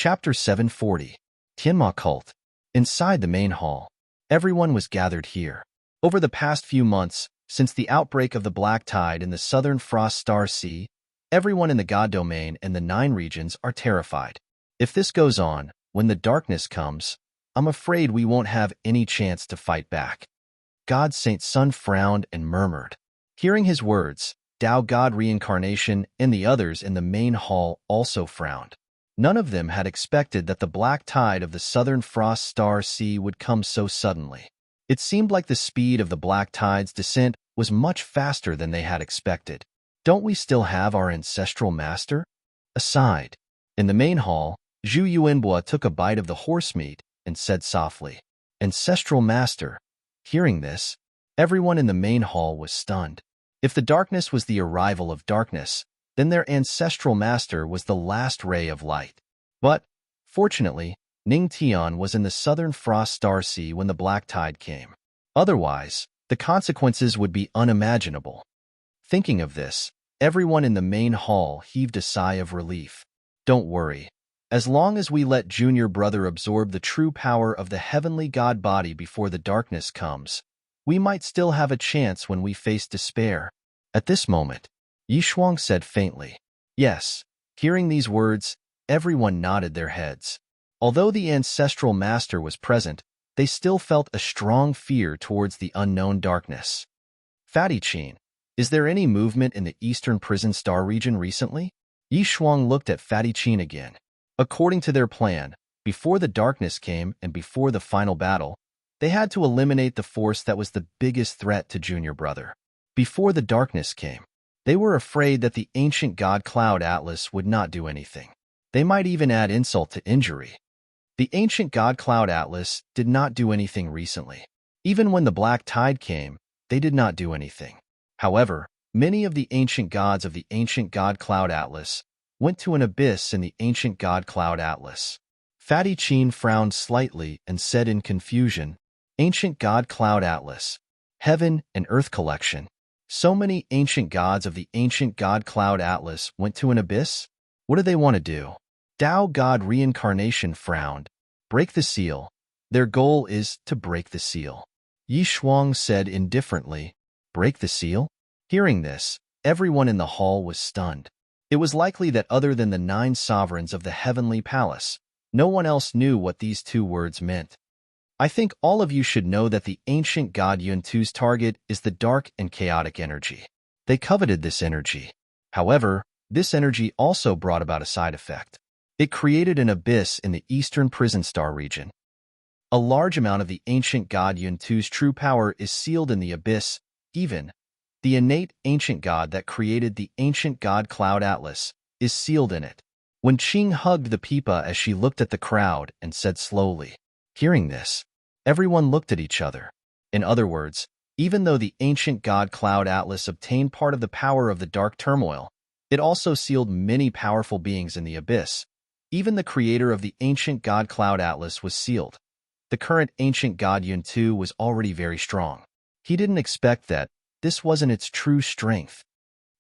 Chapter 740. Tianma Cult. Inside the main hall, everyone was gathered here. Over the past few months, since the outbreak of the Black Tide in the southern Frost Star Sea, everyone in the God Domain and the 9 regions are terrified. If this goes on, when the darkness comes, I'm afraid we won't have any chance to fight back. God Saint Sun frowned and murmured. Hearing his words, Tao God Reincarnation and the others in the main hall also frowned. None of them had expected that the black tide of the southern Frost Star Sea would come so suddenly. It seemed like the speed of the black tide's descent was much faster than they had expected. Don't we still have our ancestral master? Aside. In the main hall, Zhu Yuanbua took a bite of the horse meat and said softly, Ancestral master. Hearing this, everyone in the main hall was stunned. If the darkness was the arrival of darkness, then their ancestral master was the last ray of light. But, fortunately, Ning Tian was in the southern Frost Star Sea when the black tide came. Otherwise, the consequences would be unimaginable. Thinking of this, everyone in the main hall heaved a sigh of relief. Don't worry. As long as we let Junior Brother absorb the true power of the heavenly God body before the darkness comes, we might still have a chance when we face despair. At this moment, Yi Shuang said faintly. Yes. Hearing these words, everyone nodded their heads. Although the ancestral master was present, they still felt a strong fear towards the unknown darkness. Fatty Chin, is there any movement in the eastern prison star region recently? Yi Shuang looked at Fatty Chin again. According to their plan, before the darkness came and before the final battle, they had to eliminate the force that was the biggest threat to Junior Brother. Before the darkness came, they were afraid that the ancient god Cloud Atlas would not do anything. They might even add insult to injury. The ancient god Cloud Atlas did not do anything recently. Even when the black tide came, they did not do anything. However, many of the ancient gods of the ancient god Cloud Atlas went to an abyss in the ancient god Cloud Atlas. Fatty Chin frowned slightly and said in confusion, Ancient god Cloud Atlas, Heaven and Earth Collection. So many ancient gods of the ancient god Cloud Atlas went to an abyss? What do they want to do? Tao God Reincarnation frowned. Break the seal. Their goal is to break the seal. Yi Shuang said indifferently, Break the seal? Hearing this, everyone in the hall was stunned. It was likely that other than the 9 sovereigns of the heavenly palace, no one else knew what these 2 words meant. I think all of you should know that the ancient god Yuntu's target is the dark and chaotic energy. They coveted this energy. However, this energy also brought about a side effect. It created an abyss in the eastern prison star region. A large amount of the ancient god Yuntu's true power is sealed in the abyss, even the innate ancient god that created the ancient god Cloud Atlas is sealed in it. When Qing hugged the pipa as she looked at the crowd and said slowly, Hearing this, everyone looked at each other. In other words, even though the ancient god Cloud Atlas obtained part of the power of the dark turmoil, it also sealed many powerful beings in the abyss. Even the creator of the ancient god Cloud Atlas was sealed. The current ancient god Yuntu was already very strong. He didn't expect that this wasn't its true strength.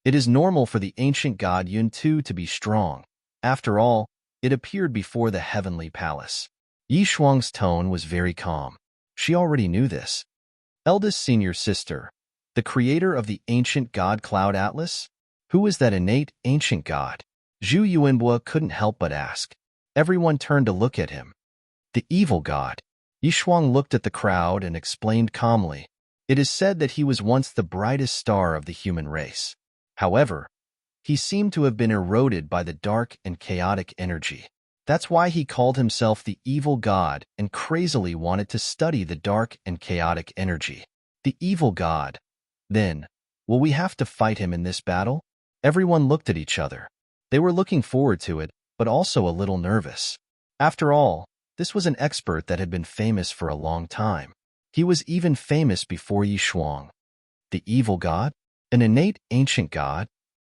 It is normal for the ancient god Yuntu to be strong. After all, it appeared before the heavenly palace. Yi Shuang's tone was very calm. She already knew this. Eldest senior sister, the creator of the ancient god Cloud Atlas? Who is that innate ancient god? Zhu Yuanbua couldn't help but ask. Everyone turned to look at him. The evil god. Yi Shuang looked at the crowd and explained calmly. It is said that he was once the brightest star of the human race. However, he seemed to have been eroded by the dark and chaotic energy. That's why he called himself the evil god and crazily wanted to study the dark and chaotic energy. The evil god. Then, will we have to fight him in this battle? Everyone looked at each other. They were looking forward to it, but also a little nervous. After all, this was an expert that had been famous for a long time. He was even famous before Yi Shuang. The evil god? An innate ancient god?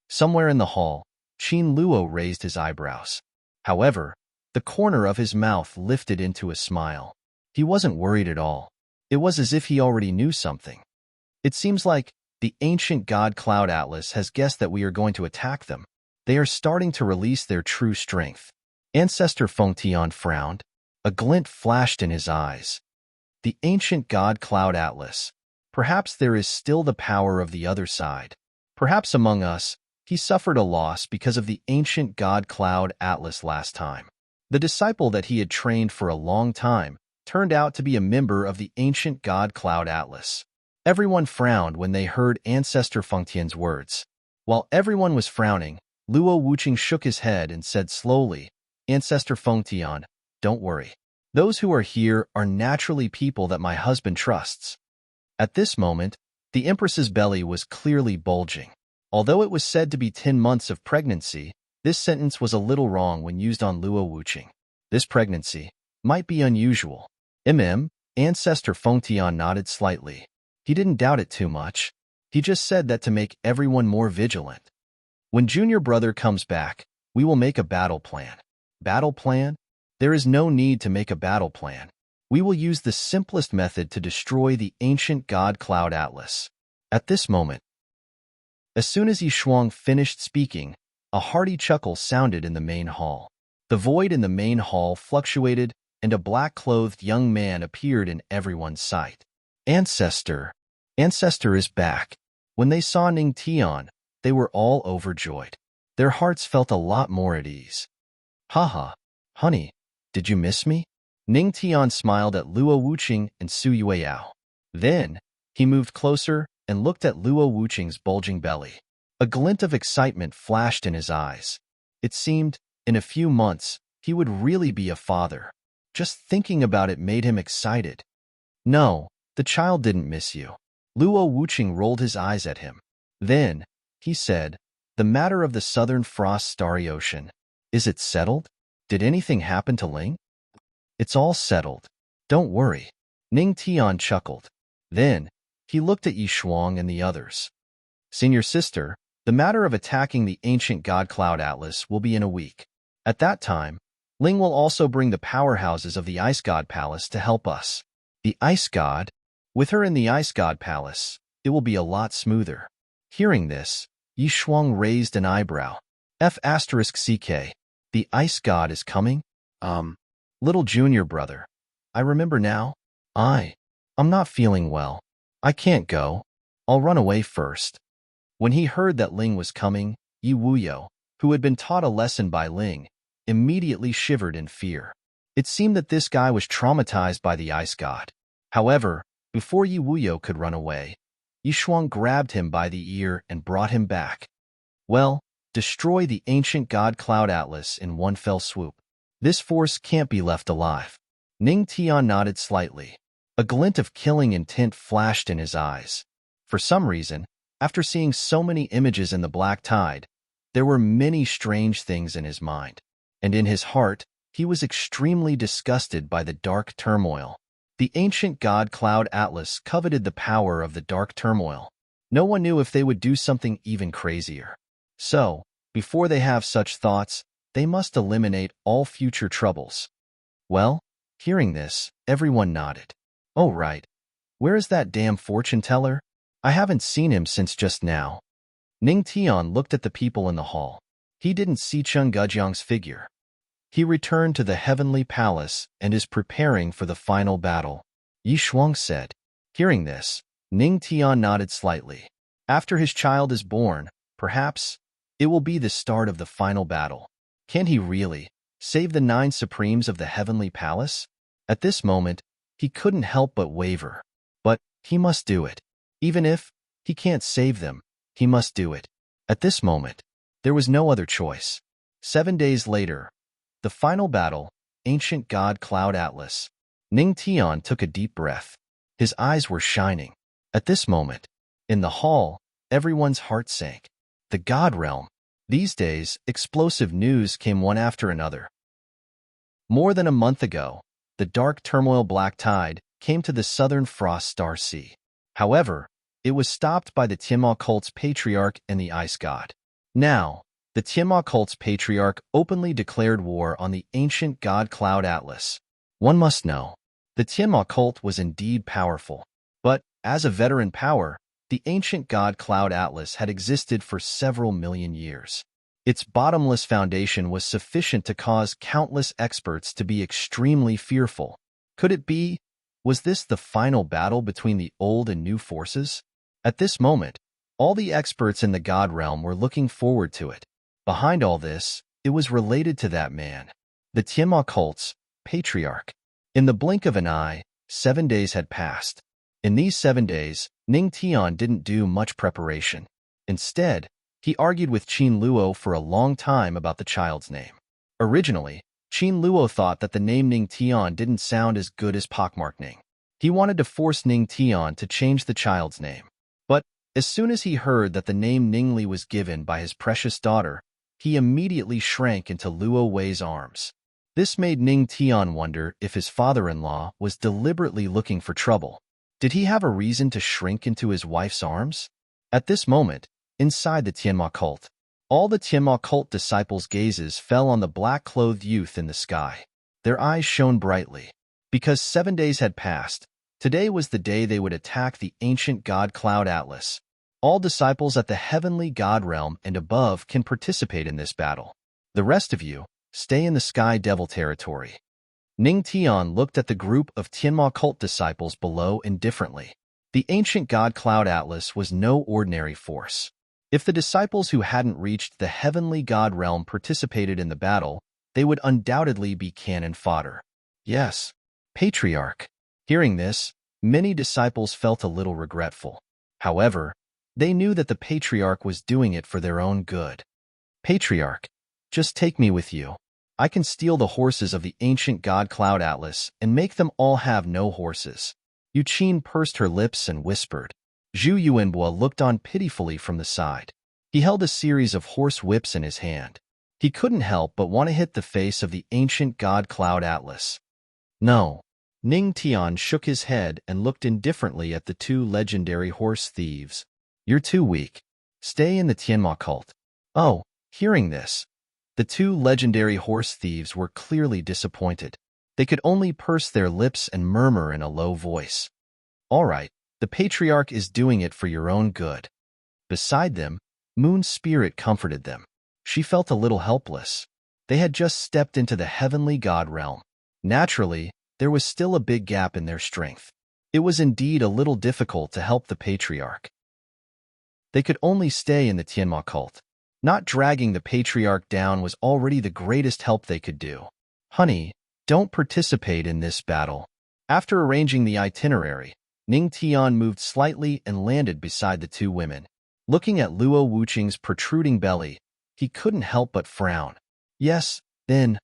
Somewhere in the hall, Qin Luo raised his eyebrows. However, the corner of his mouth lifted into a smile. He wasn't worried at all. It was as if he already knew something. It seems like the ancient god Cloud Atlas has guessed that we are going to attack them. They are starting to release their true strength. Ancestor Fengtian frowned. A glint flashed in his eyes. The ancient god Cloud Atlas. Perhaps there is still the power of the other side. Perhaps among us, he suffered a loss because of the ancient god Cloud Atlas last time. The disciple that he had trained for a long time turned out to be a member of the ancient god Cloud Atlas. Everyone frowned when they heard Ancestor Fengtian's words. While everyone was frowning, Luo Wuqing shook his head and said slowly, Ancestor Fengtian, don't worry. Those who are here are naturally people that my husband trusts. At this moment, the Empress's belly was clearly bulging. Although it was said to be 10 months of pregnancy, this sentence was a little wrong when used on Luo Wuqing. This pregnancy might be unusual. Ancestor Fengtian nodded slightly. He didn't doubt it too much. He just said that to make everyone more vigilant. When junior brother comes back, we will make a battle plan. Battle plan? There is no need to make a battle plan. We will use the simplest method to destroy the ancient god Cloud Atlas. At this moment, as soon as Yishuang finished speaking, a hearty chuckle sounded in the main hall. The void in the main hall fluctuated, and a black-clothed young man appeared in everyone's sight. Ancestor is back. When they saw Ning Tian, they were all overjoyed. Their hearts felt a lot more at ease. Haha, honey, did you miss me? Ning Tian smiled at Luo Wuqing and Su Yueyao. Then, he moved closer and looked at Luo Wuqing's bulging belly. A glint of excitement flashed in his eyes. It seemed, in a few months, he would really be a father. Just thinking about it made him excited. No, the child didn't miss you. Luo Wuqing rolled his eyes at him. Then, he said, the matter of the southern frost starry ocean. Is it settled? Did anything happen to Ling? It's all settled. Don't worry. Ning Tian chuckled. Then, he looked at Yishuang and the others. Senior sister, the matter of attacking the ancient god Cloud Atlas will be in a week. At that time, Ling will also bring the powerhouses of the Ice God Palace to help us. The Ice God? With her in the Ice God Palace, it will be a lot smoother. Hearing this, Yishuang raised an eyebrow. F***CK. The Ice God is coming? Little junior brother. I remember now. I'm not feeling well. I can't go. I'll run away first. When he heard that Ling was coming, Yi Wuyo, who had been taught a lesson by Ling, immediately shivered in fear. It seemed that this guy was traumatized by the Ice God. However, before Yi Wuyo could run away, Yishuang grabbed him by the ear and brought him back. Well, destroy the ancient god Cloud Atlas in one fell swoop. This force can't be left alive. Ning Tian nodded slightly. A glint of killing intent flashed in his eyes. For some reason, after seeing so many images in the black tide, there were many strange things in his mind. And in his heart, he was extremely disgusted by the dark turmoil. The ancient god Cloud Atlas coveted the power of the dark turmoil. No one knew if they would do something even crazier. So, before they have such thoughts, they must eliminate all future troubles. Well, hearing this, everyone nodded. Oh right. Where is that damn fortune teller? I haven't seen him since just now. Ning Tian looked at the people in the hall. He didn't see Cheng Gujiang's figure. He returned to the heavenly palace and is preparing for the final battle. Yishuang said. Hearing this, Ning Tian nodded slightly. After his child is born, perhaps, it will be the start of the final battle. Can he really save the 9 supremes of the heavenly palace? At this moment, he couldn't help but waver. But he must do it. Even if he can't save them, he must do it. At this moment, there was no other choice. 7 days later, the final battle, ancient god Cloud Atlas. Ning Tian took a deep breath. His eyes were shining. At this moment, in the hall, everyone's heart sank. The God Realm. These days, explosive news came one after another. More than a month ago, the dark turmoil black tide came to the southern frost star sea. However, it was stopped by the Tianma cult's patriarch and the Ice God. Now, the Tianma cult's patriarch openly declared war on the ancient god Cloud Atlas. One must know, the Tianma cult was indeed powerful. But, as a veteran power, the ancient god Cloud Atlas had existed for several million years. Its bottomless foundation was sufficient to cause countless experts to be extremely fearful. Could it be? Was this the final battle between the old and new forces? At this moment, all the experts in the God realm were looking forward to it. Behind all this, it was related to that man, the Tiamat cult's patriarch. In the blink of an eye, 7 days had passed. In these 7 days, Ning Tian didn't do much preparation. Instead, he argued with Qin Luo for a long time about the child's name. Originally, Qin Luo thought that the name Ning Tian didn't sound as good as pockmarked Ning. He wanted to force Ning Tian to change the child's name. But as soon as he heard that the name Ningli was given by his precious daughter, he immediately shrank into Luo Wei's arms. This made Ning Tian wonder if his father-in-law was deliberately looking for trouble. Did he have a reason to shrink into his wife's arms? At this moment, inside the Tiamat cult, all the Tiamat cult disciples' gazes fell on the black-clothed youth in the sky. Their eyes shone brightly. Because 7 days had passed, today was the day they would attack the ancient god Cloud Atlas. All disciples at the heavenly god realm and above can participate in this battle. The rest of you, stay in the sky devil territory. Ning Tian looked at the group of Tianma cult disciples below indifferently. The ancient god Cloud Atlas was no ordinary force. If the disciples who hadn't reached the heavenly god realm participated in the battle, they would undoubtedly be cannon fodder. Yes, Patriarch. Hearing this, many disciples felt a little regretful. However, they knew that the Patriarch was doing it for their own good. Patriarch, just take me with you. I can steal the horses of the ancient god Cloud Atlas and make them all have no horses. Yu Qin pursed her lips and whispered. Zhu Yuanbo looked on pitifully from the side. He held a series of horse whips in his hand. He couldn't help but want to hit the face of the ancient god Cloud Atlas. No. Ning Tian shook his head and looked indifferently at the two legendary horse thieves. You're too weak. Stay in the Tianma cult. Oh, hearing this, the two legendary horse thieves were clearly disappointed. They could only purse their lips and murmur in a low voice. All right, the Patriarch is doing it for your own good. Beside them, Moon Spirit comforted them. She felt a little helpless. They had just stepped into the heavenly god realm. Naturally, there was still a big gap in their strength. It was indeed a little difficult to help the Patriarch. They could only stay in the Tianma cult. Not dragging the Patriarch down was already the greatest help they could do. Honey, don't participate in this battle. After arranging the itinerary, Ning Tian moved slightly and landed beside the two women. Looking at Luo Wuqing's protruding belly, he couldn't help but frown. Yes, then,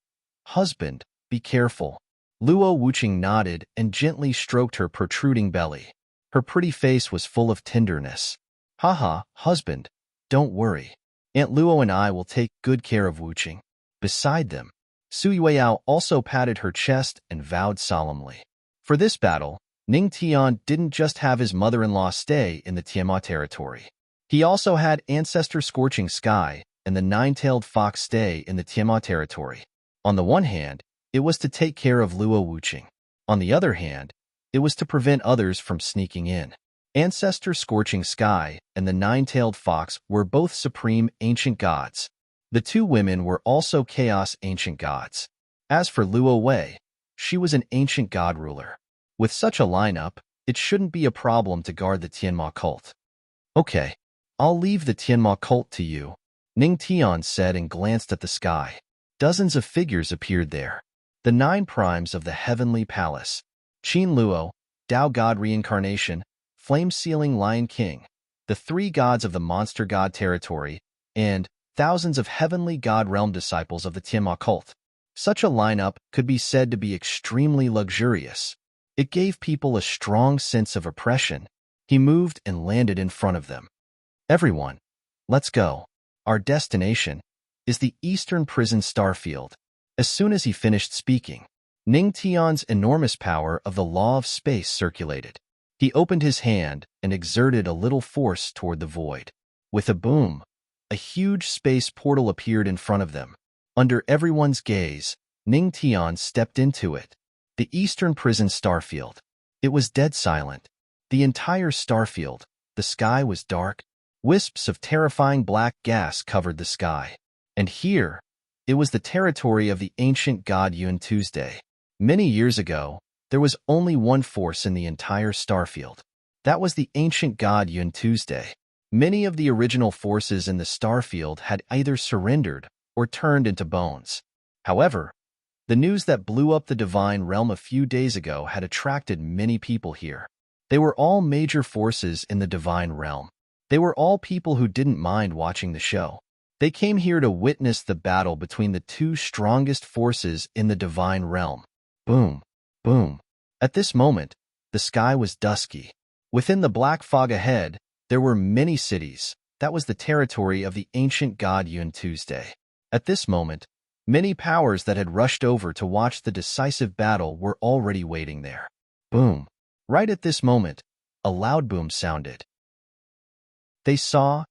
husband, be careful. Luo Wuqing nodded and gently stroked her protruding belly. Her pretty face was full of tenderness. Haha, husband, don't worry. Aunt Luo and I will take good care of Wuqing. Beside them, Su Yueyao also patted her chest and vowed solemnly. For this battle, Ning Tian didn't just have his mother-in-law stay in the Tiamat territory. He also had Ancestor Scorching Sky and the Nine-Tailed Fox stay in the Tiamat territory. On the one hand, it was to take care of Luo Wuqing. On the other hand, it was to prevent others from sneaking in. Ancestor Scorching Sky and the Nine-Tailed Fox were both supreme ancient gods. The two women were also chaos ancient gods. As for Luo Wei, she was an ancient god ruler. With such a lineup, it shouldn't be a problem to guard the Tianma cult. Okay, I'll leave the Tianma cult to you, Ning Tian said and glanced at the sky. Dozens of figures appeared there. The 9 primes of the heavenly palace, Qin Luo, Tao God Reincarnation, Flame-Sealing Lion King, the 3 gods of the monster god territory, and thousands of heavenly god realm disciples of the Tianma cult. Such a lineup could be said to be extremely luxurious. It gave people a strong sense of oppression. He moved and landed in front of them. Everyone, let's go. Our destination is the Eastern Prison Starfield. As soon as he finished speaking, Ning Tian's enormous power of the law of space circulated. He opened his hand and exerted a little force toward the void. With a boom, a huge space portal appeared in front of them. Under everyone's gaze, Ning Tian stepped into it. The Eastern Prison Starfield. It was dead silent. The entire starfield, the sky was dark. Wisps of terrifying black gas covered the sky. And here, it was the territory of the ancient god Yun Tuesday. Many years ago, there was only one force in the entire starfield. That was the ancient god Yun Tuesday. Many of the original forces in the starfield had either surrendered or turned into bones. However, the news that blew up the divine realm a few days ago had attracted many people here. They were all major forces in the divine realm. They were all people who didn't mind watching the show. They came here to witness the battle between the two strongest forces in the divine realm. Boom, boom. At this moment, the sky was dusky. Within the black fog ahead, there were many cities. That was the territory of the ancient god Yun Tuesday. At this moment, many powers that had rushed over to watch the decisive battle were already waiting there. Boom. Right at this moment, a loud boom sounded. They saw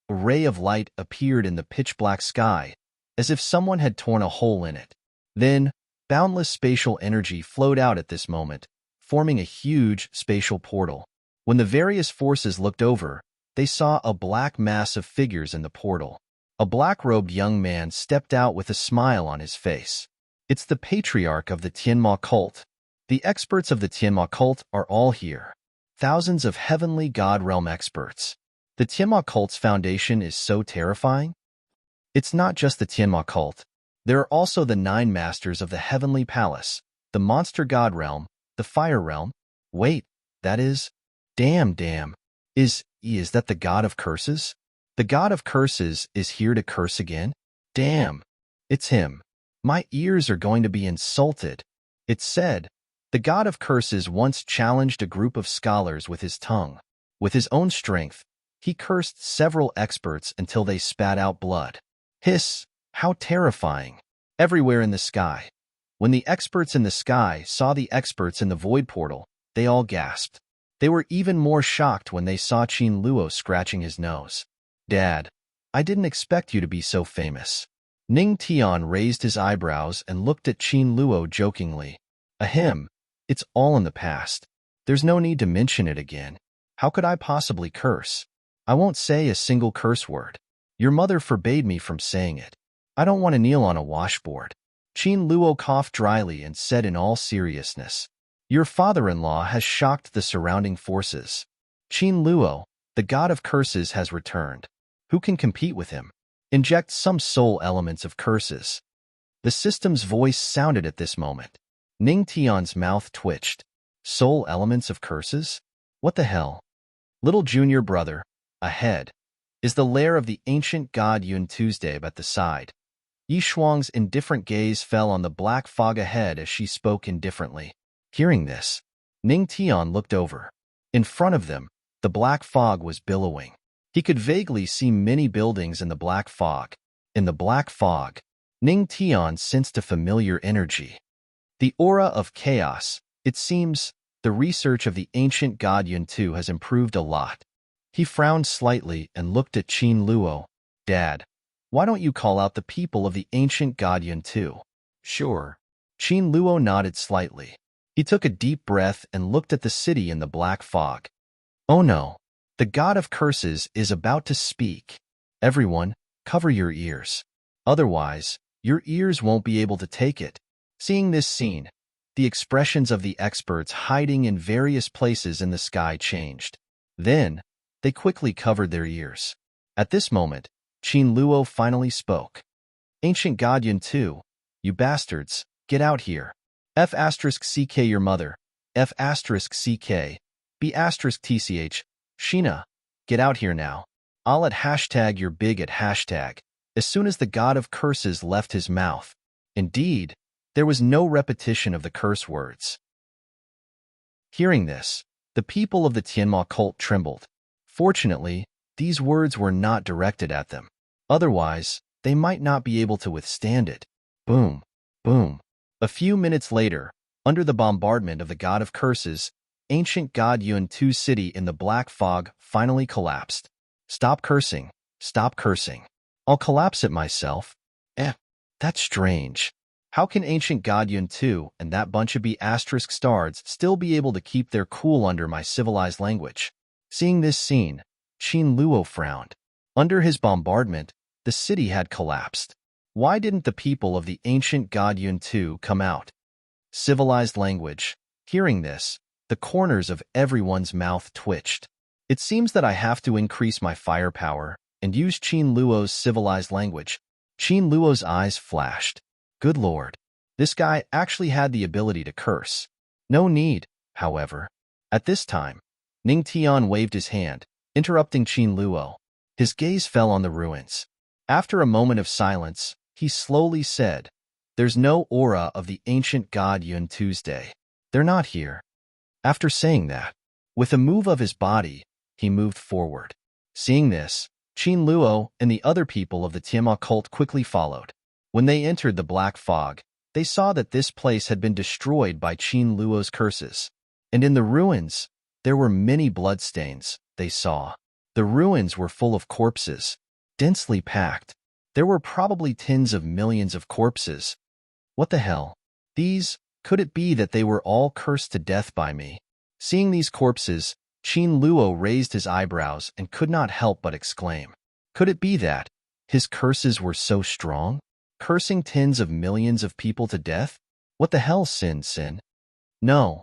a ray of light appeared in the pitch-black sky, as if someone had torn a hole in it. Then, boundless spatial energy flowed out at this moment, forming a huge spatial portal. When the various forces looked over, they saw a black mass of figures in the portal. A black-robed young man stepped out with a smile on his face. It's the patriarch of the Tianma cult. The experts of the Tianma cult are all here. Thousands of heavenly god realm experts. The Tianma cult's foundation is so terrifying. It's not just the Tianma cult. There are also the 9 masters of the heavenly palace, the monster god realm, the fire realm. Wait, that is... Damn. Is that the god of curses? The god of curses is here to curse again? Damn, it's him. My ears are going to be insulted. It's said, the god of curses once challenged a group of scholars with his tongue. With his own strength, he cursed several experts until they spat out blood. Hiss, how terrifying. Everywhere in the sky. When the experts in the sky saw the experts in the void portal, they all gasped. They were even more shocked when they saw Qin Luo scratching his nose. Dad, I didn't expect you to be so famous. Ning Tian raised his eyebrows and looked at Qin Luo jokingly. Ahem, it's all in the past. There's no need to mention it again. How could I possibly curse? I won't say a single curse word. Your mother forbade me from saying it. I don't want to kneel on a washboard. Qin Luo coughed dryly and said in all seriousness, your father-in-law has shocked the surrounding forces. Qin Luo, the god of curses, has returned. Who can compete with him? Inject some soul elements of curses. The system's voice sounded at this moment. Ning Tian's mouth twitched. Soul elements of curses? What the hell? Little junior brother, ahead, is the lair of the ancient god Yun Tuesday at the side. Yi Shuang's indifferent gaze fell on the black fog ahead as she spoke indifferently. Hearing this, Ning Tian looked over. In front of them, the black fog was billowing. He could vaguely see many buildings in the black fog. In the black fog, Ning Tian sensed a familiar energy. The aura of chaos. It seems the research of the ancient god Yun Tu has improved a lot. He frowned slightly and looked at Qin Luo. Dad, why don't you call out the people of the ancient god Yun Tu? Sure. Qin Luo nodded slightly. He took a deep breath and looked at the city in the black fog. Oh no, the god of curses is about to speak. Everyone, cover your ears. Otherwise, your ears won't be able to take it. Seeing this scene, the expressions of the experts hiding in various places in the sky changed. Then, they quickly covered their ears. At this moment, Qin Luo finally spoke. Ancient god Yun Tu, you bastards, get out here. F***ck your mother. F***ck. B***tch. Sheena, get out here now. I'll at hashtag your big at hashtag. As soon as the god of curses left his mouth. Indeed, there was no repetition of the curse words. Hearing this, the people of the Tianma cult trembled. Fortunately, these words were not directed at them. Otherwise, they might not be able to withstand it. Boom, boom. A few minutes later, under the bombardment of the god of curses, ancient god Yun Tu's city in the black fog finally collapsed. Stop cursing. Stop cursing. I'll collapse it myself. That's strange. How can ancient god Yun Tu and that bunch of B***stards still be able to keep their cool under my civilized language? Seeing this scene, Qin Luo frowned. Under his bombardment, the city had collapsed. Why didn't the people of the ancient god Yuntu come out? Civilized language. Hearing this, the corners of everyone's mouth twitched. It seems that I have to increase my firepower and use Qin Luo's civilized language. Qin Luo's eyes flashed. Good lord. This guy actually had the ability to curse. No need, however. At this time, Ning Tian waved his hand, interrupting Qin Luo. His gaze fell on the ruins. After a moment of silence, he slowly said, "There's no aura of the ancient god Yun Tuesday. They're not here." After saying that, with a move of his body, he moved forward. Seeing this, Qin Luo and the other people of the Tianma cult quickly followed. When they entered the black fog, they saw that this place had been destroyed by Qin Luo's curses. And in the ruins, there were many bloodstains, they saw. The ruins were full of corpses, densely packed. There were probably tens of millions of corpses. What the hell? Could it be that they were all cursed to death by me? Seeing these corpses, Qin Luo raised his eyebrows and could not help but exclaim. Could it be that his curses were so strong? Cursing tens of millions of people to death? What the hell, Sin? No,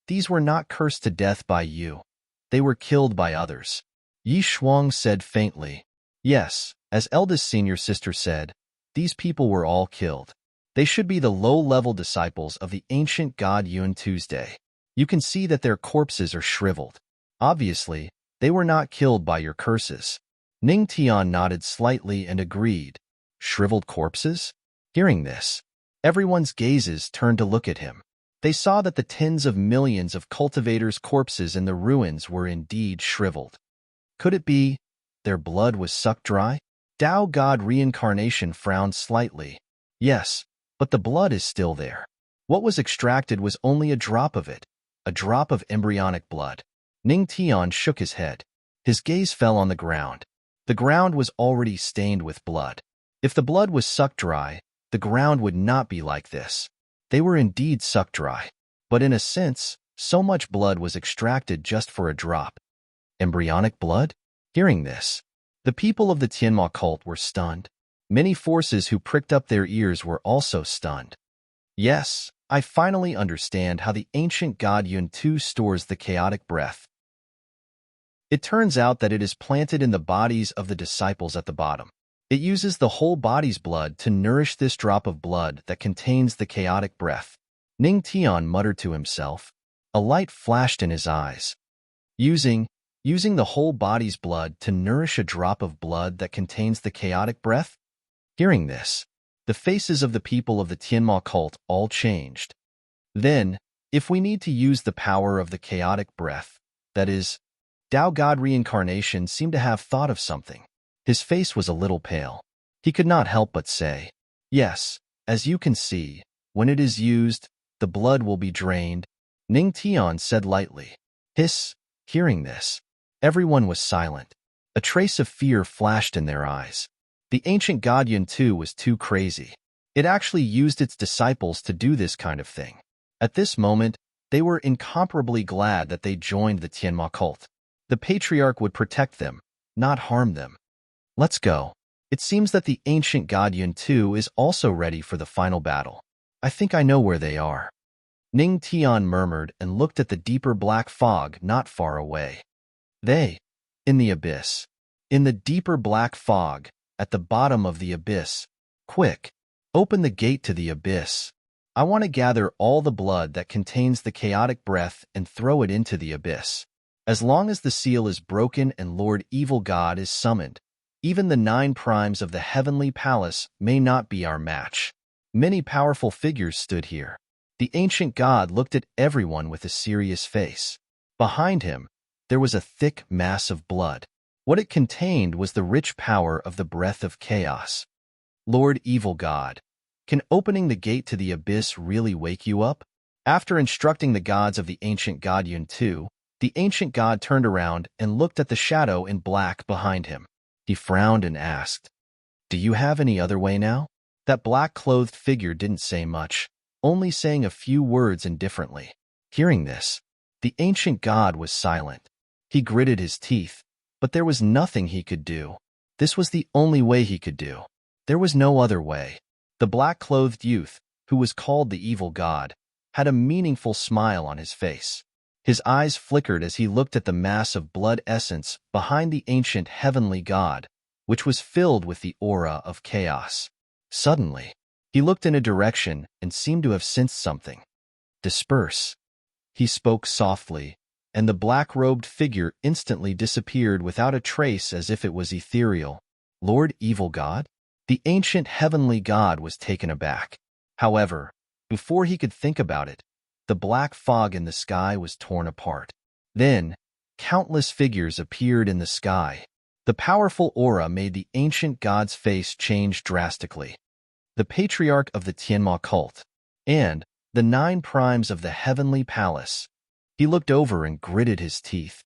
these were not cursed to death by you. They were killed by others. Yi Shuang said faintly. Yes, as eldest senior sister said, these people were all killed. They should be the low-level disciples of the ancient god Yun Tuesday. You can see that their corpses are shriveled. Obviously, they were not killed by your curses. Ning Tian nodded slightly and agreed. Shriveled corpses? Hearing this, everyone's gazes turned to look at him. They saw that the tens of millions of cultivators' corpses in the ruins were indeed shriveled. Could it be their blood was sucked dry? Tao God Reincarnation frowned slightly. Yes, but the blood is still there. What was extracted was only a drop of it, a drop of embryonic blood. Ning Tian shook his head. His gaze fell on the ground. The ground was already stained with blood. If the blood was sucked dry, the ground would not be like this. They were indeed sucked dry. But in a sense, so much blood was extracted just for a drop. Embryonic blood? Hearing this, the people of the Tianma cult were stunned. Many forces who pricked up their ears were also stunned. Yes, I finally understand how the ancient god Yun Tu stores the chaotic breath. It turns out that it is planted in the bodies of the disciples at the bottom. It uses the whole body's blood to nourish this drop of blood that contains the chaotic breath. Ning Tian muttered to himself. A light flashed in his eyes. Using the whole body's blood to nourish a drop of blood that contains the chaotic breath? Hearing this, the faces of the people of the Tianma cult all changed. Then, if we need to use the power of the chaotic breath, that is, Tao God Reincarnation seemed to have thought of something. His face was a little pale. He could not help but say, "Yes, as you can see, when it is used, the blood will be drained." Ning Tian said lightly. Hiss. Hearing this, everyone was silent. A trace of fear flashed in their eyes. The ancient god Yun Tu was too crazy. It actually used its disciples to do this kind of thing. At this moment, they were incomparably glad that they joined the Tianma cult. The patriarch would protect them, not harm them. Let's go. It seems that the ancient god Yun Tu is also ready for the final battle. I think I know where they are. Ning Tian murmured and looked at the deeper black fog not far away. In the abyss. In the deeper black fog, at the bottom of the abyss. Quick, open the gate to the abyss. I want to gather all the blood that contains the chaotic breath and throw it into the abyss. As long as the seal is broken and Lord Evil God is summoned, even the 9 primes of the heavenly palace may not be our match. Many powerful figures stood here. The ancient god looked at everyone with a serious face. Behind him, there was a thick mass of blood. What it contained was the rich power of the breath of chaos. Lord Evil God, can opening the gate to the abyss really wake you up? After instructing the gods of the ancient god Yun Tu, the ancient god turned around and looked at the shadow in black behind him. He frowned and asked, "Do you have any other way now?" That black-clothed figure didn't say much, only saying a few words indifferently. Hearing this, the ancient god was silent. He gritted his teeth, but there was nothing he could do. This was the only way he could do. There was no other way. The black-clothed youth, who was called the evil god, had a meaningful smile on his face. His eyes flickered as he looked at the mass of blood essence behind the ancient heavenly god, which was filled with the aura of chaos. Suddenly, he looked in a direction and seemed to have sensed something. "Disperse," he spoke softly, and the black-robed figure instantly disappeared without a trace as if it was ethereal. Lord Evil God? The ancient heavenly god was taken aback. However, before he could think about it, the black fog in the sky was torn apart. Then, countless figures appeared in the sky. The powerful aura made the ancient god's face change drastically. The patriarch of the Tianma cult, and the 9 primes of the heavenly palace. He looked over and gritted his teeth.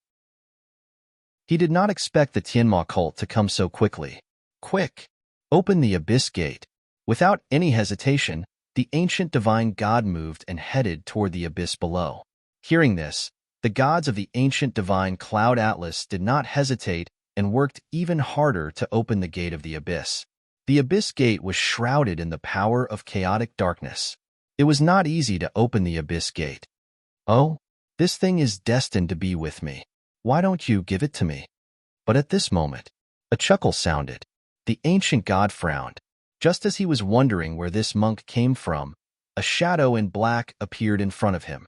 He did not expect the Tianma cult to come so quickly. "Quick! Open the abyss gate." Without any hesitation, the ancient divine god moved and headed toward the abyss below. Hearing this, the gods of the ancient divine cloud atlas did not hesitate and worked even harder to open the gate of the abyss. The abyss gate was shrouded in the power of chaotic darkness. It was not easy to open the abyss gate. "Oh, this thing is destined to be with me. Why don't you give it to me?" But at this moment, a chuckle sounded. The ancient god frowned. Just as he was wondering where this monk came from, a shadow in black appeared in front of him.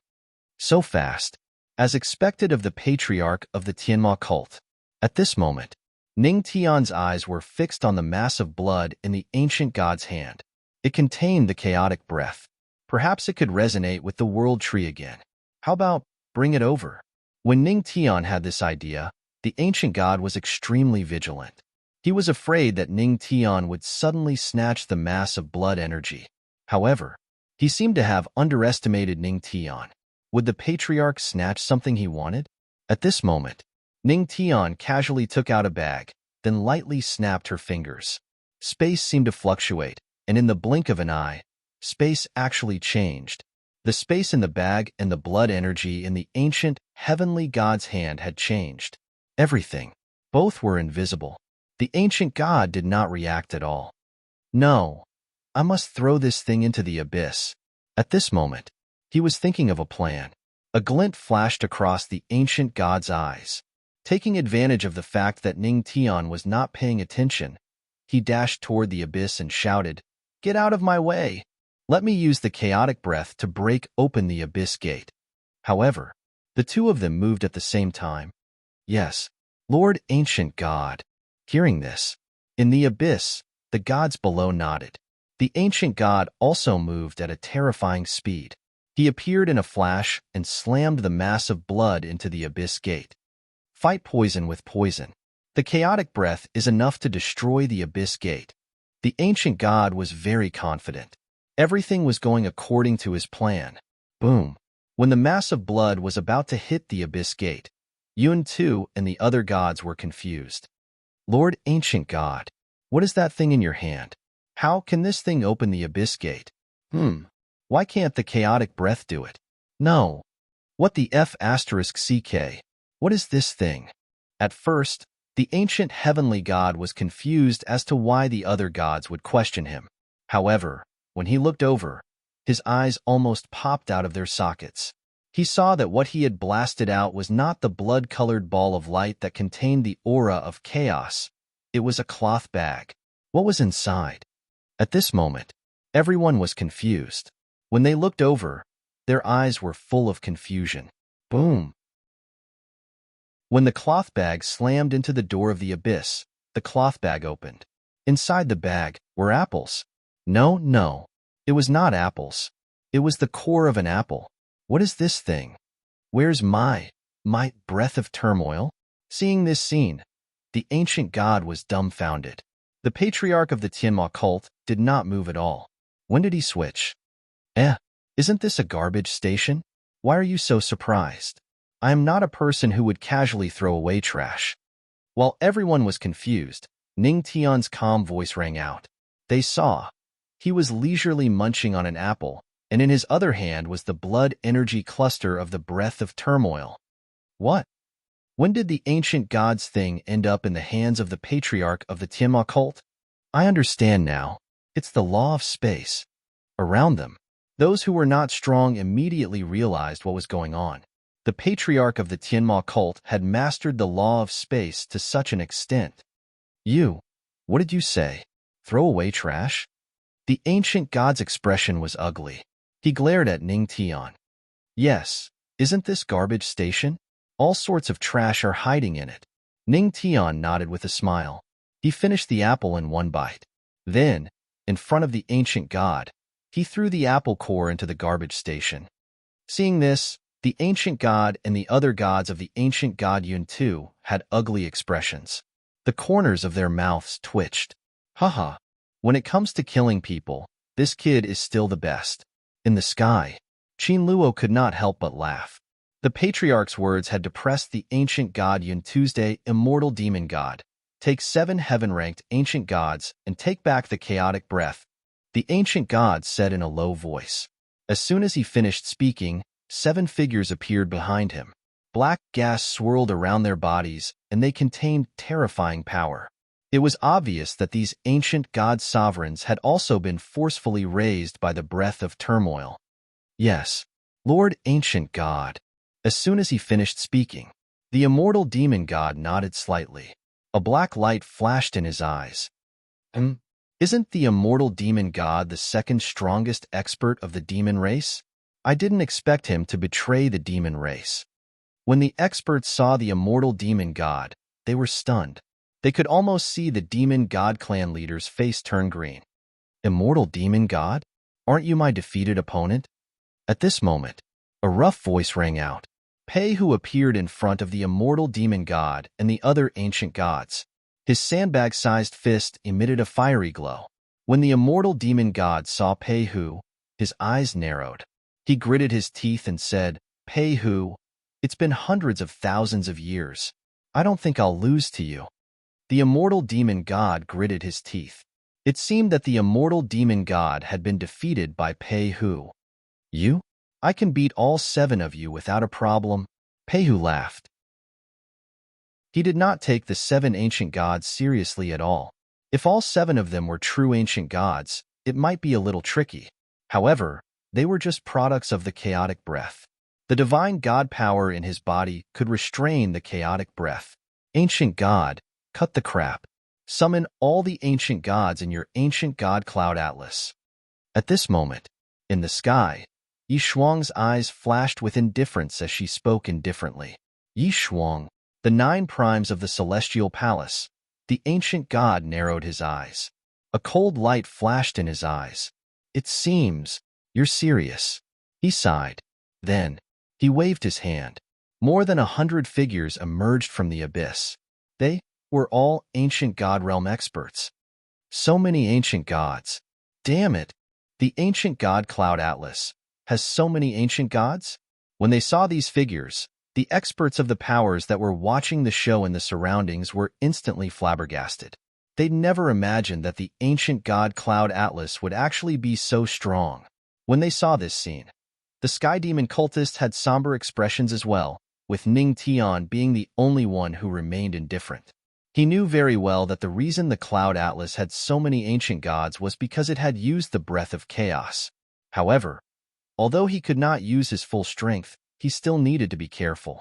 So fast, as expected of the patriarch of the Tianma cult. At this moment, Ning Tian's eyes were fixed on the mass of blood in the ancient god's hand. It contained the chaotic breath. Perhaps it could resonate with the world tree again. How about bring it over? When Ning Tian had this idea, the ancient god was extremely vigilant. He was afraid that Ning Tian would suddenly snatch the mass of blood energy. However, he seemed to have underestimated Ning Tian. Would the patriarch snatch something he wanted? At this moment, Ning Tian casually took out a bag, then lightly snapped her fingers. Space seemed to fluctuate, and in the blink of an eye, space actually changed. The space in the bag and the blood energy in the ancient heavenly god's hand had changed. Everything. Both were invisible. The ancient god did not react at all. "No, I must throw this thing into the abyss." At this moment, he was thinking of a plan. A glint flashed across the ancient god's eyes. Taking advantage of the fact that Ning Tian was not paying attention, he dashed toward the abyss and shouted, "Get out of my way! Let me use the chaotic breath to break open the abyss gate." However, the two of them moved at the same time. "Yes, Lord Ancient God." Hearing this, in the abyss, the gods below nodded. The ancient god also moved at a terrifying speed. He appeared in a flash and slammed the mass of blood into the abyss gate. Fight poison with poison. The chaotic breath is enough to destroy the abyss gate. The ancient god was very confident. Everything was going according to his plan. Boom. When the mass of blood was about to hit the abyss gate, Yun Tu and the other gods were confused. "Lord Ancient God, what is that thing in your hand? How can this thing open the abyss gate? Why can't the chaotic breath do it? No. What the F***CK? What is this thing?" At first, the ancient heavenly god was confused as to why the other gods would question him. However, when he looked over, his eyes almost popped out of their sockets. He saw that what he had blasted out was not the blood-colored ball of light that contained the aura of chaos. It was a cloth bag. What was inside? At this moment, everyone was confused. When they looked over, their eyes were full of confusion. Boom! When the cloth bag slammed into the door of the abyss, the cloth bag opened. Inside the bag were apples. No, it was not apples. It was the core of an apple. What is this thing? Where's my breath of turmoil? Seeing this scene, the ancient god was dumbfounded. The patriarch of the Tianma cult did not move at all. When did he switch? Isn't this a garbage station? Why are you so surprised? I am not a person who would casually throw away trash. While everyone was confused, Ning Tian's calm voice rang out. They saw. He was leisurely munching on an apple, and in his other hand was the blood energy cluster of the breath of turmoil. What? When did the ancient god's thing end up in the hands of the patriarch of the Tianma cult? I understand now. It's the law of space. Around them, those who were not strong immediately realized what was going on. The patriarch of the Tianma cult had mastered the law of space to such an extent. You, what did you say? Throw away trash? The ancient god's expression was ugly. He glared at Ning Tian. Yes, isn't this garbage station? All sorts of trash are hiding in it. Ning Tian nodded with a smile. He finished the apple in one bite. Then, in front of the ancient god, he threw the apple core into the garbage station. Seeing this, the ancient god and the other gods of the ancient god Yun too had ugly expressions. The corners of their mouths twitched. Haha, when it comes to killing people, this kid is still the best. In the sky, Qin Luo could not help but laugh. The patriarch's words had depressed the ancient god Yun Tuesday, immortal demon god. Take 7 heaven-ranked ancient gods and take back the chaotic breath, the ancient god said in a low voice. As soon as he finished speaking, 7 figures appeared behind him. Black gas swirled around their bodies, and they contained terrifying power. It was obvious that these ancient god sovereigns had also been forcefully raised by the breath of turmoil. Yes, Lord Ancient God. As soon as he finished speaking, the immortal demon god nodded slightly. A black light flashed in his eyes. Isn't the immortal demon god the second strongest expert of the demon race? I didn't expect him to betray the demon race. When the experts saw the immortal demon god, they were stunned. They could almost see the demon god clan leader's face turn green. Immortal demon god? Aren't you my defeated opponent? At this moment, a rough voice rang out. Pei, who appeared in front of the immortal demon god and the other ancient gods. His sandbag-sized fist emitted a fiery glow. When the immortal demon god saw Pei Hu, his eyes narrowed. He gritted his teeth and said, Pei Hu, it's been hundreds of thousands of years. I don't think I'll lose to you. The immortal demon god gritted his teeth. It seemed that the immortal demon god had been defeated by Pei Hu. You? I can beat all 7 of you without a problem. Pei Hu laughed. He did not take the 7 ancient gods seriously at all. If all 7 of them were true ancient gods, it might be a little tricky. However, they were just products of the chaotic breath. The divine god power in his body could restrain the chaotic breath. Ancient god, cut the crap. Summon all the ancient gods in your ancient god cloud atlas. At this moment, in the sky, Yi Shuang's eyes flashed with indifference as she spoke indifferently. Yi Shuang, the 9 primes of the celestial palace. The ancient god narrowed his eyes. A cold light flashed in his eyes. It seems you're serious. He sighed. Then, he waved his hand. More than 100 figures emerged from the abyss. They were all ancient god realm experts. So many ancient gods. Damn it! The ancient god cloud atlas has so many ancient gods? When they saw these figures, the experts of the powers that were watching the show in the surroundings were instantly flabbergasted. They'd never imagined that the ancient god cloud atlas would actually be so strong. When they saw this scene, the sky demon cultists had somber expressions as well, with Ning Tian being the only one who remained indifferent. He knew very well that the reason the cloud atlas had so many ancient gods was because it had used the breath of chaos. However, although he could not use his full strength, he still needed to be careful.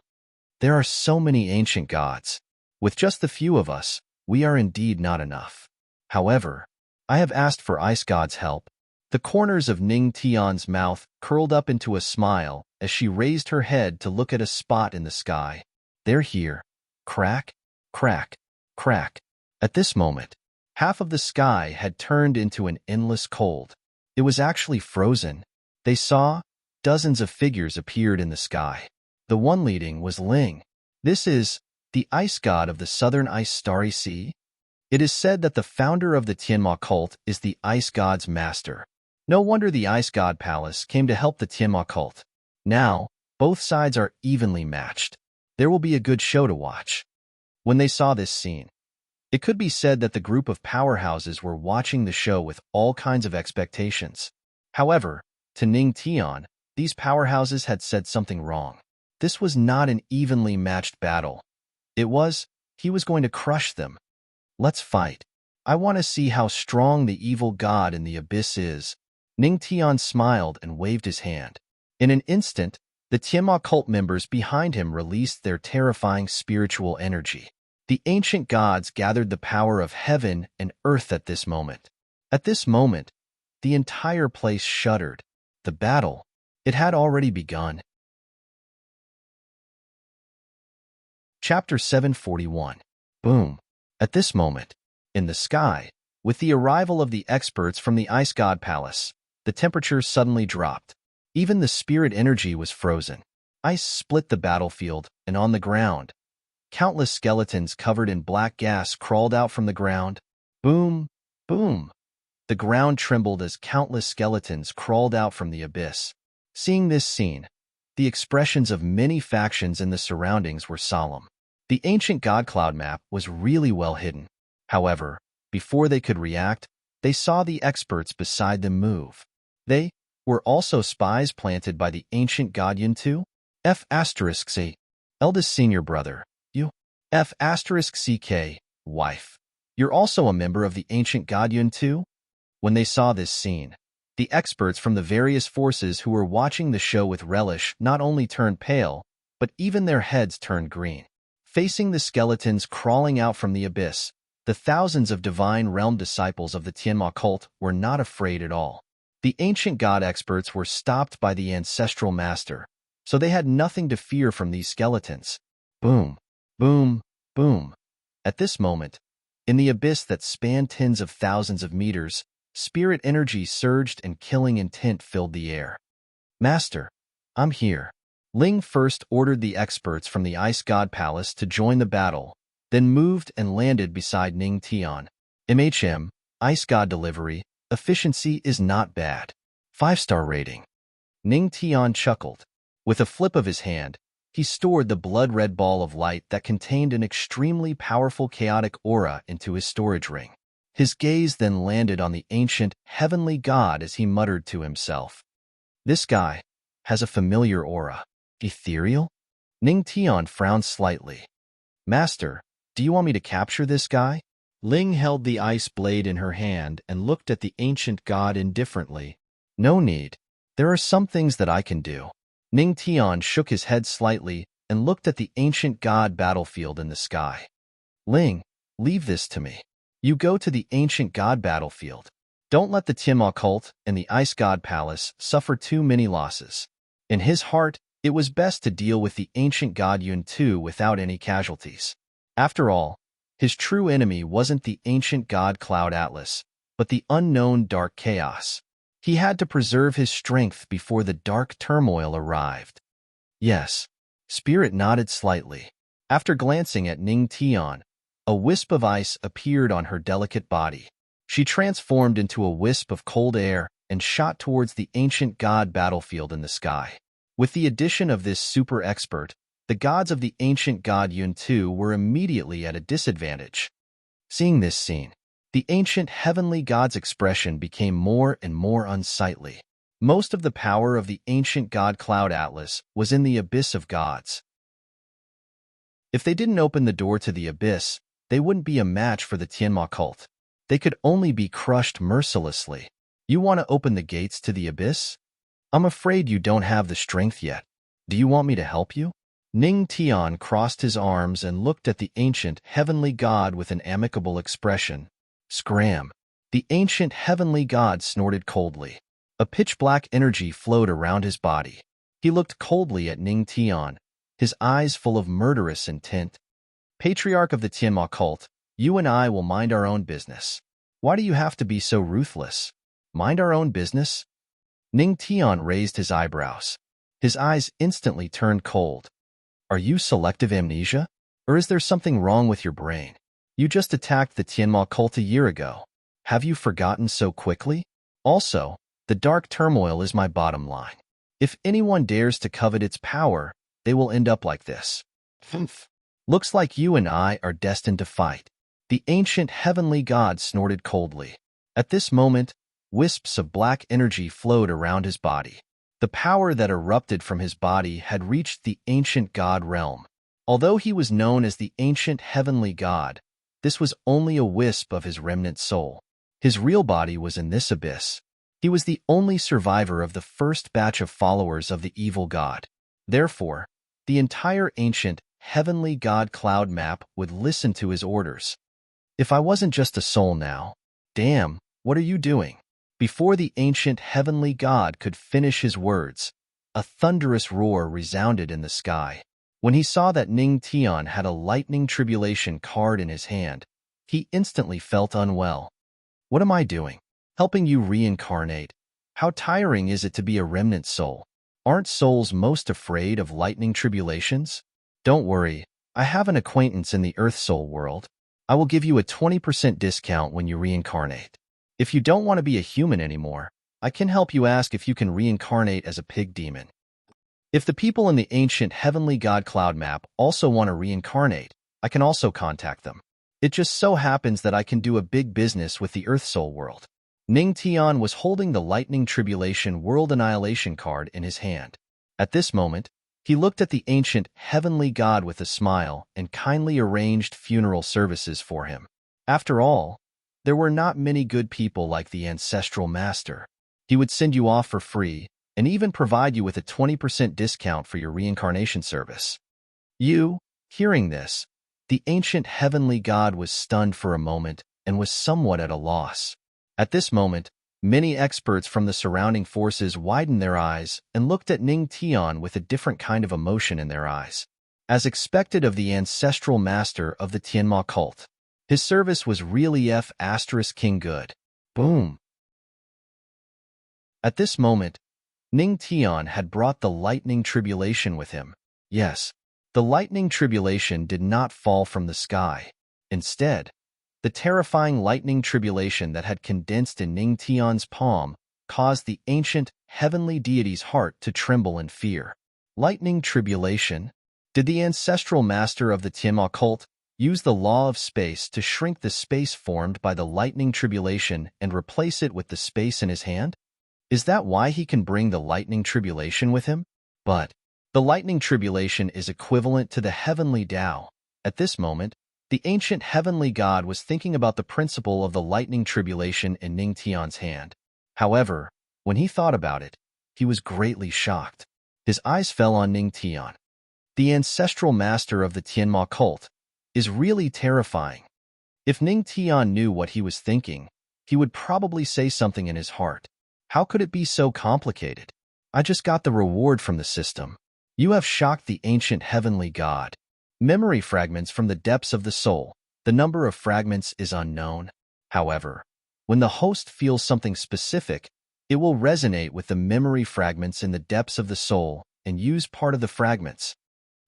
There are so many ancient gods. With just the few of us, we are indeed not enough. However, I have asked for Ice God's help. The corners of Ning Tian's mouth curled up into a smile as she raised her head to look at a spot in the sky. They're here. Crack, crack, crack. At this moment, half of the sky had turned into an endless cold. It was actually frozen. They saw dozens of figures appeared in the sky. The one leading was Ling. This is the ice god of the southern ice starry sea. It is said that the founder of the Tianma cult is the ice god's master. No wonder the ice god palace came to help the Tianma cult. Now, both sides are evenly matched. There will be a good show to watch. When they saw this scene, it could be said that the group of powerhouses were watching the show with all kinds of expectations. However, to Ning Tian, these powerhouses had said something wrong. This was not an evenly matched battle. He was going to crush them. Let's fight. I want to see how strong the evil god in the abyss is. Ning Tian smiled and waved his hand. In an instant, the Tianma cult members behind him released their terrifying spiritual energy. The ancient gods gathered the power of heaven and earth at this moment. At this moment, the entire place shuddered. The battle, it had already begun. Chapter 741. Boom. At this moment, in the sky, with the arrival of the experts from the Ice God Palace, the temperature suddenly dropped. Even the spirit energy was frozen. Ice split the battlefield, and on the ground, countless skeletons covered in black gas crawled out from the ground. Boom, boom. The ground trembled as countless skeletons crawled out from the abyss. Seeing this scene, the expressions of many factions in the surroundings were solemn. The ancient god cloud map was really well hidden. However, before they could react, they saw the experts beside them move. They were also spies planted by the ancient god Yuntu. F***C, eldest senior brother, you. F***CK, wife. You're also a member of the ancient god Yuntu? When they saw this scene, the experts from the various forces who were watching the show with relish not only turned pale, but even their heads turned green. Facing the skeletons crawling out from the abyss, the thousands of divine realm disciples of the Tianma cult were not afraid at all. The ancient god experts were stopped by the ancestral master, so they had nothing to fear from these skeletons. Boom, boom, boom. At this moment, in the abyss that spanned tens of thousands of meters, spirit energy surged and killing intent filled the air. Master, I'm here. Ling first ordered the experts from the Ice God Palace to join the battle, then moved and landed beside Ning Tian. Ice God delivery, efficiency is not bad. 5-star rating. Ning Tian chuckled. With a flip of his hand, he stored the blood-red ball of light that contained an extremely powerful chaotic aura into his storage ring. His gaze then landed on the ancient, heavenly god as he muttered to himself. This guy has a familiar aura. Ethereal? Ning Tian frowned slightly. Master, do you want me to capture this guy? Ling held the ice blade in her hand and looked at the ancient god indifferently. No need. There are some things that I can do. Ning Tian shook his head slightly and looked at the ancient god battlefield in the sky. Ling, leave this to me. You go to the ancient god battlefield. Don't let the Tianma cult and the Ice God Palace suffer too many losses. In his heart, it was best to deal with the ancient god Yuntu without any casualties. After all, his true enemy wasn't the ancient god Cloud Atlas, but the unknown dark chaos. He had to preserve his strength before the dark turmoil arrived. Yes. Spirit nodded slightly. After glancing at Ning Tian, a wisp of ice appeared on her delicate body. She transformed into a wisp of cold air and shot towards the ancient god battlefield in the sky. With the addition of this super expert, the gods of the ancient god Yuntu were immediately at a disadvantage. Seeing this scene, the ancient heavenly god's expression became more and more unsightly. Most of the power of the ancient god Cloud Atlas was in the abyss of gods. If they didn't open the door to the abyss, they wouldn't be a match for the Tianma cult. They could only be crushed mercilessly. You want to open the gates to the abyss? I'm afraid you don't have the strength yet. Do you want me to help you? Ning Tian crossed his arms and looked at the ancient heavenly god with an amicable expression. Scram. The ancient heavenly god snorted coldly. A pitch-black energy flowed around his body. He looked coldly at Ning Tian, his eyes full of murderous intent. Patriarch of the Tianma cult, you and I will mind our own business. Why do you have to be so ruthless? Mind our own business? Ning Tian raised his eyebrows. His eyes instantly turned cold. Are you selective amnesia? Or is there something wrong with your brain? You just attacked the Tianma cult a year ago. Have you forgotten so quickly? Also, the dark turmoil is my bottom line. If anyone dares to covet its power, they will end up like this. Looks like you and I are destined to fight. The ancient heavenly god snorted coldly. At this moment, wisps of black energy flowed around his body. The power that erupted from his body had reached the ancient god realm. Although he was known as the ancient heavenly god, this was only a wisp of his remnant soul. His real body was in this abyss. He was the only survivor of the first batch of followers of the evil god. Therefore, the entire ancient, heavenly god cloud map would listen to his orders. If I wasn't just a soul now, damn, what are you doing? Before the ancient heavenly god could finish his words, a thunderous roar resounded in the sky. When he saw that Ning Tian had a lightning tribulation card in his hand, he instantly felt unwell. What am I doing? Helping you reincarnate? How tiring is it to be a remnant soul? Aren't souls most afraid of lightning tribulations? Don't worry, I have an acquaintance in the Earth Soul world. I will give you a 20% discount when you reincarnate. If you don't want to be a human anymore, I can help you ask if you can reincarnate as a pig demon. If the people in the ancient heavenly god cloud map also want to reincarnate, I can also contact them. It just so happens that I can do a big business with the Earth Soul world. Ning Tian was holding the Lightning Tribulation World Annihilation card in his hand. At this moment, he looked at the ancient heavenly god with a smile and kindly arranged funeral services for him. After all, there were not many good people like the ancestral master. He would send you off for free and even provide you with a 20% discount for your reincarnation service. Hearing this, the ancient heavenly god was stunned for a moment and was somewhat at a loss. At this moment, many experts from the surrounding forces widened their eyes and looked at Ning Tian with a different kind of emotion in their eyes. As expected of the ancestral master of the Tianma cult, his service was really King good. Boom. At this moment, Ning Tian had brought the lightning tribulation with him. Yes, the lightning tribulation did not fall from the sky. Instead, the terrifying lightning tribulation that had condensed in Ning Tian's palm caused the ancient heavenly deity's heart to tremble in fear. Lightning tribulation? Did the ancestral master of the Tianma cult use the law of space to shrink the space formed by the lightning tribulation and replace it with the space in his hand? Is that why he can bring the lightning tribulation with him? But the lightning tribulation is equivalent to the heavenly Tao. At this moment, the ancient heavenly god was thinking about the principle of the lightning tribulation in Ning Tian's hand. However, when he thought about it, he was greatly shocked. His eyes fell on Ning Tian. The ancestral master of the Tianma cult is really terrifying. If Ning Tian knew what he was thinking, he would probably say something in his heart. How could it be so complicated? I just got the reward from the system. You have shocked the ancient heavenly god. Memory fragments from the depths of the soul. The number of fragments is unknown. However, when the host feels something specific, it will resonate with the memory fragments in the depths of the soul and use part of the fragments.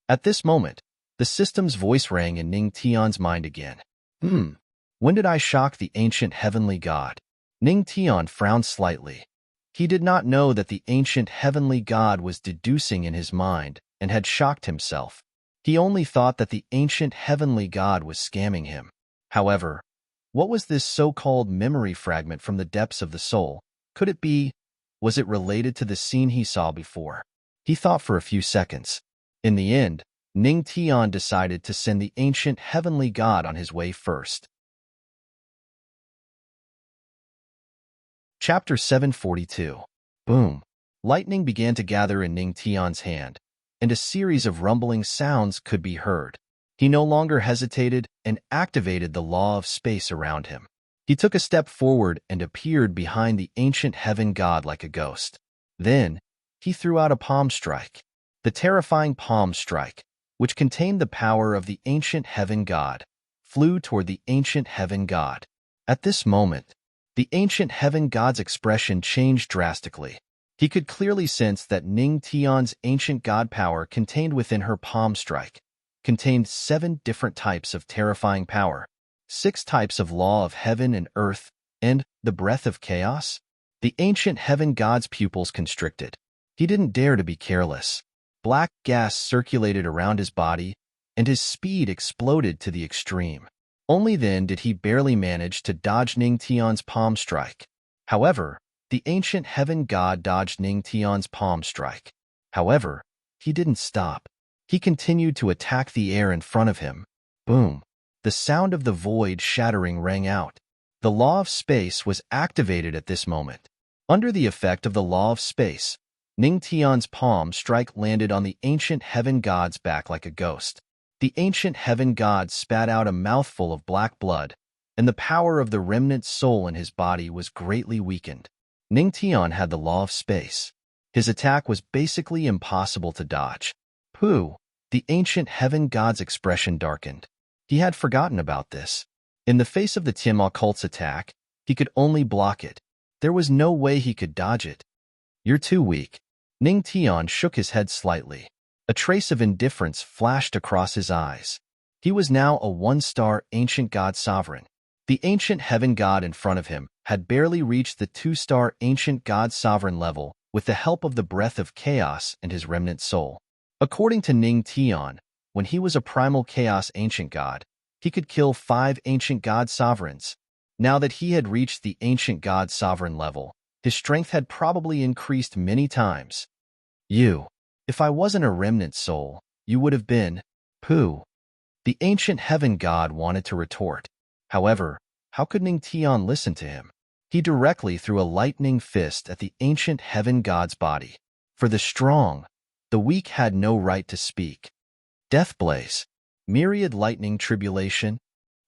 At this moment, the system's voice rang in Ning Tian's mind again. When did I shock the ancient heavenly god? Ning Tian frowned slightly. He did not know that the ancient heavenly god was deducing in his mind and had shocked himself. He only thought that the ancient heavenly god was scamming him. However, what was this so-called memory fragment from the depths of the soul? Could it be? Was it related to the scene he saw before? He thought for a few seconds. In the end, Ning Tian decided to send the ancient heavenly god on his way first. Chapter 742. Boom. Lightning began to gather in Ning Tian's hand, and a series of rumbling sounds could be heard. He no longer hesitated and activated the law of space around him. He took a step forward and appeared behind the ancient heaven god like a ghost. Then, he threw out a palm strike. The terrifying palm strike, which contained the power of the ancient heaven god, flew toward the ancient heaven god. At this moment, the ancient heaven god's expression changed drastically. He could clearly sense that Ning Tian's ancient god power contained within her palm strike contained 7 different types of terrifying power, 6 types of law of heaven and earth, and the breath of chaos. The ancient heaven god's pupils constricted. He didn't dare to be careless. Black gas circulated around his body, and his speed exploded to the extreme. Only then did he barely manage to dodge Ning Tian's palm strike. However, the ancient heaven god dodged Ning Tian's palm strike. However, he didn't stop. He continued to attack the air in front of him. Boom. The sound of the void shattering rang out. The law of space was activated at this moment. Under the effect of the law of space, Ning Tian's palm strike landed on the ancient heaven god's back like a ghost. The ancient heaven god spat out a mouthful of black blood, and the power of the remnant soul in his body was greatly weakened. Ning Tian had the law of space. His attack was basically impossible to dodge. Pooh! The ancient heaven god's expression darkened. He had forgotten about this. In the face of the Tianma cult's attack, he could only block it. There was no way he could dodge it. You're too weak. Ning Tian shook his head slightly. A trace of indifference flashed across his eyes. He was now a one-star ancient god sovereign. The ancient heaven god in front of him had barely reached the two-star ancient god sovereign level with the help of the breath of chaos and his remnant soul. According to Ning Tian, when he was a primal chaos ancient god, he could kill 5 ancient god sovereigns. Now that he had reached the ancient god sovereign level, his strength had probably increased many times. If I wasn't a remnant soul, you would have been. Pooh. The ancient heaven god wanted to retort. However, how could Ning Tian listen to him? He directly threw a lightning fist at the ancient heaven god's body. For the strong, the weak had no right to speak. Death blaze, myriad lightning tribulation,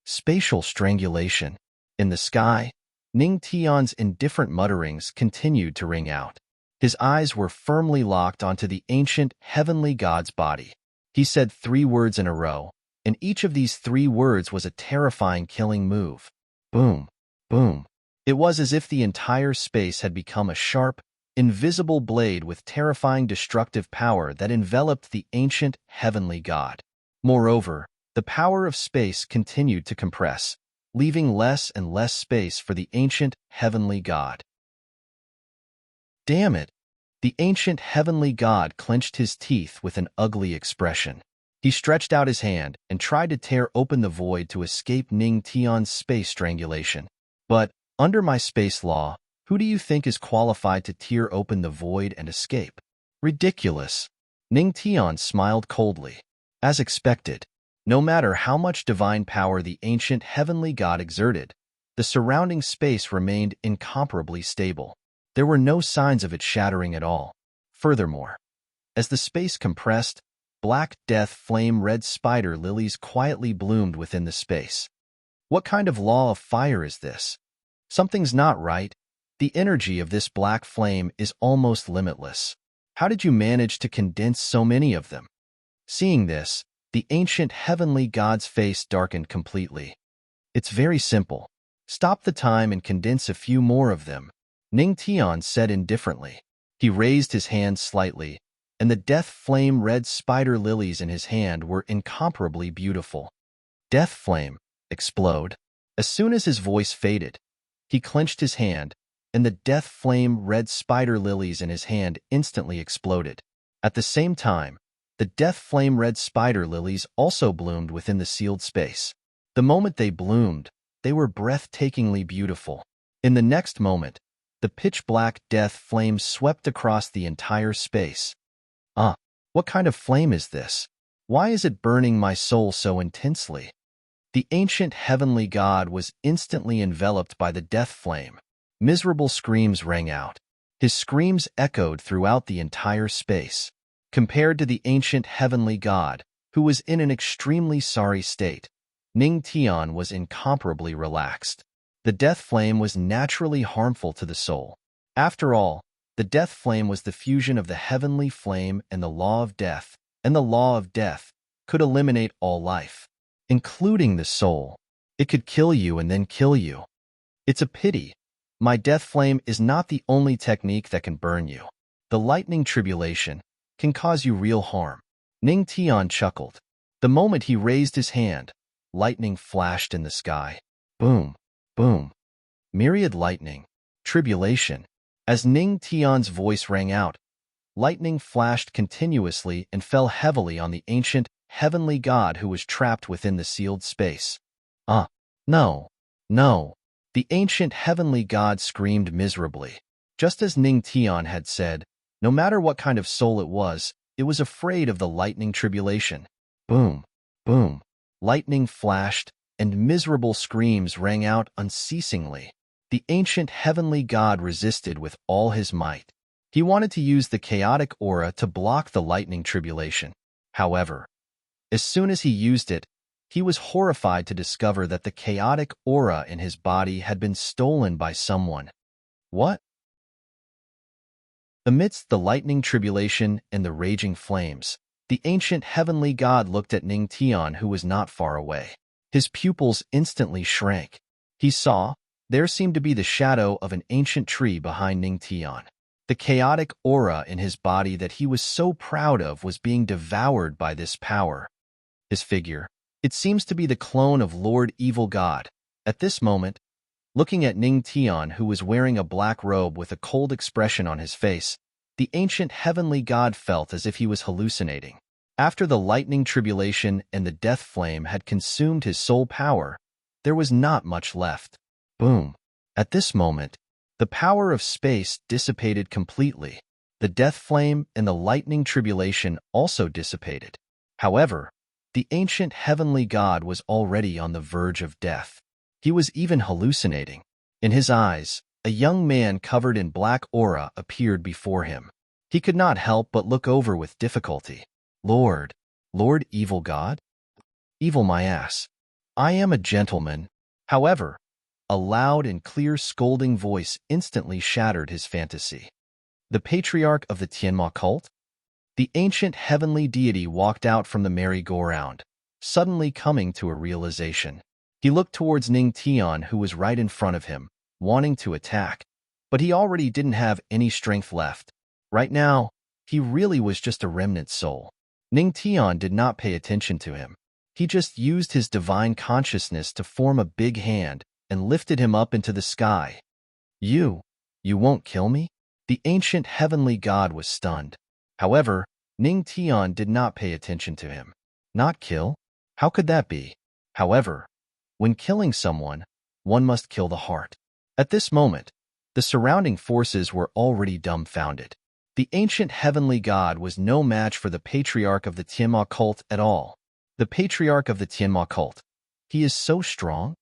spatial strangulation. In the sky, Ning Tian's indifferent mutterings continued to ring out. His eyes were firmly locked onto the ancient heavenly god's body. He said 3 words in a row, and each of these 3 words was a terrifying killing move. Boom, boom. It was as if the entire space had become a sharp, invisible blade with terrifying destructive power that enveloped the ancient heavenly god. Moreover, the power of space continued to compress, leaving less and less space for the ancient heavenly god. Damn it! The ancient heavenly god clenched his teeth with an ugly expression. He stretched out his hand and tried to tear open the void to escape Ning Tian's space strangulation. But, under my space law, who do you think is qualified to tear open the void and escape? Ridiculous. Ning Tian smiled coldly. As expected, no matter how much divine power the ancient heavenly god exerted, the surrounding space remained incomparably stable. There were no signs of it shattering at all. Furthermore, as the space compressed, black death flame red spider lilies quietly bloomed within the space. What kind of law of fire is this? Something's not right. The energy of this black flame is almost limitless. How did you manage to condense so many of them? Seeing this, the ancient heavenly god's face darkened completely. It's very simple. Stop the time and condense a few more of them, Ning Tian said indifferently. He raised his hand slightly, and the death flame red spider lilies in his hand were incomparably beautiful. Death flame, explode. As soon as his voice faded, he clenched his hand, and the death flame red spider lilies in his hand instantly exploded. At the same time, the death flame red spider lilies also bloomed within the sealed space. The moment they bloomed, they were breathtakingly beautiful. In the next moment, the pitch-black death flame swept across the entire space. What kind of flame is this? Why is it burning my soul so intensely? The ancient heavenly god was instantly enveloped by the death flame. Miserable screams rang out. His screams echoed throughout the entire space. Compared to the ancient heavenly god, who was in an extremely sorry state, Ning Tian was incomparably relaxed. The death flame was naturally harmful to the soul. After all, the death flame was the fusion of the heavenly flame and the law of death, and the law of death could eliminate all life, including the soul. It could kill you and then kill you. It's a pity. My death flame is not the only technique that can burn you. The lightning tribulation can cause you real harm. Ning Tian chuckled. The moment he raised his hand, lightning flashed in the sky. Boom, boom. Myriad lightning, tribulation. As Ning Tian's voice rang out, lightning flashed continuously and fell heavily on the ancient, heavenly god who was trapped within the sealed space. No, no. The ancient heavenly god screamed miserably. Just as Ning Tian had said, no matter what kind of soul it was afraid of the lightning tribulation. Boom, boom. Lightning flashed, and miserable screams rang out unceasingly. The ancient heavenly god resisted with all his might. He wanted to use the chaotic aura to block the lightning tribulation. However, as soon as he used it, he was horrified to discover that the chaotic aura in his body had been stolen by someone. What? Amidst the lightning tribulation and the raging flames, the ancient heavenly god looked at Ning Tian, who was not far away. His pupils instantly shrank. He saw there seemed to be the shadow of an ancient tree behind Ning Tian. The chaotic aura in his body that he was so proud of was being devoured by this power. His figure, it seems to be the clone of Lord Evil God. At this moment, looking at Ning Tian, who was wearing a black robe with a cold expression on his face, the ancient heavenly god felt as if he was hallucinating. After the lightning tribulation and the death flame had consumed his soul power, there was not much left. Boom. At this moment, the power of space dissipated completely. The death flame and the lightning tribulation also dissipated. However, the ancient heavenly god was already on the verge of death. He was even hallucinating. In his eyes, a young man covered in black aura appeared before him. He could not help but look over with difficulty. Lord Evil God? Evil my ass. I am a gentleman. However, a loud and clear scolding voice instantly shattered his fantasy. The patriarch of the Tianma cult? The ancient heavenly deity walked out from the merry-go-round, suddenly coming to a realization. He looked towards Ning Tian, who was right in front of him, wanting to attack, but he already didn't have any strength left. Right now, he really was just a remnant soul. Ning Tian did not pay attention to him. He just used his divine consciousness to form a big hand and lifted him up into the sky. You won't kill me? The ancient heavenly god was stunned. However, Ning Tian did not pay attention to him. Not kill? How could that be? However, when killing someone, one must kill the heart. At this moment, the surrounding forces were already dumbfounded. The ancient heavenly god was no match for the patriarch of the Tianma cult at all. The patriarch of the Tianma cult. He is so strong?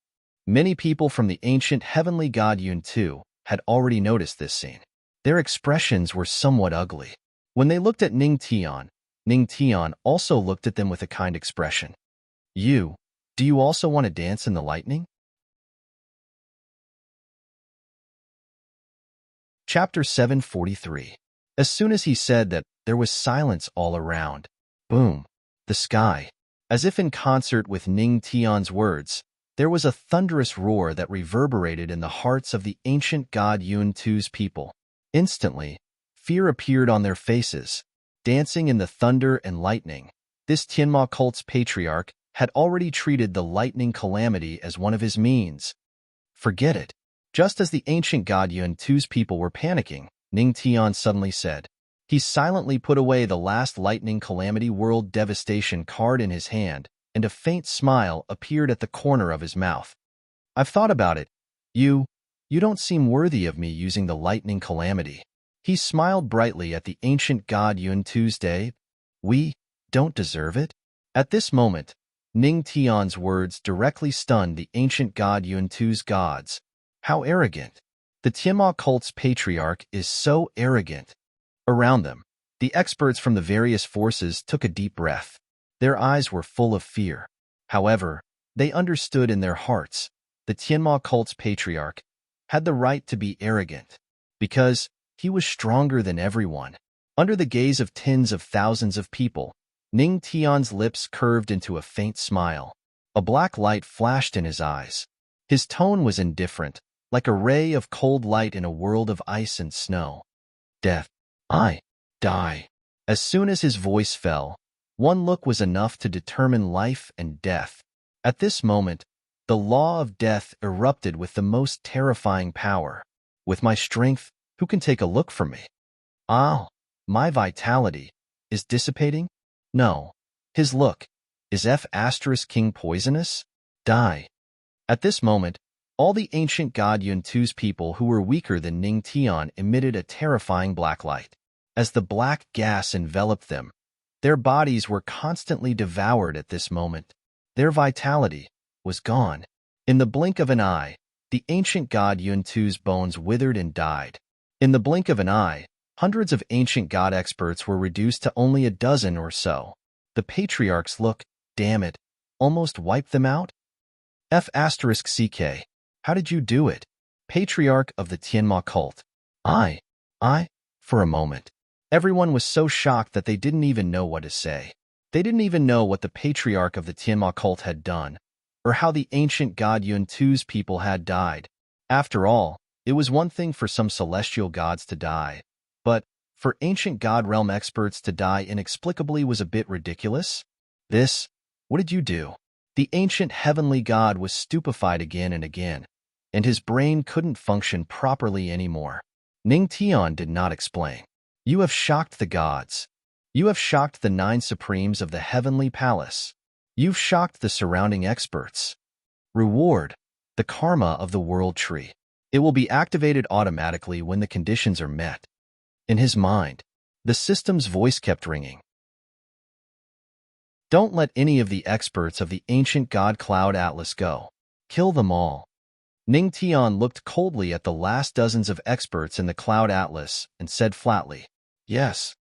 Many people from the ancient heavenly god Yun too had already noticed this scene. Their expressions were somewhat ugly. When they looked at Ning Tian also looked at them with a kind expression. Do you also want to dance in the lightning? Chapter 743. As soon as he said that, there was silence all around. Boom. The sky. As if in concert with Ning Tian's words, there was a thunderous roar that reverberated in the hearts of the ancient god Yun Tu's people. Instantly, fear appeared on their faces, dancing in the thunder and lightning. This Tianma cult's patriarch had already treated the lightning calamity as one of his means. Forget it. Just as the ancient god Yun Tu's people were panicking, Ning Tian suddenly said. He silently put away the last lightning calamity world devastation card in his hand, and a faint smile appeared at the corner of his mouth. I've thought about it. You don't seem worthy of me using the lightning calamity. He smiled brightly at the ancient god Yun Tu's day. We don't deserve it? At this moment, Ning Tian's words directly stunned the ancient god Yun Tu's gods. How arrogant. The Tianma cult's patriarch is so arrogant. Around them, the experts from the various forces took a deep breath. Their eyes were full of fear. However, they understood in their hearts the Tianma cult's patriarch had the right to be arrogant, because he was stronger than everyone. Under the gaze of tens of thousands of people, Ning Tian's lips curved into a faint smile. A black light flashed in his eyes. His tone was indifferent, like a ray of cold light in a world of ice and snow. Death. I die. As soon as his voice fell, one look was enough to determine life and death. At this moment, the law of death erupted with the most terrifying power. With my strength, who can take a look from me? My vitality is dissipating? No. His look. Is King poisonous? Die. At this moment, all the ancient god Yun Tu's people who were weaker than Ning Tian emitted a terrifying black light. As the black gas enveloped them, their bodies were constantly devoured at this moment. Their vitality, was gone. In the blink of an eye, the ancient god Yuntu's bones withered and died. In the blink of an eye, hundreds of ancient god experts were reduced to only a dozen or so. The patriarch's look, damn it, almost wiped them out? F***CK. How did you do it? Patriarch of the Tianma cult. I, for a moment. Everyone was so shocked that they didn't even know what to say. They didn't even know what the patriarch of the Tianma cult had done, or how the ancient god Yuntu's people had died. After all, it was one thing for some celestial gods to die, but for ancient god realm experts to die inexplicably was a bit ridiculous. What did you do? The ancient heavenly god was stupefied again and again, and his brain couldn't function properly anymore. Ning Tian did not explain. You have shocked the gods. You have shocked the 9 supremes of the heavenly palace. You've shocked the surrounding experts. Reward: the karma of the world tree. It will be activated automatically when the conditions are met. In his mind, the system's voice kept ringing. Don't let any of the experts of the ancient god Cloud Atlas go. Kill them all. Ning Tian looked coldly at the last dozens of experts in the Cloud Atlas and said flatly, Yes,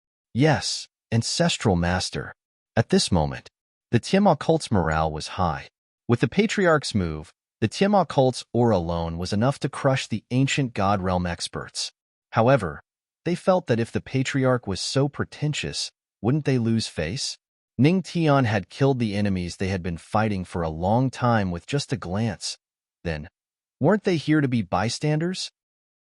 Ancestral Master. At this moment, the Tianma cult's morale was high. With the Patriarch's move, the Tianma cult's aura alone was enough to crush the ancient god realm experts. However, they felt that if the Patriarch was so pretentious, wouldn't they lose face? Ning Tian had killed the enemies they had been fighting for a long time with just a glance. Then, weren't they here to be bystanders?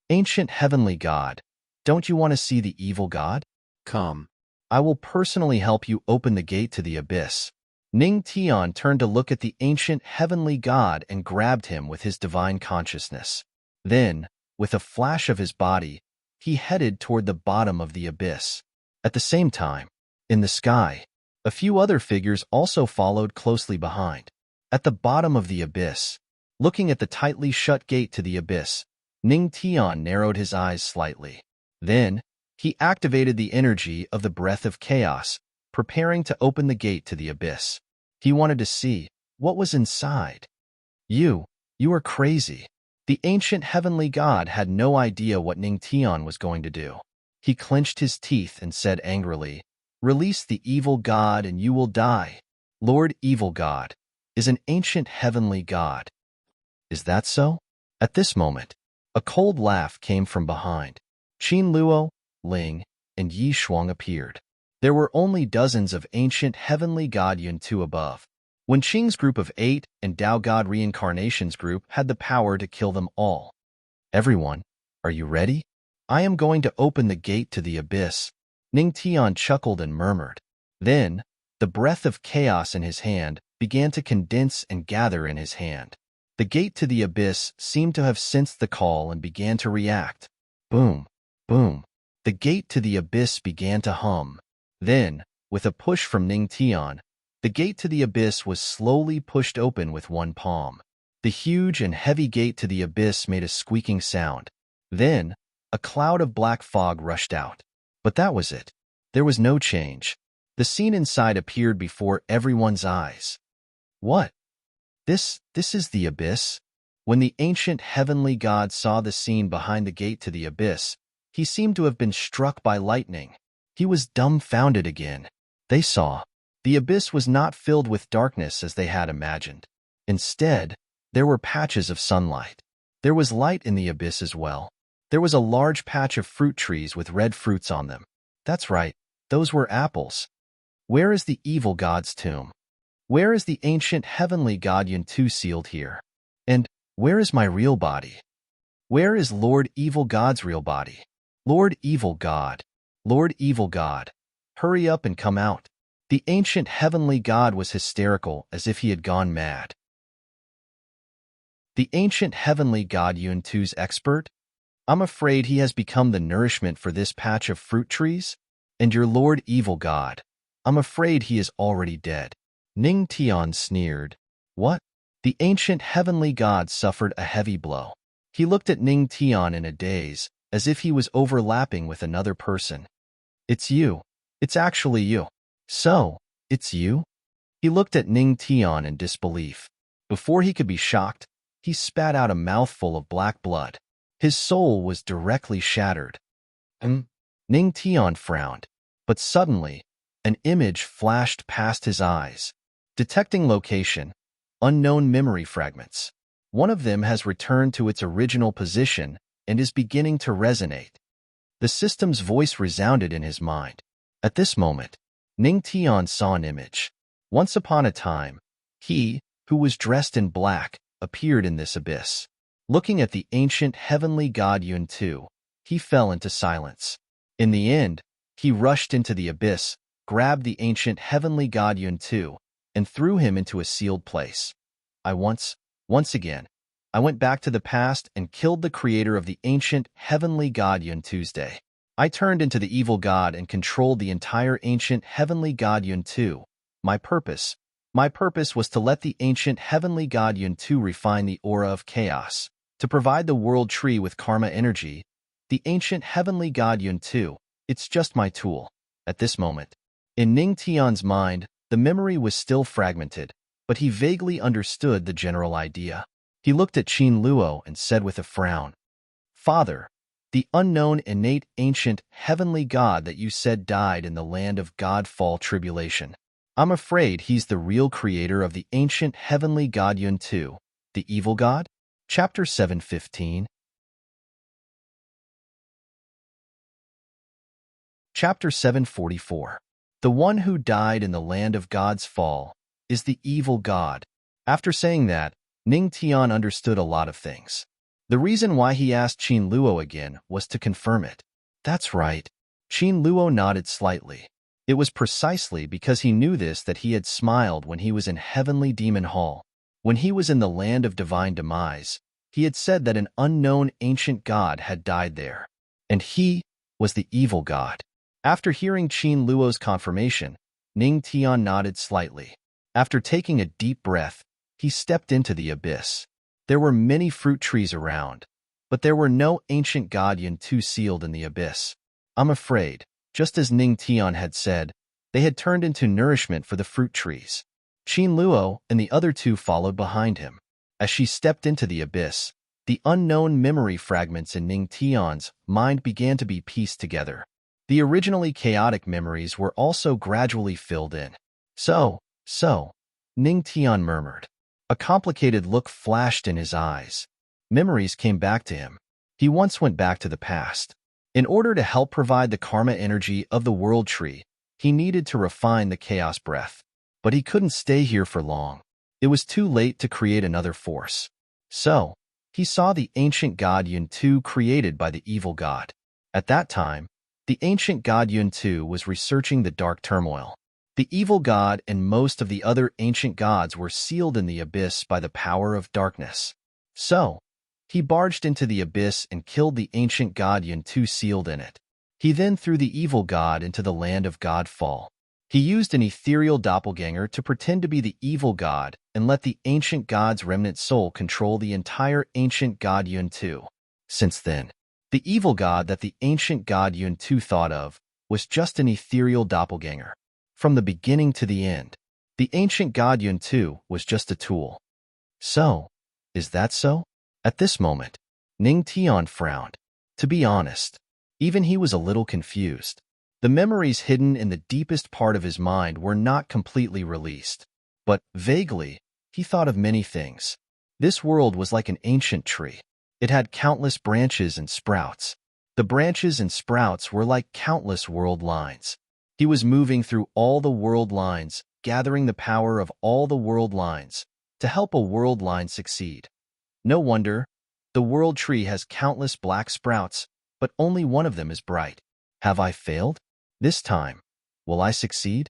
Ancient heavenly god, don't you want to see the evil god? Come. I will personally help you open the gate to the abyss. Ning Tian turned to look at the ancient heavenly god and grabbed him with his divine consciousness. Then, with a flash of his body, he headed toward the bottom of the abyss. At the same time, in the sky, a few other figures also followed closely behind. At the bottom of the abyss, looking at the tightly shut gate to the abyss, Ning Tian narrowed his eyes slightly. Then, he activated the energy of the breath of chaos, preparing to open the gate to the abyss. He wanted to see what was inside. You are crazy. The ancient heavenly god had no idea what Ning Tian was going to do. He clenched his teeth and said angrily, Release the evil god and you will die. Lord Evil God is an ancient heavenly god. Is that so? At this moment, a cold laugh came from behind. Qin Luo, Ling, and Yi Shuang appeared. There were only dozens of ancient heavenly god Yuntu above. When Qing's group of 8 and Dao God Reincarnation's group had the power to kill them all. Everyone, are you ready? I am going to open the gate to the abyss. Ning Tian chuckled and murmured. Then, the breath of chaos in his hand began to condense and gather in his hand. The gate to the abyss seemed to have sensed the call and began to react. Boom, boom. The gate to the abyss began to hum. Then, with a push from Ning Tian, the gate to the abyss was slowly pushed open with one palm. The huge and heavy gate to the abyss made a squeaking sound. Then, a cloud of black fog rushed out. But that was it. There was no change. The scene inside appeared before everyone's eyes. What? This is the abyss? When the ancient heavenly god saw the scene behind the gate to the abyss, he seemed to have been struck by lightning. He was dumbfounded again. They saw. The abyss was not filled with darkness as they had imagined. Instead, there were patches of sunlight. There was light in the abyss as well. There was a large patch of fruit trees with red fruits on them. That's right, those were apples. Where is the evil god's tomb? Where is the ancient heavenly god Yuntu sealed here? And where is my real body? Where is Lord Evil God's real body? Lord Evil God, Lord Evil God, hurry up and come out. The ancient heavenly god was hysterical as if he had gone mad. The ancient heavenly god Yuntu's expert? I'm afraid he has become the nourishment for this patch of fruit trees. And your Lord Evil God, I'm afraid he is already dead. Ning Tian sneered. What? The ancient heavenly god suffered a heavy blow. He looked at Ning Tian in a daze, as if he was overlapping with another person. It's you. It's actually you. So, it's you? He looked at Ning Tian in disbelief. Before he could be shocked, he spat out a mouthful of black blood. His soul was directly shattered. Ning Tian frowned, but suddenly, an image flashed past his eyes. Detecting location, unknown memory fragments. One of them has returned to its original position and is beginning to resonate. The system's voice resounded in his mind. At this moment, Ning Tian saw an image. Once upon a time, he, who was dressed in black, appeared in this abyss. Looking at the ancient heavenly god Yun Tu, he fell into silence. In the end, he rushed into the abyss, grabbed the ancient heavenly god Yun Tu, and threw him into a sealed place. Once again, I went back to the past and killed the creator of the ancient heavenly god Yun Tuesday. I turned into the evil god and controlled the entire ancient heavenly god Yun Tu. My purpose was to let the ancient heavenly god Yun Tu refine the aura of chaos, to provide the world tree with karma energy. The ancient heavenly god Yun Tu, it's just my tool. At this moment, in Ning Tian's mind, the memory was still fragmented, but he vaguely understood the general idea. He looked at Qin Luo and said with a frown, "Father, the unknown innate ancient heavenly god that you said died in the land of Godfall tribulation. I'm afraid he's the real creator of the ancient heavenly god Yun Tu, the evil god?" Chapter 715. Chapter 744. The one who died in the land of God's fall is the evil god. After saying that, Ning Tian understood a lot of things. The reason why he asked Qin Luo again was to confirm it. That's right. Qin Luo nodded slightly. It was precisely because he knew this that he had smiled when he was in Heavenly Demon Hall. When he was in the land of divine demise, he had said that an unknown ancient god had died there, and he was the evil god. After hearing Qin Luo's confirmation, Ning Tian nodded slightly. After taking a deep breath, he stepped into the abyss. There were many fruit trees around, but there were no ancient god Yun Tu sealed in the abyss. I'm afraid, just as Ning Tian had said, they had turned into nourishment for the fruit trees. Qin Luo and the other two followed behind him. As she stepped into the abyss, the unknown memory fragments in Ning Tian's mind began to be pieced together. The originally chaotic memories were also gradually filled in. So, Ning Tian murmured. A complicated look flashed in his eyes. Memories came back to him. He once went back to the past. In order to help provide the karma energy of the world tree, he needed to refine the chaos breath. But he couldn't stay here for long. It was too late to create another force. So, he saw the ancient god Yun Tu created by the evil god. At that time, the ancient god Yun Tu was researching the dark turmoil. The evil god and most of the other ancient gods were sealed in the abyss by the power of darkness. So, he barged into the abyss and killed the ancient god Yun Tu sealed in it. He then threw the evil god into the land of Godfall. He used an ethereal doppelganger to pretend to be the evil god and let the ancient god's remnant soul control the entire ancient god Yun Tu. Since then, the evil god that the ancient god Yun Tu thought of was just an ethereal doppelganger. From the beginning to the end, the ancient god Yun Tu was just a tool. So, is that so? At this moment, Ning Tian frowned. To be honest, even he was a little confused. The memories hidden in the deepest part of his mind were not completely released. But, vaguely, he thought of many things. This world was like an ancient tree. It had countless branches and sprouts. The branches and sprouts were like countless world lines. He was moving through all the world lines, gathering the power of all the world lines to help a world line succeed. No wonder, the world tree has countless black sprouts, but only one of them is bright. Have I failed? This time, will I succeed?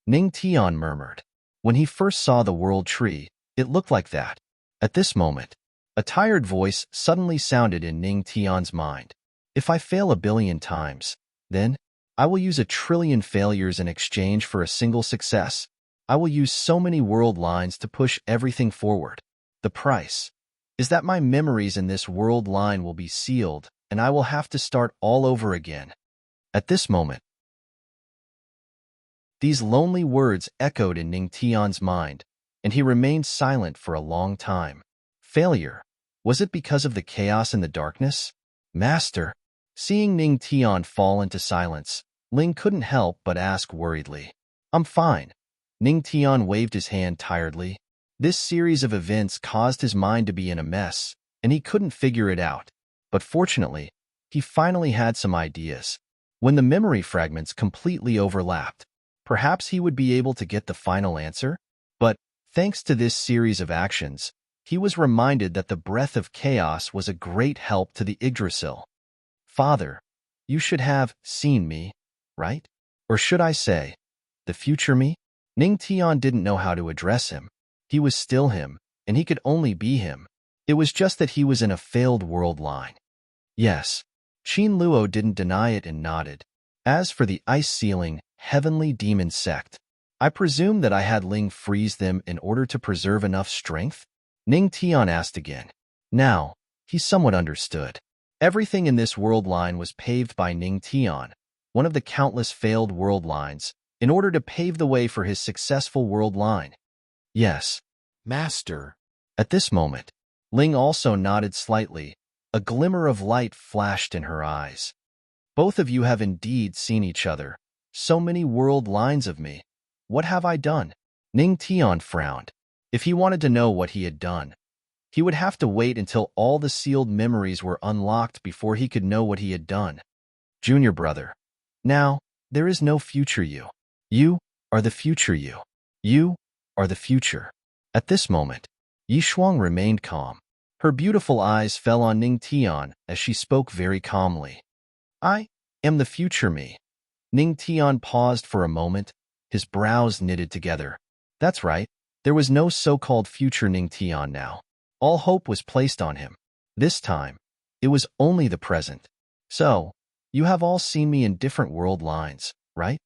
Ning Tian murmured. When he first saw the world tree, it looked like that. At this moment, a tired voice suddenly sounded in Ning Tian's mind. If I fail 1,000,000,000 times, then I will use 1,000,000,000,000 failures in exchange for a single success. I will use so many world lines to push everything forward. The price is that my memories in this world line will be sealed, and I will have to start all over again. At this moment, these lonely words echoed in Ning Tian's mind. and he remained silent for a long time. Failure. Was it because of the chaos and the darkness? Master. Seeing Ning Tian fall into silence, Ling couldn't help but ask worriedly. I'm fine. Ning Tian waved his hand tiredly. This series of events caused his mind to be in a mess, and he couldn't figure it out. But fortunately, he finally had some ideas. When the memory fragments completely overlapped, perhaps he would be able to get the final answer? But, thanks to this series of actions, he was reminded that the breath of chaos was a great help to the Yggdrasil. Father, you should have seen me, right? Or should I say, the future me? Ning Tian didn't know how to address him. He was still him, and he could only be him. It was just that he was in a failed world line. Yes, Qin Luo didn't deny it and nodded. As for the ice-sealing, heavenly demon sect, I presume that I had Ling freeze them in order to preserve enough strength? Ning Tian asked again. Now, he somewhat understood. Everything in this world line was paved by Ning Tian, one of the countless failed world lines, in order to pave the way for his successful world line. Yes, Master. At this moment, Ling also nodded slightly. A glimmer of light flashed in her eyes. Both of you have indeed seen each other. So many world lines of me. What have I done? Ning Tian frowned. If he wanted to know what he had done, he would have to wait until all the sealed memories were unlocked before he could know what he had done. Junior brother. Now, there is no future you. You are the future you. You are the future. At this moment, Yi Shuang remained calm. Her beautiful eyes fell on Ning Tian as she spoke very calmly. I am the future me. Ning Tian paused for a moment, his brows knitted together. That's right, there was no so-called future Ning Tian now. All hope was placed on him. This time, it was only the present. So, you have all seen me in different world lines, right?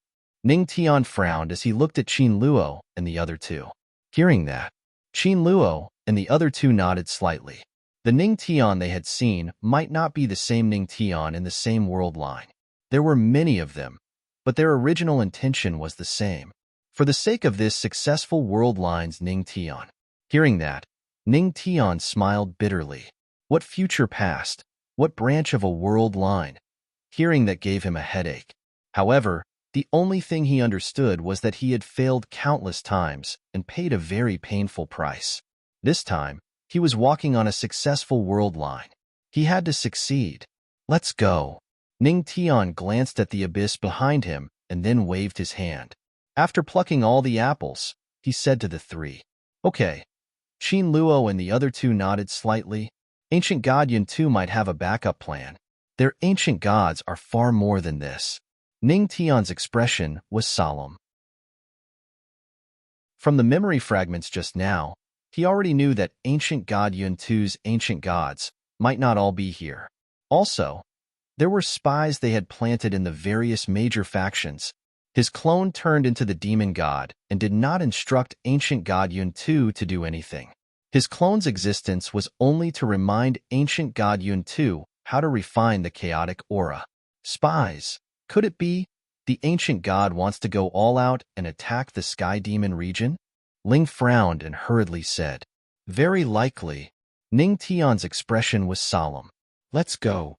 Ning Tian frowned as he looked at Qin Luo and the other two. Hearing that, Qin Luo and the other two nodded slightly. The Ning Tian they had seen might not be the same Ning Tian in the same world line. There were many of them, but their original intention was the same. For the sake of this successful world line's Ning Tian. Hearing that, Ning Tian smiled bitterly. What future past? What branch of a world line? Hearing that gave him a headache. However, the only thing he understood was that he had failed countless times and paid a very painful price. This time, he was walking on a successful world line. He had to succeed. Let's go. Ning Tian glanced at the abyss behind him and then waved his hand. After plucking all the apples, he said to the three, Okay. Qin Luo and the other two nodded slightly. Ancient God Yun too might have a backup plan. Their ancient gods are far more than this. Ning Tian's expression was solemn. From the memory fragments just now, he already knew that ancient God Yun Tu's ancient gods might not all be here. Also, there were spies they had planted in the various major factions. His clone turned into the demon god and did not instruct ancient God Yun Tu to do anything. His clone's existence was only to remind ancient God Yun Tu how to refine the chaotic aura. Spies. Could it be the ancient god wants to go all out and attack the sky demon region? Ling frowned and hurriedly said, Very likely. Ning Tian's expression was solemn. Let's go.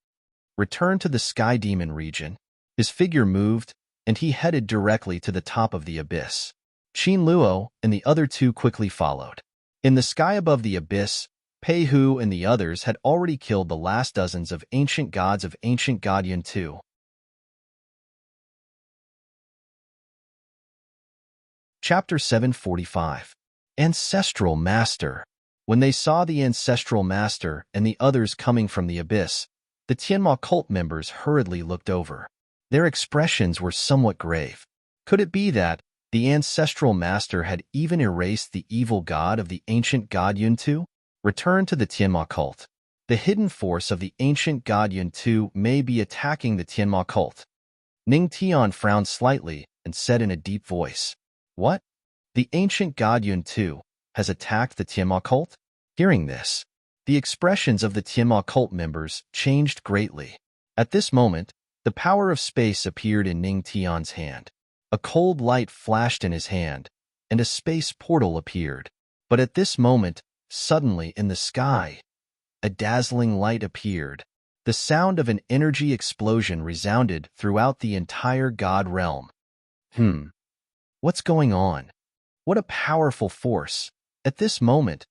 Return to the sky demon region. His figure moved, and he headed directly to the top of the abyss. Qin Luo and the other two quickly followed. In the sky above the abyss, Pei Hu and the others had already killed the last dozens of ancient gods of ancient God Yun Tu. Chapter 745. Ancestral Master. When they saw the Ancestral Master and the others coming from the abyss, the Tianma cult members hurriedly looked over. Their expressions were somewhat grave. Could it be that the Ancestral Master had even erased the evil god of the ancient God Yun Tu? Return to the Tianma cult. The hidden force of the ancient God Yun Tu may be attacking the Tianma cult. Ning Tian frowned slightly and said in a deep voice, What? The ancient God Yun Tu has attacked the Tianma cult? Hearing this, the expressions of the Tianma cult members changed greatly. At this moment, the power of space appeared in Ning Tian's hand. A cold light flashed in his hand, and a space portal appeared. But at this moment, suddenly in the sky, a dazzling light appeared. The sound of an energy explosion resounded throughout the entire god realm. What's going on? What a powerful force. At this moment,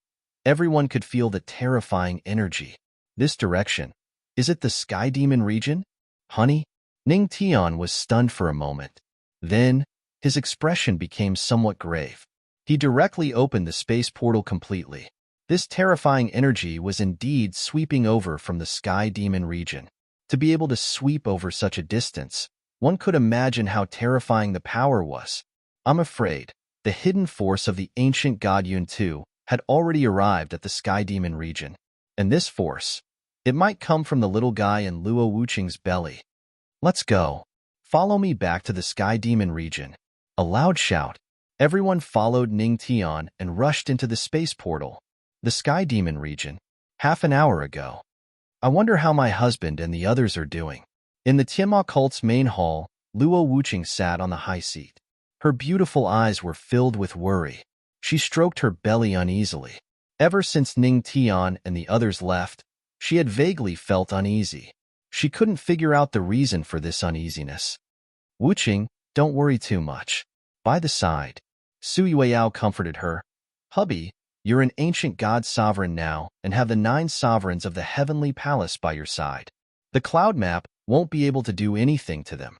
everyone could feel the terrifying energy. This direction. Is it the Sky Demon region? Honey? Ning Tian was stunned for a moment. Then, his expression became somewhat grave. He directly opened the space portal completely. This terrifying energy was indeed sweeping over from the Sky Demon region. To be able to sweep over such a distance, one could imagine how terrifying the power was. I'm afraid the hidden force of the ancient god Yun-Tu had already arrived at the Sky Demon region. And this force, it might come from the little guy in Luo Wuqing's belly. Let's go. Follow me back to the Sky Demon region. A loud shout. Everyone followed Ning Tian and rushed into the space portal. The Sky Demon region. Half an hour ago. I wonder how my husband and the others are doing. In the Tianma cult's main hall, Luo Wuqing sat on the high seat. Her beautiful eyes were filled with worry. She stroked her belly uneasily. Ever since Ning Tian and the others left, she had vaguely felt uneasy. She couldn't figure out the reason for this uneasiness. Wuqing, don't worry too much. By the side, Su Yueyao comforted her. Hubby, you're an ancient god sovereign now and have the 9 sovereigns of the heavenly palace by your side. The cloud map won't be able to do anything to them.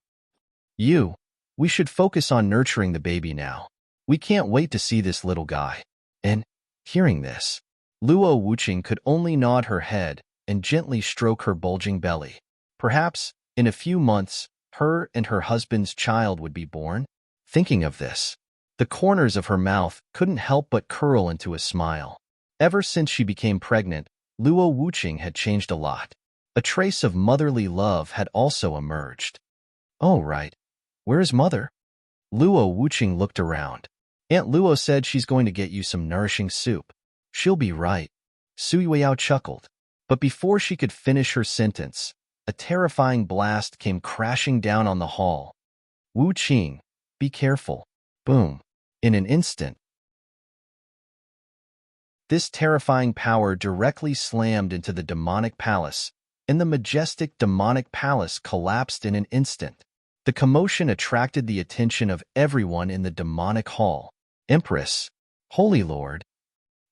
We should focus on nurturing the baby now. We can't wait to see this little guy. And, hearing this, Luo Wuqing could only nod her head and gently stroke her bulging belly. Perhaps, in a few months, her and her husband's child would be born. Thinking of this, the corners of her mouth couldn't help but curl into a smile. Ever since she became pregnant, Luo Wuqing had changed a lot. A trace of motherly love had also emerged. Oh, right. Where is Mother? Luo Wuqing looked around. Aunt Luo said she's going to get you some nourishing soup. She'll be right. Su Yueyao chuckled. But before she could finish her sentence, a terrifying blast came crashing down on the hall. Wu Qing, be careful. Boom. In an instant, this terrifying power directly slammed into the demonic palace, and the majestic demonic palace collapsed in an instant. The commotion attracted the attention of everyone in the demonic hall. Empress, Holy Lord.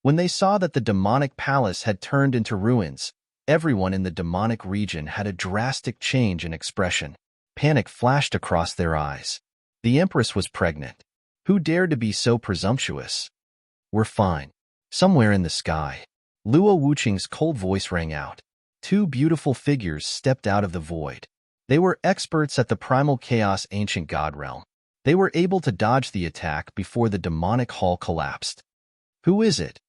When they saw that the demonic palace had turned into ruins, everyone in the demonic region had a drastic change in expression. Panic flashed across their eyes. The Empress was pregnant. Who dared to be so presumptuous? We're fine. Somewhere in the sky, Luo Wuqing's cold voice rang out. 2 beautiful figures stepped out of the void. They were experts at the primal chaos ancient god realm. They were able to dodge the attack before the demonic hall collapsed. Who is it?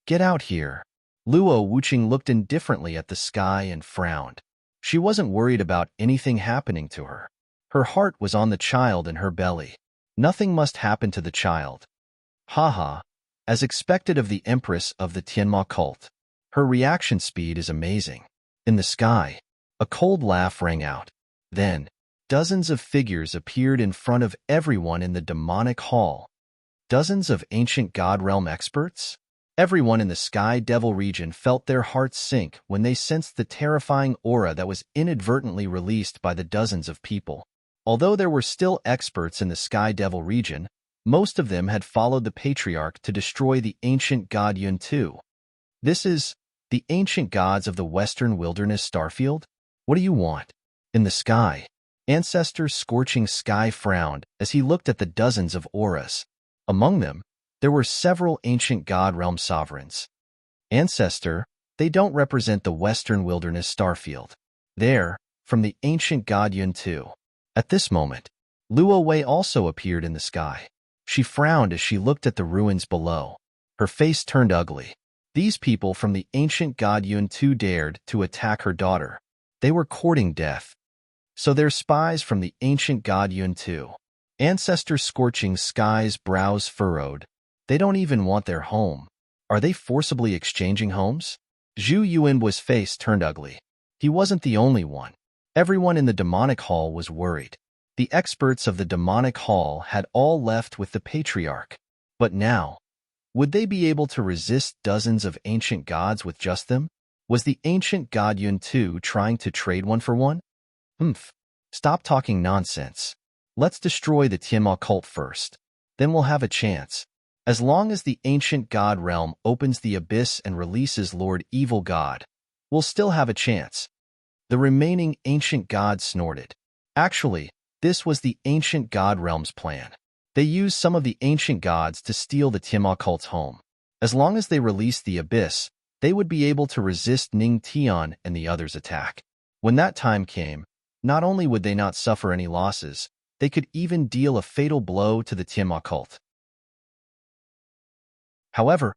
Get out here. Luo Wuqing looked indifferently at the sky and frowned. She wasn't worried about anything happening to her. Her heart was on the child in her belly. Nothing must happen to the child. Haha, as expected of the Empress of the Tianma cult. Her reaction speed is amazing. In the sky, a cold laugh rang out. Then, dozens of figures appeared in front of everyone in the demonic hall. Dozens of ancient god realm experts? Everyone in the Sky Devil region felt their hearts sink when they sensed the terrifying aura that was inadvertently released by the dozens of people. Although there were still experts in the Sky Devil region, most of them had followed the Patriarch to destroy the ancient god Yun-Tu. This is the ancient gods of the Western Wilderness Starfield? What do you want? In the sky, Ancestor Scorching Sky frowned as he looked at the dozens of auras. Among them, there were several ancient god realm sovereigns. Ancestor, they don't represent the Western Wilderness Starfield. They're from the ancient god Yun-Tu. At this moment, Luo Wei also appeared in the sky. She frowned as she looked at the ruins below. Her face turned ugly. These people from the ancient god Yun-Tu dared to attack her daughter. They were courting death. So they're spies from the ancient god Yun-Tu. Ancestor Scorching Sky's brows furrowed. They don't even want their home. Are they forcibly exchanging homes? Zhu Yuan's face turned ugly. He wasn't the only one. Everyone in the demonic hall was worried. The experts of the demonic hall had all left with the Patriarch. But now, Would they be able to resist dozens of ancient gods with just them? Was the ancient god Yun Tu trying to trade one for one? Humph. Stop talking nonsense. Let's destroy the Tiamat cult first. Then we'll have a chance. As long as the ancient god realm opens the abyss and releases Lord Evil God, we'll still have a chance. The remaining ancient gods snorted. Actually, this was the ancient god realm's plan. They used some of the ancient gods to steal the Tiamat cult's home. As long as they released the abyss, they would be able to resist Ning Tian and the others' attack. When that time came, not only would they not suffer any losses, they could even deal a fatal blow to the Tiamat cult. However,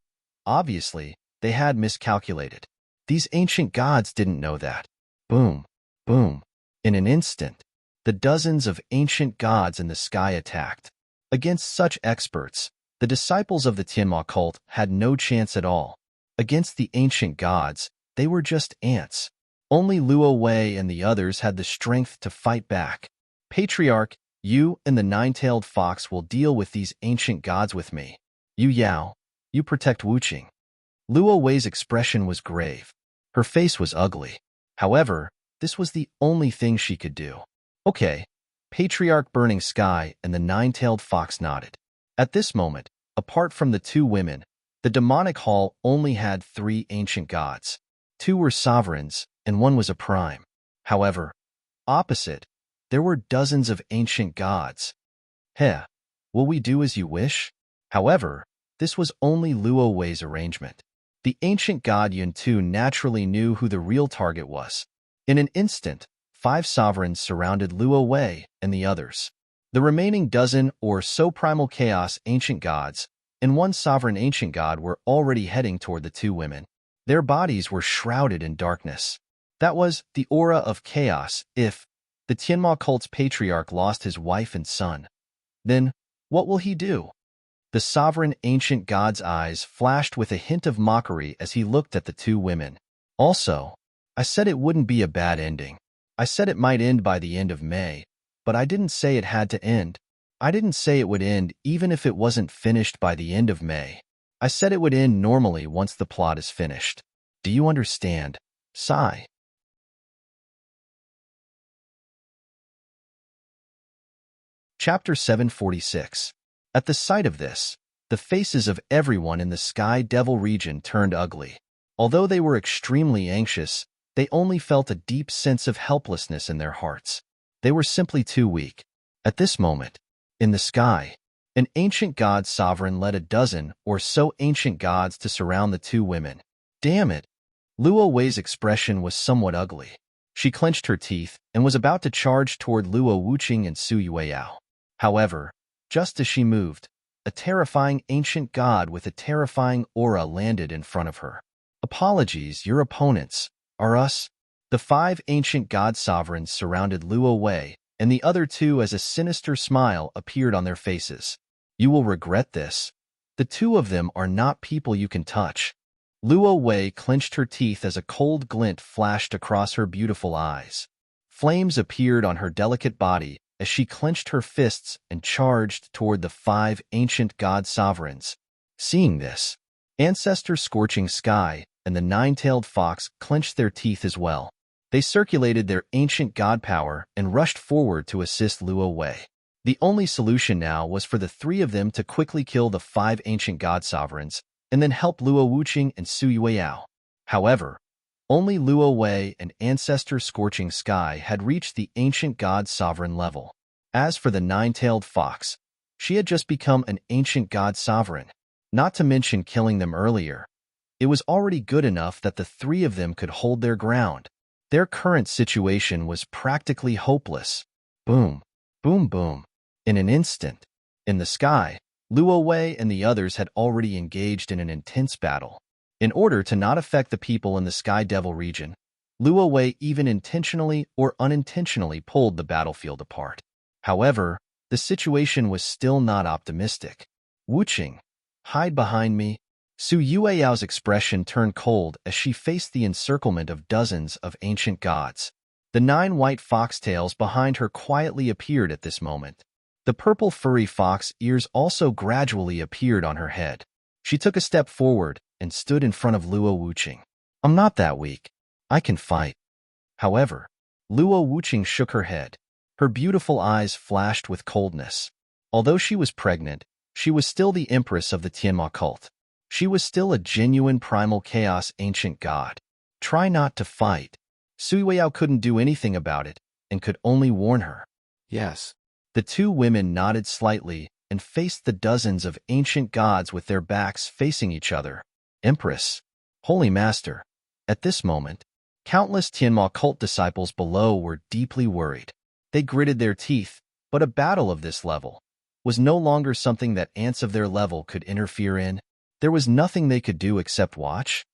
obviously, they had miscalculated. These ancient gods didn't know that. Boom, boom. In an instant, the dozens of ancient gods in the sky attacked. Against such experts, the disciples of the Tiamat cult had no chance at all. Against the ancient gods, they were just ants. Only Luo Wei and the others had the strength to fight back. Patriarch, you and the nine-tailed fox will deal with these ancient gods with me. Yu Yao, you protect Wuqing. Luo Wei's expression was grave. Her face was ugly. However, this was the only thing she could do. Okay. Patriarch Burning Sky and the nine-tailed fox nodded. At this moment, apart from the two women, the demonic hall only had 3 ancient gods. 2 were sovereigns, and 1 was a prime. However, opposite, there were dozens of ancient gods. Heh, will we do as you wish? However, this was only Luo Wei's arrangement. The ancient god Yun Tu naturally knew who the real target was. In an instant, 5 sovereigns surrounded Luo Wei and the others. The remaining dozen or so primal chaos ancient gods and 1 sovereign ancient god were already heading toward the 2 women. Their bodies were shrouded in darkness. That was the aura of chaos. If the Tiamat cult's patriarch lost his wife and son, then what will he do? The sovereign ancient god's eyes flashed with a hint of mockery as he looked at the 2 women. Also, I said it wouldn't be a bad ending. I said it might end by the end of May, but I didn't say it had to end. I didn't say it would end even if it wasn't finished by the end of May. I said it would end normally once the plot is finished. Do you understand? Sigh. Chapter 746. At the sight of this, the faces of everyone in the Sky Devil region turned ugly. Although they were extremely anxious, they only felt a deep sense of helplessness in their hearts. They were simply too weak. At this moment, in the sky, an ancient god sovereign led a dozen or so ancient gods to surround the 2 women. Damn it! Luo Wei's expression was somewhat ugly. She clenched her teeth and was about to charge toward Luo Wuqing and Su Yueyao. However, just as she moved, a terrifying ancient god with a terrifying aura landed in front of her. Apologies, your opponents are us. The 5 ancient god sovereigns surrounded Luo Wei and the other 2 as a sinister smile appeared on their faces. You will regret this. The 2 of them are not people you can touch. Luo Wei clenched her teeth as a cold glint flashed across her beautiful eyes. Flames appeared on her delicate body as she clenched her fists and charged toward the 5 ancient god sovereigns. Seeing this, Ancestor Scorching Sky and the nine-tailed fox clenched their teeth as well. They circulated their ancient god power and rushed forward to assist Luo Wei. The only solution now was for the 3 of them to quickly kill the 5 ancient god sovereigns and then help Luo Wuqing and Su Yueyao. However, only Luo Wei and Ancestor Scorching Sky had reached the ancient god sovereign level. As for the nine-tailed fox, she had just become an ancient god sovereign. Not to mention killing them earlier, it was already good enough that the 3 of them could hold their ground. Their current situation was practically hopeless. Boom, boom, boom. In an instant, in the sky, Luo Wei and the others had already engaged in an intense battle. In order to not affect the people in the Sky Devil region, Luo Wei even intentionally or unintentionally pulled the battlefield apart. However, the situation was still not optimistic. Wuqing, hide behind me. Su Yueyao's expression turned cold as she faced the encirclement of dozens of ancient gods. The 9 white foxtails behind her quietly appeared at this moment. The purple furry fox ears also gradually appeared on her head. She took a step forward and stood in front of Luo Wuqing. I'm not that weak. I can fight. However, Luo Wuqing shook her head. Her beautiful eyes flashed with coldness. Although she was pregnant, she was still the empress of the Tianma cult. She was still a genuine primal chaos ancient god. Try not to fight. Sui Weiyao couldn't do anything about it and could only warn her. Yes. The two women nodded slightly and faced the dozens of ancient gods with their backs facing each other. Empress, Holy Master. At this moment, countless Tianma cult disciples below were deeply worried. They gritted their teeth, but a battle of this level was no longer something that ants of their level could interfere in. There was nothing they could do except watch.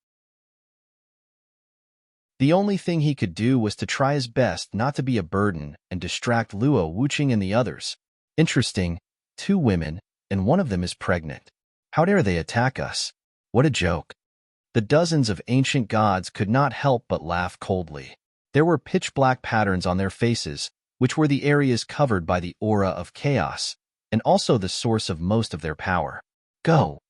The only thing he could do was to try his best not to be a burden and distract Luo Wuqing and the others. Interesting, two women, and one of them is pregnant. How dare they attack us? What a joke. The dozens of ancient gods could not help but laugh coldly. There were pitch-black patterns on their faces, which were the areas covered by the aura of chaos, and also the source of most of their power. Go.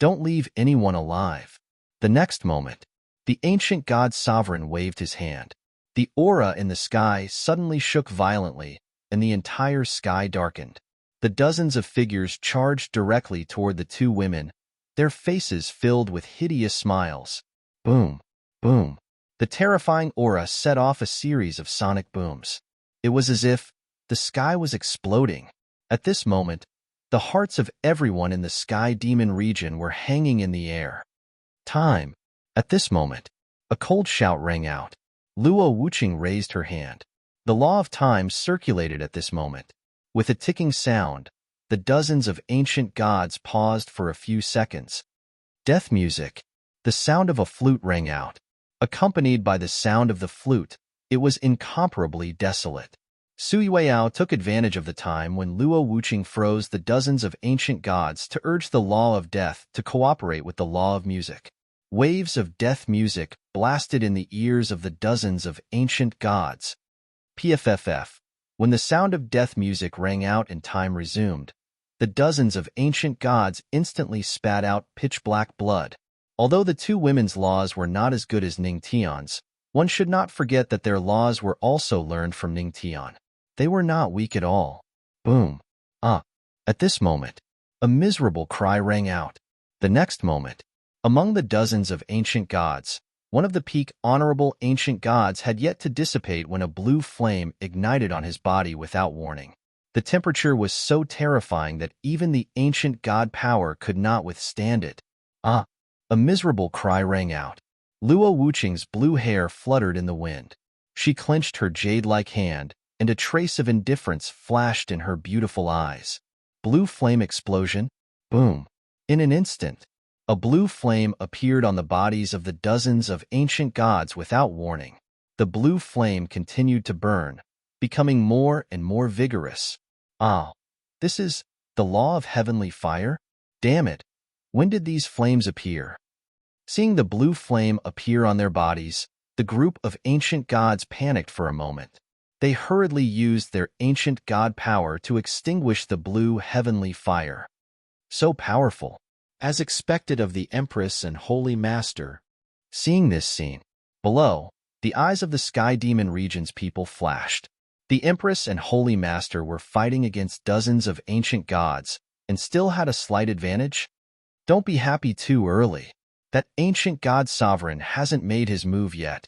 Don't leave anyone alive. The next moment, the ancient god sovereign waved his hand. The aura in the sky suddenly shook violently, and the entire sky darkened. The dozens of figures charged directly toward the two women, their faces filled with hideous smiles. Boom, boom. The terrifying aura set off a series of sonic booms. It was as if the sky was exploding. At this moment, the hearts of everyone in the Sky Demon region were hanging in the air. Time. At this moment, a cold shout rang out. Luo Wuqing raised her hand. The law of time circulated at this moment. With a ticking sound, the dozens of ancient gods paused for a few seconds. Death music. The sound of a flute rang out. Accompanied by the sound of the flute, it was incomparably desolate. Sui Weiyao took advantage of the time when Luo Wuqing froze the dozens of ancient gods to urge the law of death to cooperate with the law of music. Waves of death music blasted in the ears of the dozens of ancient gods. PFFF. When the sound of death music rang out and time resumed, the dozens of ancient gods instantly spat out pitch-black blood. Although the two women's laws were not as good as Ning Tian's, one should not forget that their laws were also learned from Ning Tian. They were not weak at all. Boom. At this moment, a miserable cry rang out. The next moment, among the dozens of ancient gods, one of the peak honorable ancient gods had yet to dissipate when a blue flame ignited on his body without warning. The temperature was so terrifying that even the ancient god power could not withstand it. A miserable cry rang out. Luo Wuqing's blue hair fluttered in the wind. She clenched her jade-like hand, and a trace of indifference flashed in her beautiful eyes. Blue flame explosion. Boom. In an instant, a blue flame appeared on the bodies of the dozens of ancient gods without warning. The blue flame continued to burn, becoming more and more vigorous. This is the law of heavenly fire? Damn it. When did these flames appear? Seeing the blue flame appear on their bodies, the group of ancient gods panicked for a moment. They hurriedly used their ancient god power to extinguish the blue heavenly fire. So powerful, as expected of the Empress and Holy Master. Seeing this scene, below, the eyes of the Sky Demon region's people flashed. The Empress and Holy Master were fighting against dozens of ancient gods and still had a slight advantage. Don't be happy too early. That ancient god sovereign hasn't made his move yet.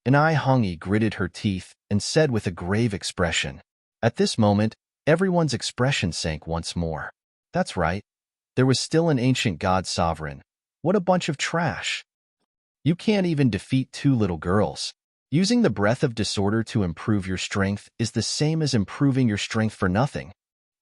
Anai Hongyi gritted her teeth and said with a grave expression. At this moment, everyone's expression sank once more. That's right. There was still an ancient god sovereign. What a bunch of trash. You can't even defeat two little girls. Using the breath of disorder to improve your strength is the same as improving your strength for nothing.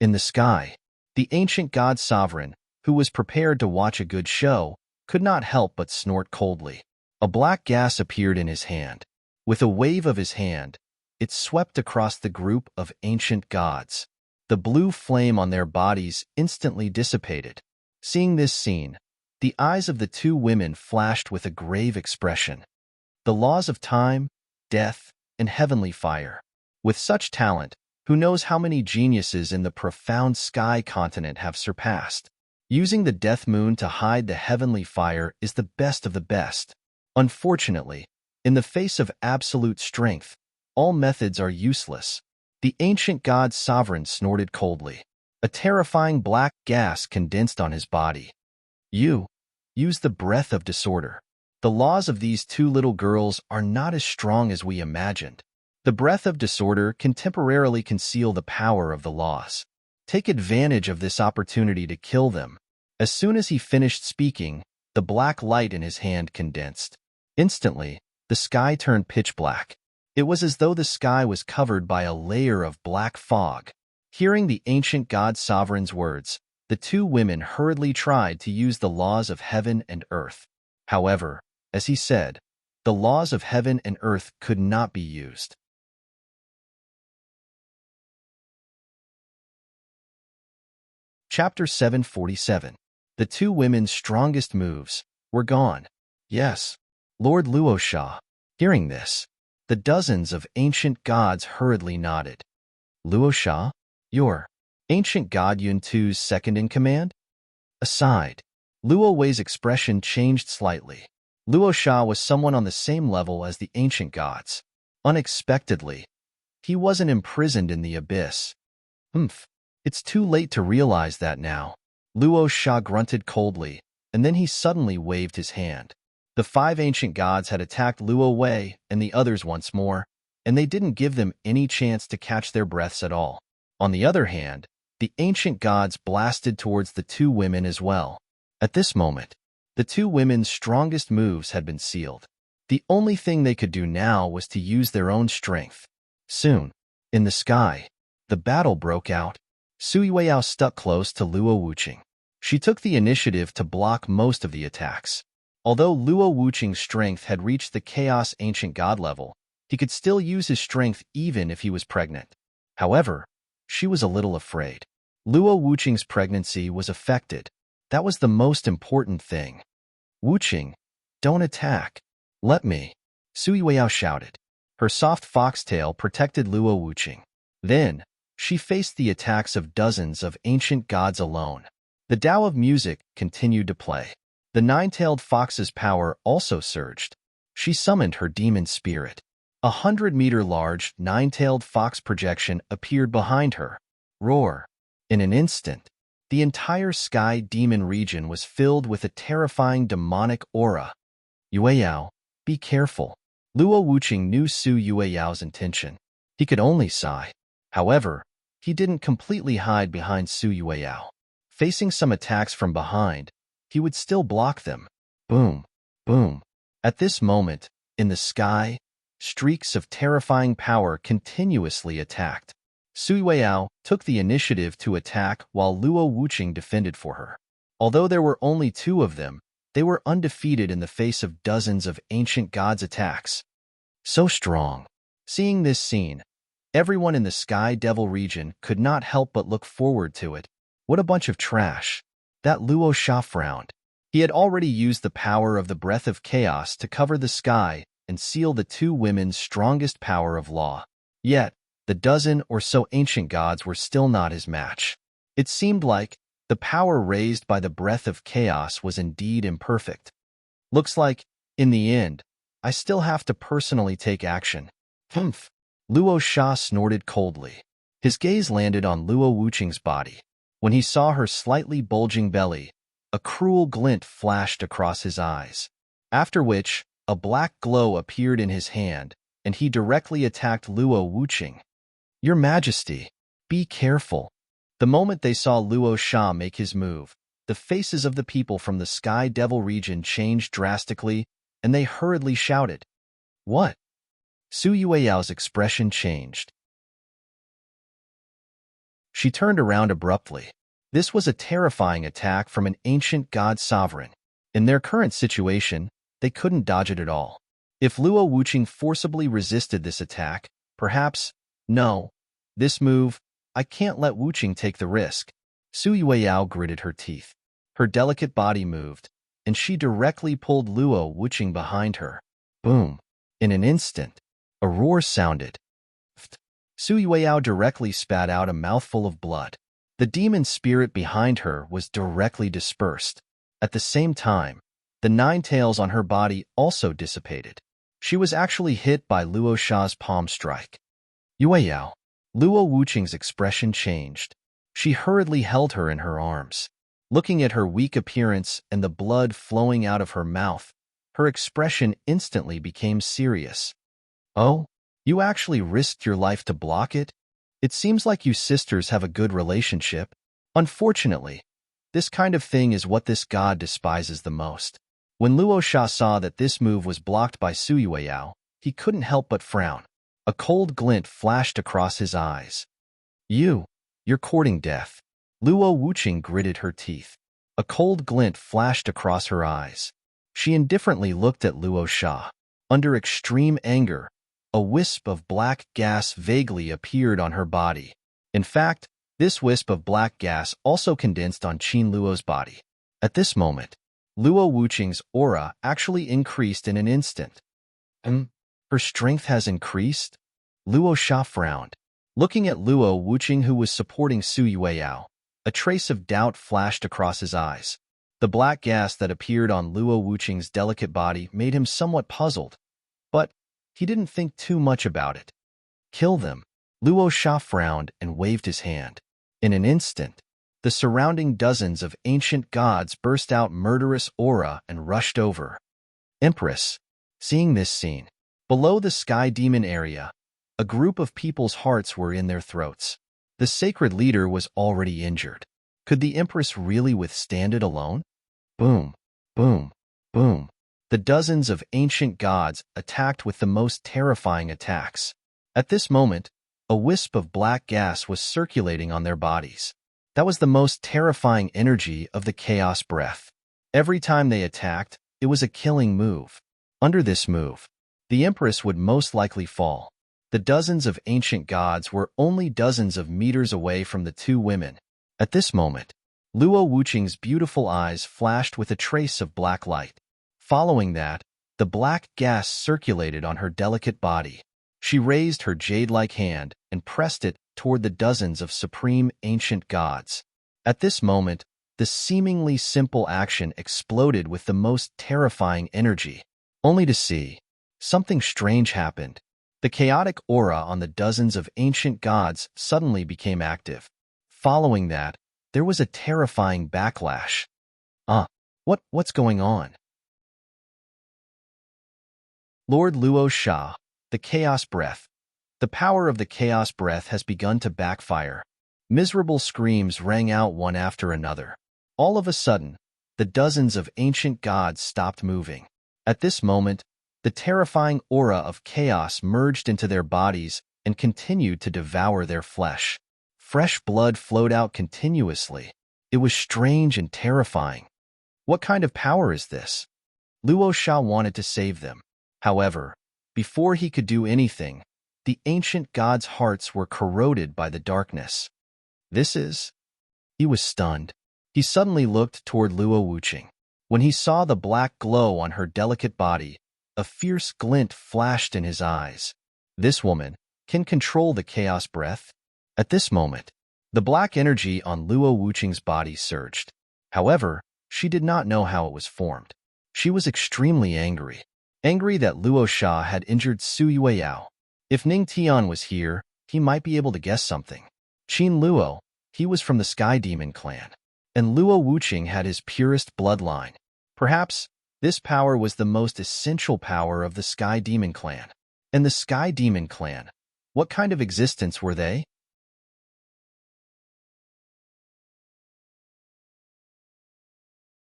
In the sky, the ancient god sovereign, who was prepared to watch a good show, could not help but snort coldly. A black gas appeared in his hand. With a wave of his hand, it swept across the group of ancient gods. The blue flame on their bodies instantly dissipated. Seeing this scene, the eyes of the two women flashed with a grave expression. The laws of time, death, and heavenly fire. With such talent, who knows how many geniuses in the profound sky continent have surpassed? Using the death moon to hide the heavenly fire is the best of the best. Unfortunately, in the face of absolute strength, all methods are useless. The ancient god's sovereign snorted coldly. A terrifying black gas condensed on his body. You use the breath of disorder. The laws of these two little girls are not as strong as we imagined. The breath of disorder can temporarily conceal the power of the laws. Take advantage of this opportunity to kill them. As soon as he finished speaking, the black light in his hand condensed. Instantly, the sky turned pitch black. It was as though the sky was covered by a layer of black fog. Hearing the ancient god sovereign's words, the two women hurriedly tried to use the laws of heaven and earth. However, as he said, the laws of heaven and earth could not be used. Chapter 747. The two women's strongest moves were gone. Yes, Lord Luosha. Hearing this, the dozens of ancient gods hurriedly nodded. Luosha, you're ancient god Yun Tu's second in command? Aside, Luo Wei's expression changed slightly. Luosha was someone on the same level as the ancient gods. Unexpectedly, he wasn't imprisoned in the abyss. It's too late to realize that now. Luosha grunted coldly, and then he suddenly waved his hand. The five ancient gods had attacked Luo Wei and the others once more, and they didn't give them any chance to catch their breaths at all. On the other hand, the ancient gods blasted towards the two women as well. At this moment, the two women's strongest moves had been sealed. The only thing they could do now was to use their own strength. Soon, in the sky, the battle broke out. Sui Weiyao stuck close to Luo Wuqing. She took the initiative to block most of the attacks. Although Luo Wuqing's strength had reached the Chaos Ancient God level, he could still use his strength even if he was pregnant. However, she was a little afraid. Luo Wuqing's pregnancy was affected. That was the most important thing. Wuqing, don't attack. Let me. Sui Weiyao shouted. Her soft foxtail protected Luo Wuqing. Then, she faced the attacks of dozens of ancient gods alone. The Tao of music continued to play. The nine-tailed fox's power also surged. She summoned her demon spirit. 100-meter-large, nine-tailed fox projection appeared behind her. Roar. In an instant, the entire sky demon region was filled with a terrifying demonic aura. Yueyao, be careful. Luo Wuqing knew Su Yueyao's intention. He could only sigh. However, he didn't completely hide behind Su Yueyao. Facing some attacks from behind, he would still block them. Boom, boom. At this moment, in the sky, streaks of terrifying power continuously attacked. Sui Weiyao took the initiative to attack while Luo Wuqing defended for her. Although there were only two of them, they were undefeated in the face of dozens of ancient gods' attacks. So strong. Seeing this scene, everyone in the Sky Devil region could not help but look forward to it. What a bunch of trash. That Luo Sha frowned. He had already used the power of the Breath of Chaos to cover the sky and seal the two women's strongest power of law. Yet, the dozen or so ancient gods were still not his match. It seemed like the power raised by the Breath of Chaos was indeed imperfect. Looks like, in the end, I still have to personally take action. Luo Sha snorted coldly. His gaze landed on Luo Wuqing's body. When he saw her slightly bulging belly, a cruel glint flashed across his eyes. After which, a black glow appeared in his hand, and he directly attacked Luo Wuqing. Your Majesty, be careful. The moment they saw Luo Sha make his move, the faces of the people from the Sky Devil region changed drastically, and they hurriedly shouted, What? Su Yueyao's expression changed. She turned around abruptly. This was a terrifying attack from an ancient god sovereign. In their current situation, they couldn't dodge it at all. If Luo Wuqing forcibly resisted this attack, perhaps, no. This move, I can't let Wuqing take the risk. Su Yueyao gritted her teeth. Her delicate body moved, and she directly pulled Luo Wuqing behind her. Boom. In an instant, a roar sounded. Su Yueyao directly spat out a mouthful of blood. The demon spirit behind her was directly dispersed. At the same time, the 9 tails on her body also dissipated. She was actually hit by Luo Sha's palm strike. Yueyao. Luo Wuqing's expression changed. She hurriedly held her in her arms. Looking at her weak appearance and the blood flowing out of her mouth, her expression instantly became serious. Oh, you actually risked your life to block it? It seems like you sisters have a good relationship. Unfortunately, this kind of thing is what this god despises the most. When Luo Sha saw that this move was blocked by Su Yueyao, he couldn't help but frown. A cold glint flashed across his eyes. You're courting death. Luo Wuqing gritted her teeth. A cold glint flashed across her eyes. She indifferently looked at Luo Sha. Under extreme anger, a wisp of black gas vaguely appeared on her body. In fact, this wisp of black gas also condensed on Qin Luo's body. At this moment, Luo Wuqing's aura actually increased in an instant. Her strength has increased? Luo Sha frowned. Looking at Luo Wuqing, who was supporting Su Yueyao, a trace of doubt flashed across his eyes. The black gas that appeared on Luo Wuqing's delicate body made him somewhat puzzled, but he didn't think too much about it. Kill them. Luo Sha frowned and waved his hand. In an instant, the surrounding dozens of ancient gods burst out murderous aura and rushed over. Empress. Seeing this scene, below the sky demon area, a group of people's hearts were in their throats. The sacred leader was already injured. Could the Empress really withstand it alone? Boom, boom, boom. The dozens of ancient gods attacked with the most terrifying attacks. At this moment, a wisp of black gas was circulating on their bodies. That was the most terrifying energy of the chaos breath. Every time they attacked, it was a killing move. Under this move, the Empress would most likely fall. The dozens of ancient gods were only dozens of meters away from the 2 women. At this moment, Luo Wuqing's beautiful eyes flashed with a trace of black light. Following that, the black gas circulated on her delicate body. She raised her jade-like hand and pressed it toward the dozens of supreme ancient gods. At this moment, the seemingly simple action exploded with the most terrifying energy. Only to see something strange happened. The chaotic aura on the dozens of ancient gods suddenly became active. Following that, there was a terrifying backlash. What's going on? Lord Luo Sha, the Chaos Breath. The power of the Chaos Breath has begun to backfire. Miserable screams rang out one after another. All of a sudden, the dozens of ancient gods stopped moving. At this moment, the terrifying aura of chaos merged into their bodies and continued to devour their flesh. Fresh blood flowed out continuously. It was strange and terrifying. What kind of power is this? Luo Sha wanted to save them. However, before he could do anything, the ancient gods' hearts were corroded by the darkness. He was stunned. He suddenly looked toward Luo Wuqing. When he saw the black glow on her delicate body, a fierce glint flashed in his eyes. This woman can control the chaos breath. At this moment, the black energy on Luo Wuqing's body surged. However, she did not know how it was formed. She was extremely angry. Angry that Luo Sha had injured Su Yueyao. If Ning Tian was here, he might be able to guess something. Qin Luo, he was from the Sky Demon clan. And Luo Wuqing had his purest bloodline. Perhaps this power was the most essential power of the Sky Demon clan. And the Sky Demon clan, what kind of existence were they?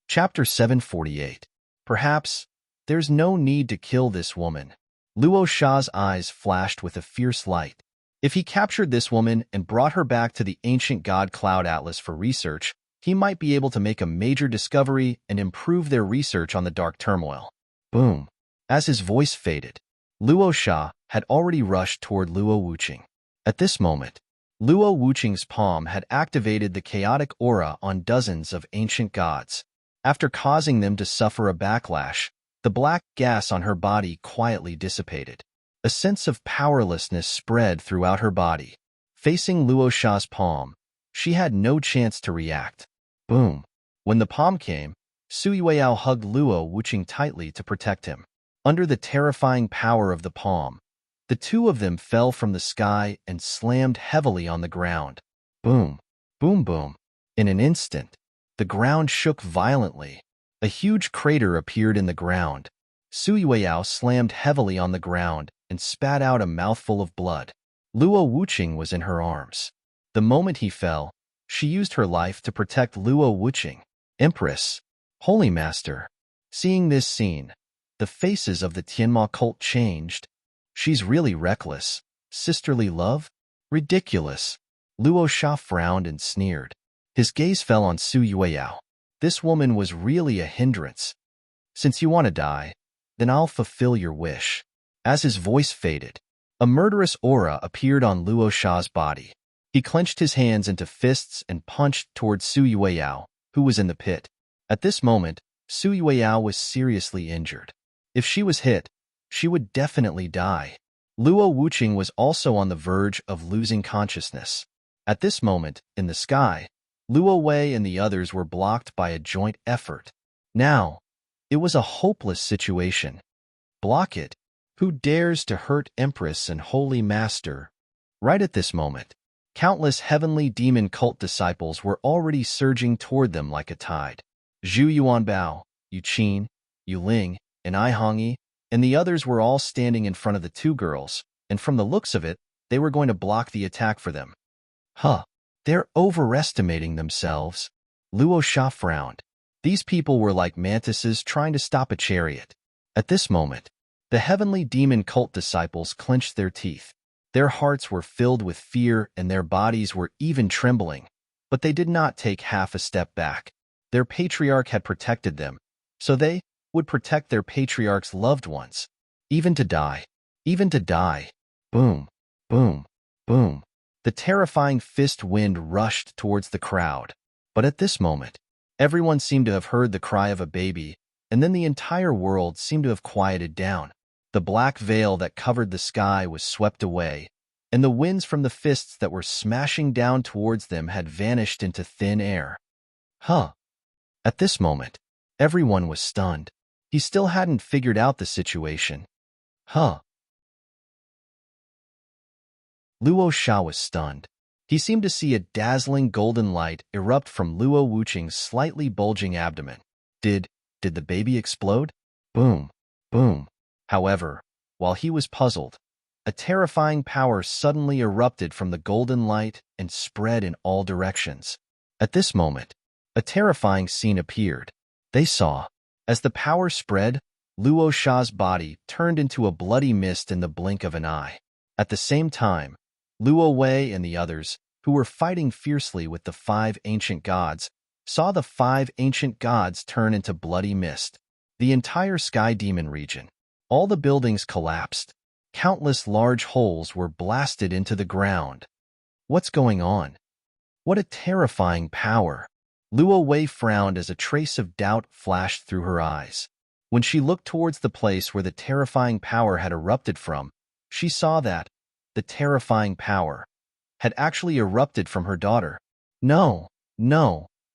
Chapter 748. Perhaps there's no need to kill this woman. Luo Sha's eyes flashed with a fierce light. If he captured this woman and brought her back to the ancient god Cloud Atlas for research, he might be able to make a major discovery and improve their research on the dark turmoil. Boom. As his voice faded, Luo Sha had already rushed toward Luo Wuqing. At this moment, Luo Wuqing's palm had activated the chaotic aura on dozens of ancient gods. After causing them to suffer a backlash, the black gas on her body quietly dissipated. A sense of powerlessness spread throughout her body. Facing Luo Sha's palm, She had no chance to react. Boom. When the palm came, Sui Weiyao hugged Luo Wuqing tightly to protect him. Under the terrifying power of the palm, the two of them fell from the sky and slammed heavily on the ground. Boom, boom, boom. In an instant, the ground shook violently. A huge crater appeared in the ground. Sui Weiyao slammed heavily on the ground and spat out a mouthful of blood. Luo Wuqing was in her arms. The moment he fell, she used her life to protect Luo Wuqing. Empress, Holy Master. Seeing this scene, the faces of the Tianma cult changed. She's really reckless. Sisterly love? Ridiculous. Luo Sha frowned and sneered. His gaze fell on Sui Weiyao. This woman was really a hindrance. Since you want to die, then I'll fulfill your wish. As his voice faded, a murderous aura appeared on Luo Sha's body. He clenched his hands into fists and punched towards Sui Weiyao, who was in the pit. At this moment, Sui Weiyao was seriously injured. If she was hit, she would definitely die. Luo Wuqing was also on the verge of losing consciousness. At this moment, in the sky, Luo Wei and the others were blocked by a joint effort. Now, it was a hopeless situation. Block it. Who dares to hurt Empress and Holy Master? Right at this moment, countless heavenly demon cult disciples were already surging toward them like a tide. Zhu Yuanbao, Yu Qin, Yu Ling, and I Hongyi, and the others were all standing in front of the two girls, and from the looks of it, they were going to block the attack for them. Huh, they're overestimating themselves. Luo Sha frowned. These people were like mantises trying to stop a chariot. At this moment, the heavenly demon cult disciples clenched their teeth. Their hearts were filled with fear and their bodies were even trembling, but they did not take half a step back. Their patriarch had protected them, so they would protect their patriarch's loved ones. Even to die. Even to die. Boom, boom, boom. The terrifying fist wind rushed towards the crowd. But at this moment, everyone seemed to have heard the cry of a baby, and then the entire world seemed to have quieted down. The black veil that covered the sky was swept away, and the winds from the fists that were smashing down towards them had vanished into thin air. Huh. At this moment, everyone was stunned. He still hadn't figured out the situation. Huh. Luo Sha was stunned. He seemed to see a dazzling golden light erupt from Luo Wuqing's slightly bulging abdomen. Did the baby explode? Boom, boom. However, while he was puzzled, a terrifying power suddenly erupted from the golden light and spread in all directions. At this moment, a terrifying scene appeared. They saw, as the power spread, Luo Sha's body turned into a bloody mist in the blink of an eye. At the same time, Luo Wei and the others, who were fighting fiercely with the 5 ancient gods, saw the 5 ancient gods turn into bloody mist. The entire sky demon region, all the buildings collapsed. Countless large holes were blasted into the ground. What's going on? What a terrifying power! Luo Wei frowned as a trace of doubt flashed through her eyes. When she looked towards the place where the terrifying power had erupted from, she saw that the terrifying power had actually erupted from her daughter. No,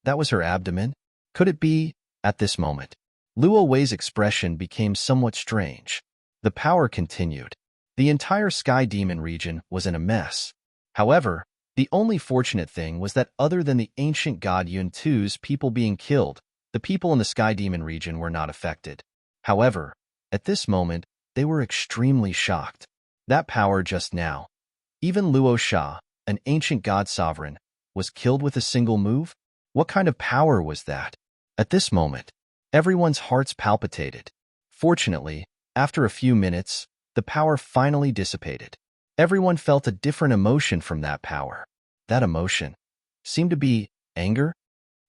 that was her abdomen. Could it be? At this moment, Luo Wei's expression became somewhat strange. The power continued. The entire sky demon region was in a mess. However, the only fortunate thing was that other than the ancient god Yun Tu's people being killed, the people in the sky demon region were not affected. However, at this moment, they were extremely shocked. That power just now, even Luo Sha, an ancient god sovereign, was killed with a single move? What kind of power was that? At this moment, everyone's hearts palpitated. Fortunately, after a few minutes, the power finally dissipated. Everyone felt a different emotion from that power. That emotion seemed to be anger?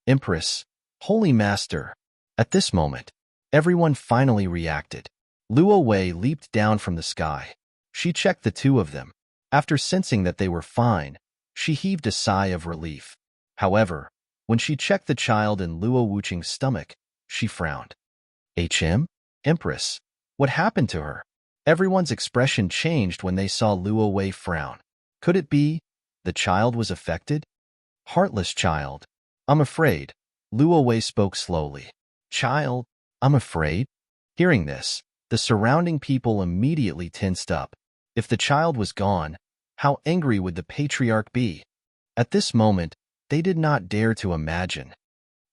Empress, Holy Master. At this moment, everyone finally reacted. Luo Wei leaped down from the sky. She checked the two of them. After sensing that they were fine, she heaved a sigh of relief. However, when she checked the child in Luo Wuqing's stomach, she frowned. Empress, what happened to her? Everyone's expression changed when they saw Luo Wei frown. Could it be the child was affected? Heartless child. I'm afraid. Luo Wei spoke slowly. Child, I'm afraid? Hearing this, the surrounding people immediately tensed up. If the child was gone, how angry would the patriarch be? At this moment, they did not dare to imagine.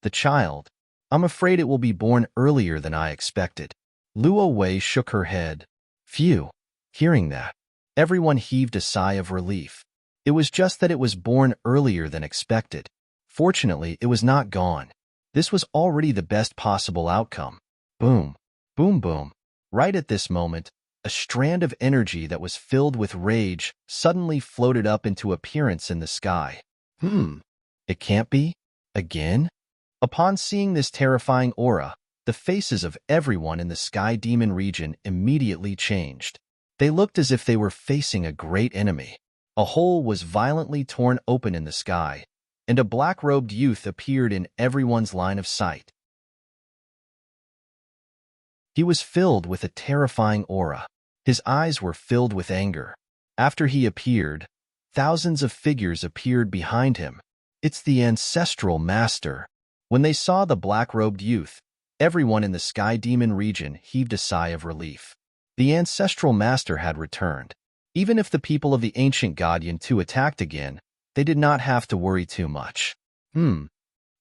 The child. I'm afraid it will be born earlier than I expected. Luo Wei shook her head. Phew. Hearing that, everyone heaved a sigh of relief. It was just that it was born earlier than expected. Fortunately, it was not gone. This was already the best possible outcome. Boom. Boom boom. Right at this moment, a strand of energy that was filled with rage suddenly floated up into appearance in the sky. It can't be? Again? Upon seeing this terrifying aura, the faces of everyone in the Sky Demon region immediately changed. They looked as if they were facing a great enemy. A hole was violently torn open in the sky, and a black-robed youth appeared in everyone's line of sight. He was filled with a terrifying aura. His eyes were filled with anger. After he appeared, thousands of figures appeared behind him. It's the ancestral master. When they saw the black-robed youth, everyone in the Sky Demon region heaved a sigh of relief. The ancestral master had returned. Even if the people of the ancient Guardian 2 attacked again, they did not have to worry too much. In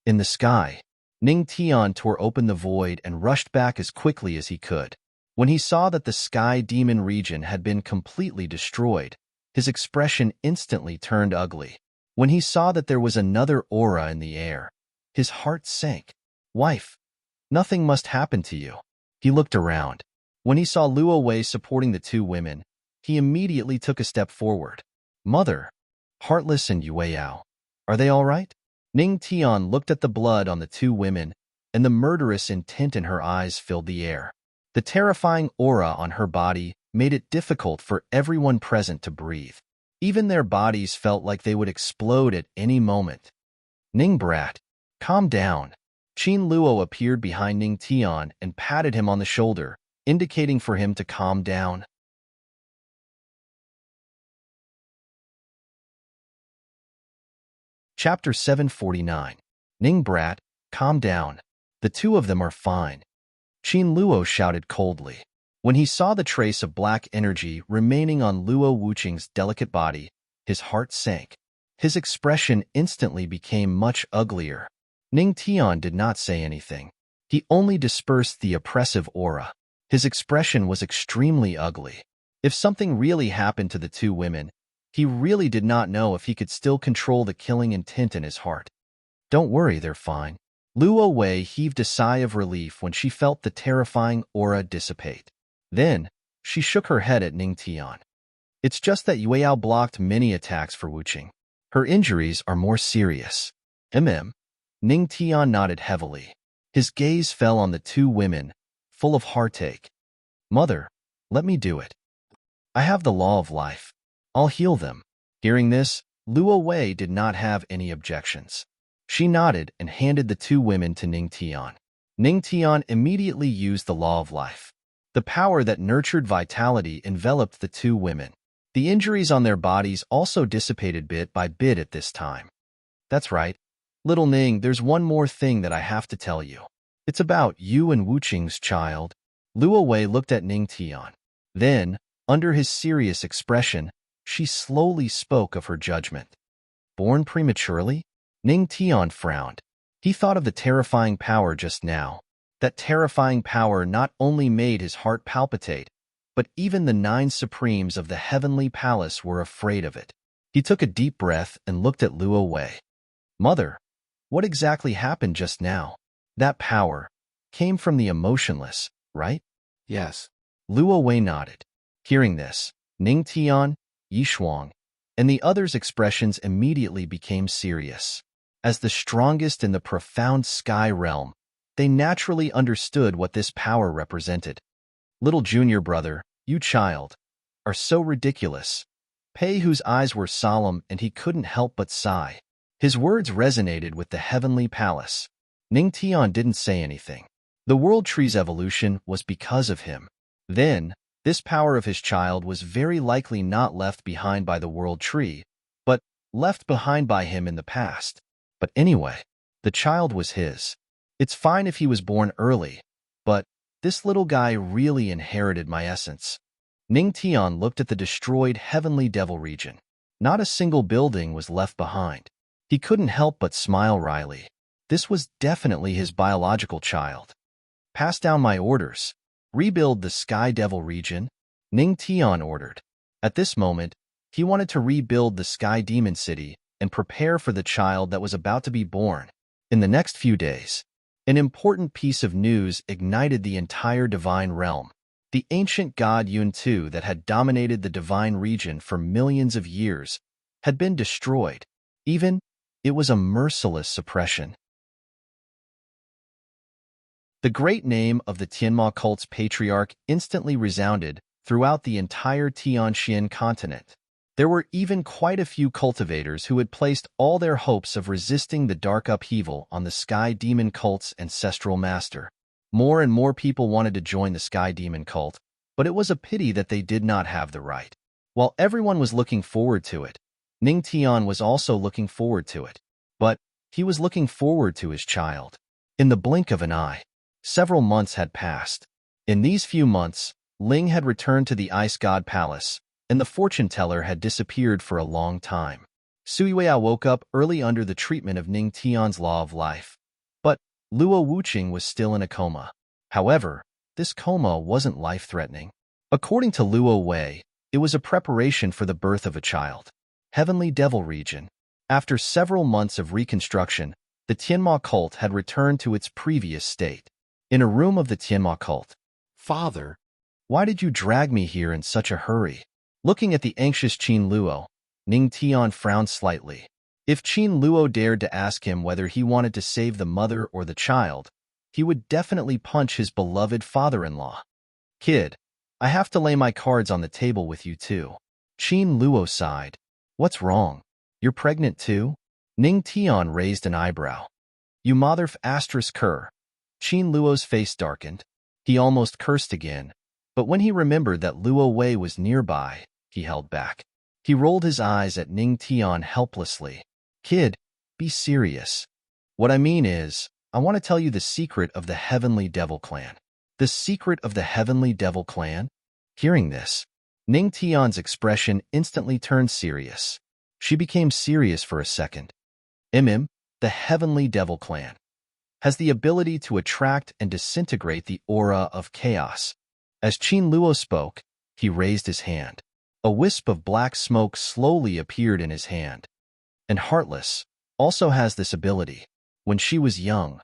the sky, Ning Tian tore open the void and rushed back as quickly as he could. When he saw that the Sky Demon region had been completely destroyed, his expression instantly turned ugly. When he saw that there was another aura in the air, his heart sank. Wife, nothing must happen to you. He looked around. When he saw Luo Wei supporting the two women, he immediately took a step forward. Mother, Heartless and Yueyao, are they all right? Ning Tian looked at the blood on the two women, and the murderous intent in her eyes filled the air. The terrifying aura on her body made it difficult for everyone present to breathe. Even their bodies felt like they would explode at any moment. Ning brat, calm down. Qin Luo appeared behind Ning Tian and patted him on the shoulder, indicating for him to calm down. Chapter 749. Ning brat, calm down. The two of them are fine. Qin Luo shouted coldly. When he saw the trace of black energy remaining on Luo Wuqing's delicate body, his heart sank. His expression instantly became much uglier. Ning Tian did not say anything. He only dispersed the oppressive aura. His expression was extremely ugly. If something really happened to the two women, he really did not know if he could still control the killing intent in his heart. Don't worry, they're fine. Luo Wei heaved a sigh of relief when she felt the terrifying aura dissipate. Then, she shook her head at Ning Tian. It's just that Yueyao blocked many attacks for Wuqing. Her injuries are more serious. Ning Tian nodded heavily. His gaze fell on the two women, full of heartache. Mother, let me do it. I have the law of life. I'll heal them. Hearing this, Luo Wei did not have any objections. She nodded and handed the two women to Ning Tian. Ning Tian immediately used the law of life. The power that nurtured vitality enveloped the two women. The injuries on their bodies also dissipated bit by bit at this time. That's right. Little Ning, there's one more thing that I have to tell you. It's about you and Wuqing's child. Luo Wei looked at Ning Tian. Then, under his serious expression, she slowly spoke of her judgment. Born prematurely? Ning Tian frowned. He thought of the terrifying power just now. That terrifying power not only made his heart palpitate, but even the 9 Supremes of the Heavenly Palace were afraid of it. He took a deep breath and looked at Luo Wei. Mother, what exactly happened just now? That power came from the emotionless, right? Yes. Luo Wei nodded. Hearing this, Ning Tian, Yi Shuang, and the others' expressions immediately became serious. As the strongest in the profound sky realm, they naturally understood what this power represented. Little junior brother, you child, are so ridiculous. Pei, whose eyes were solemn and he couldn't help but sigh. His words resonated with the Heavenly Palace. Ning Tian didn't say anything. The World Tree's evolution was because of him. Then, this power of his child was very likely not left behind by the World Tree, but left behind by him in the past. But anyway, the child was his. It's fine if he was born early, but this little guy really inherited my essence. Ning Tian looked at the destroyed heavenly devil region. Not a single building was left behind. He couldn't help but smile wryly. This was definitely his biological child. Pass down my orders. Rebuild the Sky Devil region, Ning Tian ordered. At this moment, he wanted to rebuild the Sky Demon City and prepare for the child that was about to be born. In the next few days, an important piece of news ignited the entire divine realm. The ancient god Yun-Tu that had dominated the divine region for millions of years had been destroyed. It was a merciless suppression. The great name of the Tianma cult's patriarch instantly resounded throughout the entire Tianxian continent. There were even quite a few cultivators who had placed all their hopes of resisting the dark upheaval on the Sky Demon cult's ancestral master. More and more people wanted to join the Sky Demon cult, but it was a pity that they did not have the right. While everyone was looking forward to it, Ning Tian was also looking forward to it. But he was looking forward to his child. In the blink of an eye, several months had passed. In these few months, Ling had returned to the Ice God Palace, and the fortune teller had disappeared for a long time. Suiyue woke up early under the treatment of Ning Tian's law of life. But Luo Wuqing was still in a coma. However, this coma wasn't life-threatening. According to Luo Wei, it was a preparation for the birth of a child. Heavenly Devil Region. After several months of reconstruction, the Tianma cult had returned to its previous state. In a room of the Tianma cult, "Father, why did you drag me here in such a hurry?" Looking at the anxious Qin Luo, Ning Tian frowned slightly. If Qin Luo dared to ask him whether he wanted to save the mother or the child, he would definitely punch his beloved father-in-law. "Kid, I have to lay my cards on the table with you too." Qin Luo sighed. "What's wrong? You're pregnant too?" Ning Tian raised an eyebrow. "You motherf asterisk cur." Qin Luo's face darkened. He almost cursed again, but when he remembered that Luo Wei was nearby, he held back. He rolled his eyes at Ning Tian helplessly. "Kid, be serious. What I mean is, I want to tell you the secret of the Heavenly Devil Clan." "The secret of the Heavenly Devil Clan?" Hearing this, Ning Tian's expression instantly turned serious. She became serious for a second. The Heavenly Devil Clan has the ability to attract and disintegrate the aura of chaos. As Qin Luo spoke, he raised his hand. A wisp of black smoke slowly appeared in his hand. And Heartless also has this ability. When she was young,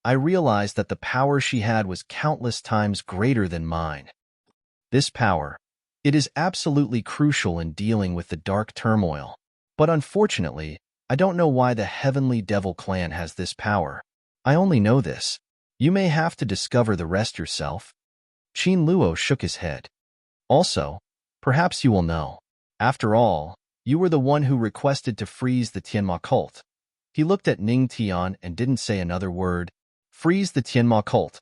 I realized that the power she had was countless times greater than mine. This power, it is absolutely crucial in dealing with the dark turmoil. But unfortunately, I don't know why the Heavenly Devil Clan has this power. I only know this. You may have to discover the rest yourself. Qin Luo shook his head. Also, perhaps you will know. After all, you were the one who requested to freeze the Tianma cult. He looked at Ning Tian and didn't say another word. Freeze the Tianma cult.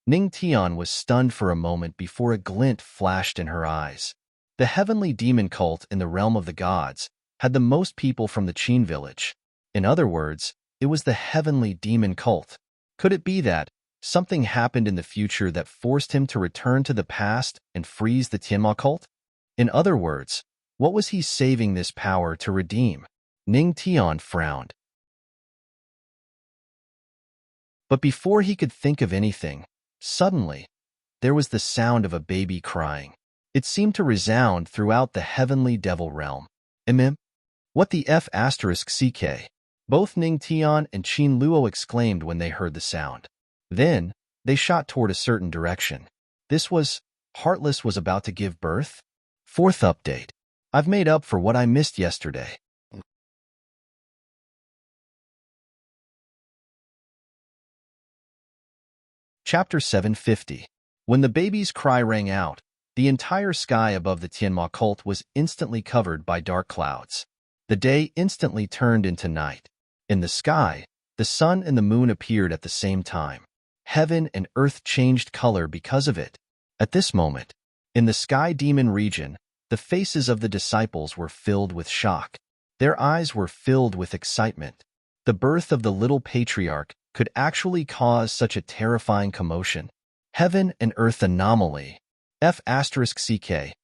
Ning Tian was stunned for a moment before a glint flashed in her eyes. The heavenly demon cult in the realm of the gods had the most people from the Qin village. In other words, it was the heavenly demon cult. Could it be that something happened in the future that forced him to return to the past and freeze the Tianma cult? In other words, what was he saving this power to redeem? Ning Tian frowned. But before he could think of anything, suddenly, there was the sound of a baby crying. It seemed to resound throughout the heavenly devil realm. What the F asterisk CK? Both Ning Tian and Qin Luo exclaimed when they heard the sound. Then, they shot toward a certain direction. This was, Heartless was about to give birth? Fourth update. I've made up for what I missed yesterday. Chapter 750. When the baby's cry rang out, the entire sky above the Tianma cult was instantly covered by dark clouds. The day instantly turned into night. In the sky, the sun and the moon appeared at the same time. Heaven and earth changed color because of it. At this moment, in the Sky Demon region, the faces of the disciples were filled with shock. Their eyes were filled with excitement. The birth of the little patriarch could actually cause such a terrifying commotion. Heaven and earth anomaly. F asterisk CK.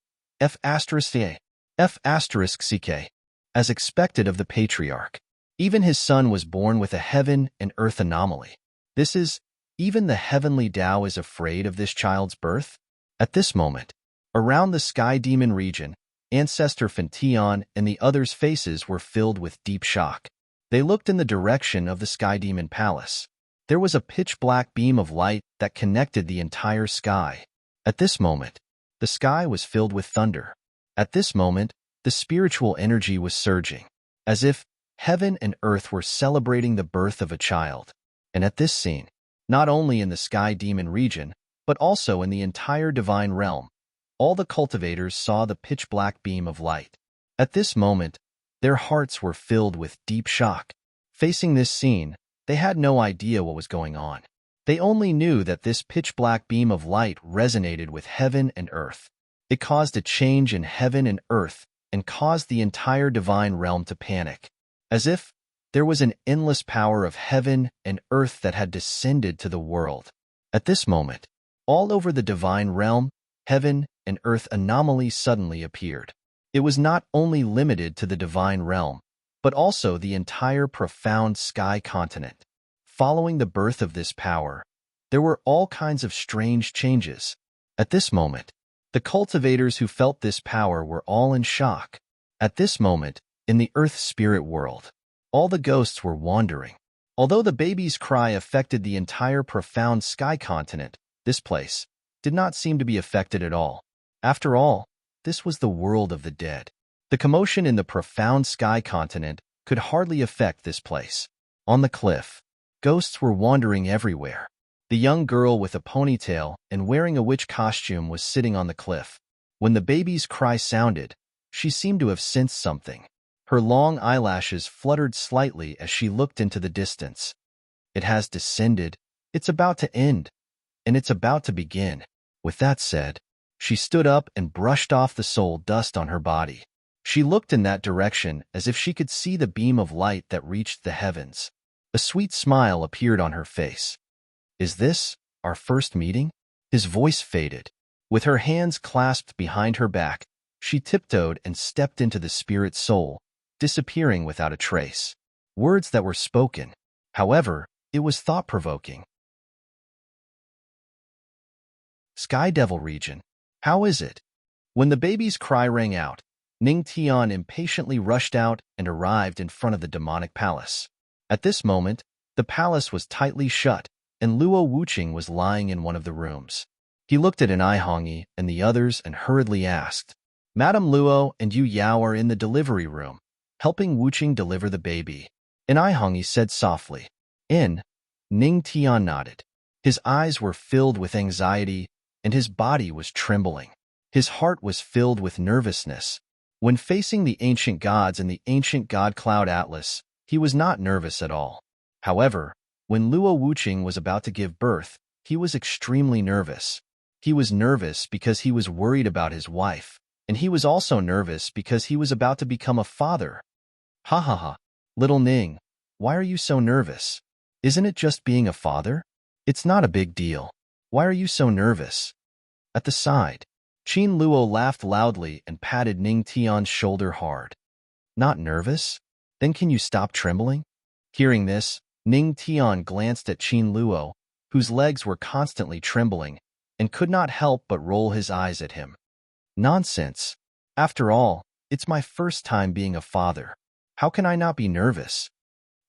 F asterisk A. F asterisk CK. As expected of the patriarch, even his son was born with a heaven and earth anomaly. This is, even the heavenly Tao is afraid of this child's birth? At this moment, around the sky demon region, Ancestor Fentian and the others' faces were filled with deep shock. They looked in the direction of the sky demon palace. There was a pitch-black beam of light that connected the entire sky. At this moment, the sky was filled with thunder. At this moment, the spiritual energy was surging, as if heaven and earth were celebrating the birth of a child. And at this scene, not only in the sky demon region, but also in the entire divine realm, all the cultivators saw the pitch-black beam of light. At this moment, their hearts were filled with deep shock. Facing this scene, they had no idea what was going on. They only knew that this pitch-black beam of light resonated with heaven and earth. It caused a change in heaven and earth and caused the entire divine realm to panic, as if there was an endless power of heaven and earth that had descended to the world. At this moment, all over the divine realm, heaven and earth anomaly suddenly appeared. It was not only limited to the divine realm, but also the entire profound sky continent. Following the birth of this power, there were all kinds of strange changes. At this moment, the cultivators who felt this power were all in shock. At this moment, in the earth spirit world, all the ghosts were wandering. Although the baby's cry affected the entire profound sky continent, this place did not seem to be affected at all. After all, this was the world of the dead. The commotion in the profound sky continent could hardly affect this place. On the cliff, ghosts were wandering everywhere. The young girl with a ponytail and wearing a witch costume was sitting on the cliff. When the baby's cry sounded, she seemed to have sensed something. Her long eyelashes fluttered slightly as she looked into the distance. It has descended, it's about to end, and it's about to begin. With that said, she stood up and brushed off the soul dust on her body. She looked in that direction as if she could see the beam of light that reached the heavens. A sweet smile appeared on her face. "Is this our first meeting?" His voice faded. With her hands clasped behind her back, she tiptoed and stepped into the spirit soul, disappearing without a trace. Words that were spoken. However, it was thought-provoking. Sky Devil region. How is it? When the baby's cry rang out, Ning Tian impatiently rushed out and arrived in front of the demonic palace. At this moment, the palace was tightly shut, and Luo Wuqing was lying in one of the rooms. He looked at an Hongi and the others and hurriedly asked, "Madame Luo and Yu Yao are in the delivery room, helping Wuqing deliver the baby." An Hongi said softly. "In." Ning Tian nodded. His eyes were filled with anxiety, and his body was trembling. His heart was filled with nervousness. When facing the ancient gods and the ancient god Cloud Atlas, he was not nervous at all. However, when Luo Wuqing was about to give birth, he was extremely nervous. He was nervous because he was worried about his wife, and he was also nervous because he was about to become a father. "Ha ha ha. Little Ning, why are you so nervous? Isn't it just being a father? It's not a big deal. Why are you so nervous?" At the side, Qin Luo laughed loudly and patted Ning Tian's shoulder hard. "Not nervous? Then can you stop trembling?" Hearing this, Ning Tian glanced at Qin Luo, whose legs were constantly trembling, and could not help but roll his eyes at him. "Nonsense. After all, it's my first time being a father. How can I not be nervous?"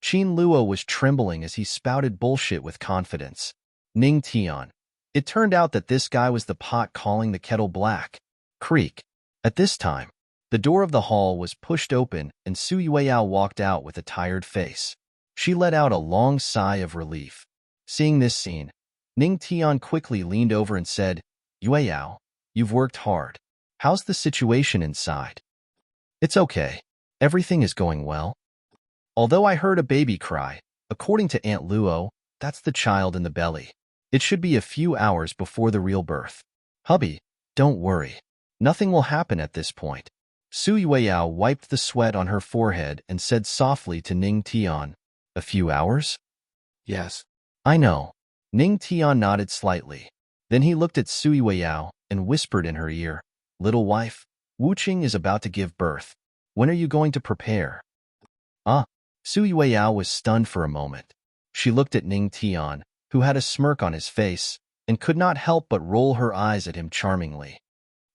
Qin Luo was trembling as he spouted bullshit with confidence. Ning Tian. It turned out that this guy was the pot calling the kettle black. Creak. At this time, the door of the hall was pushed open and Su Yueyao walked out with a tired face. She let out a long sigh of relief. Seeing this scene, Ning Tian quickly leaned over and said, "Yueyao, you've worked hard. How's the situation inside?" "It's okay. Everything is going well. Although I heard a baby cry, according to Aunt Luo, that's the child in the belly. It should be a few hours before the real birth. Hubby, don't worry. Nothing will happen at this point. Su Yueyao wiped the sweat on her forehead and said softly to Ning Tian, "A few hours?" Yes. "I know." Ning Tian nodded slightly. Then he looked at Su Yueyao and whispered in her ear, "Little wife, Wuqing is about to give birth. When are you going to prepare?" Ah, Su Yueyao was stunned for a moment. She looked at Ning Tian, who had a smirk on his face, and could not help but roll her eyes at him charmingly.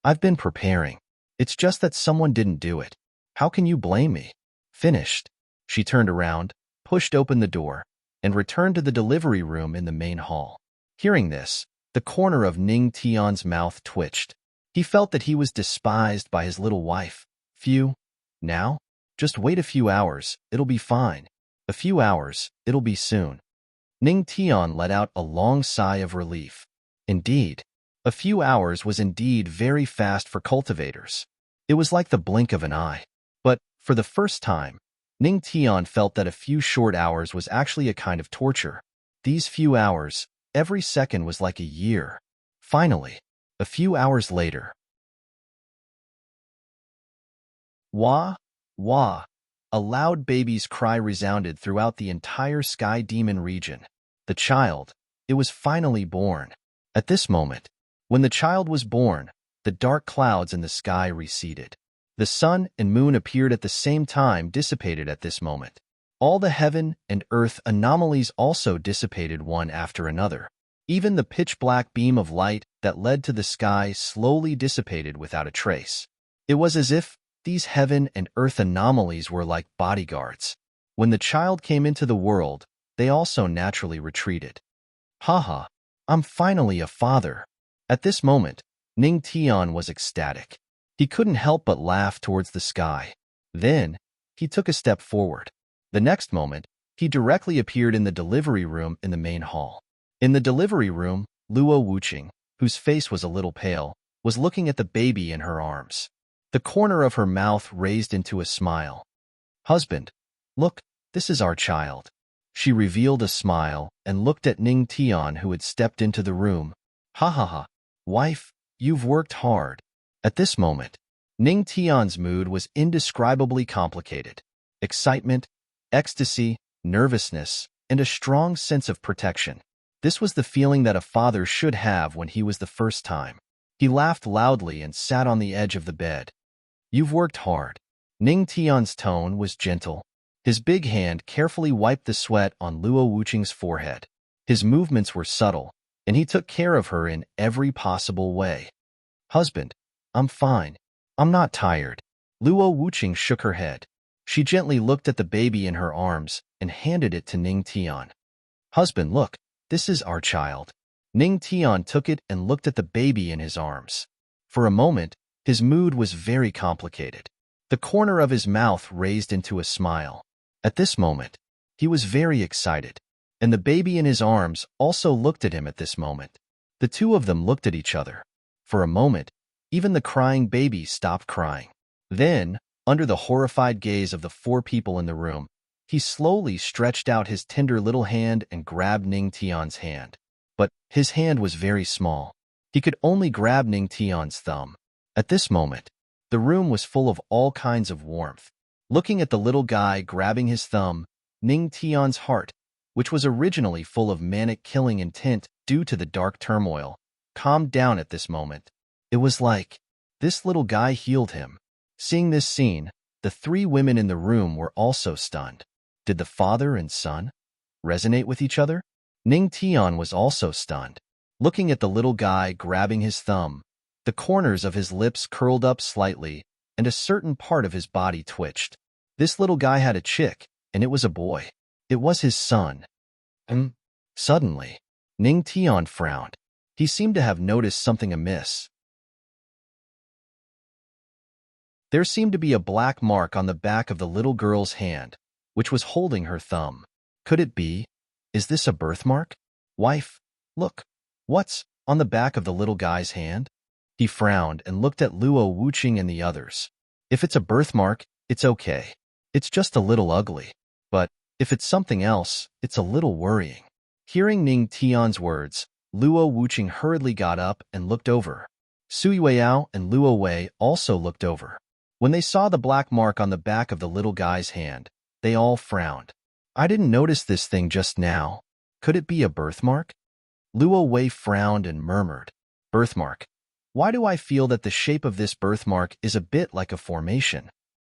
"I've been preparing. It's just that someone didn't do it. How can you blame me?" Finished. She turned around, pushed open the door, and returned to the delivery room in the main hall. Hearing this, the corner of Ning Tian's mouth twitched. He felt that he was despised by his little wife. Phew. Now? Just wait a few hours, it'll be fine. A few hours, it'll be soon. Ning Tian let out a long sigh of relief. Indeed, a few hours was indeed very fast for cultivators. It was like the blink of an eye. But, for the first time, Ning Tian felt that a few short hours was actually a kind of torture. These few hours, every second was like a year. Finally, a few hours later. Wah, wah. A loud baby's cry resounded throughout the entire Sky Demon region. The child, it was finally born. At this moment, when the child was born, the dark clouds in the sky receded. The sun and moon appeared at the same time, dissipated at this moment. All the heaven and earth anomalies also dissipated one after another. Even the pitch-black beam of light that led to the sky slowly dissipated without a trace. It was as if these heaven and earth anomalies were like bodyguards. When the child came into the world, they also naturally retreated. Haha, I'm finally a father. At this moment, Ning Tian was ecstatic. He couldn't help but laugh towards the sky. Then, he took a step forward. The next moment, he directly appeared in the delivery room in the main hall. In the delivery room, Luo Wuqing, whose face was a little pale, was looking at the baby in her arms. The corner of her mouth raised into a smile. "Husband, look, this is our child." She revealed a smile and looked at Ning Tian, who had stepped into the room. "Ha ha ha. Wife, you've worked hard." At this moment, Ning Tian's mood was indescribably complicated. Excitement, ecstasy, nervousness, and a strong sense of protection. This was the feeling that a father should have when he was the first time. He laughed loudly and sat on the edge of the bed. "You've worked hard." Ning Tian's tone was gentle. His big hand carefully wiped the sweat on Luo Wuqing's forehead. His movements were subtle, and he took care of her in every possible way. "Husband, I'm fine. I'm not tired." Luo Wuqing shook her head. She gently looked at the baby in her arms and handed it to Ning Tian. "Husband, look, this is our child." Ning Tian took it and looked at the baby in his arms. For a moment, his mood was very complicated. The corner of his mouth raised into a smile. At this moment, he was very excited, and the baby in his arms also looked at him at this moment. The two of them looked at each other. For a moment, even the crying baby stopped crying. Then, under the horrified gaze of the four people in the room, he slowly stretched out his tender little hand and grabbed Ning Tian's hand. But his hand was very small. He could only grab Ning Tian's thumb. At this moment, the room was full of all kinds of warmth. Looking at the little guy grabbing his thumb, Ning Tian's heart, which was originally full of manic killing intent due to the dark turmoil, calmed down at this moment. It was like this little guy healed him. Seeing this scene, the three women in the room were also stunned. Did the father and son resonate with each other? Ning Tian was also stunned. Looking at the little guy grabbing his thumb, the corners of his lips curled up slightly, and a certain part of his body twitched. This little guy had a chick, and it was a boy. It was his son. Suddenly, Ning Tian frowned. He seemed to have noticed something amiss. There seemed to be a black mark on the back of the little girl's hand, which was holding her thumb. Could it be? Is this a birthmark? Wife, look. What's on the back of the little guy's hand? He frowned and looked at Luo Wuqing and the others. If it's a birthmark, it's okay. It's just a little ugly. But if it's something else, it's a little worrying. Hearing Ning Tian's words, Luo Wuqing hurriedly got up and looked over. Su Yueyao and Luo Wei also looked over. When they saw the black mark on the back of the little guy's hand, they all frowned. I didn't notice this thing just now. Could it be a birthmark? Luo Wei frowned and murmured, Birthmark. Why do I feel that the shape of this birthmark is a bit like a formation?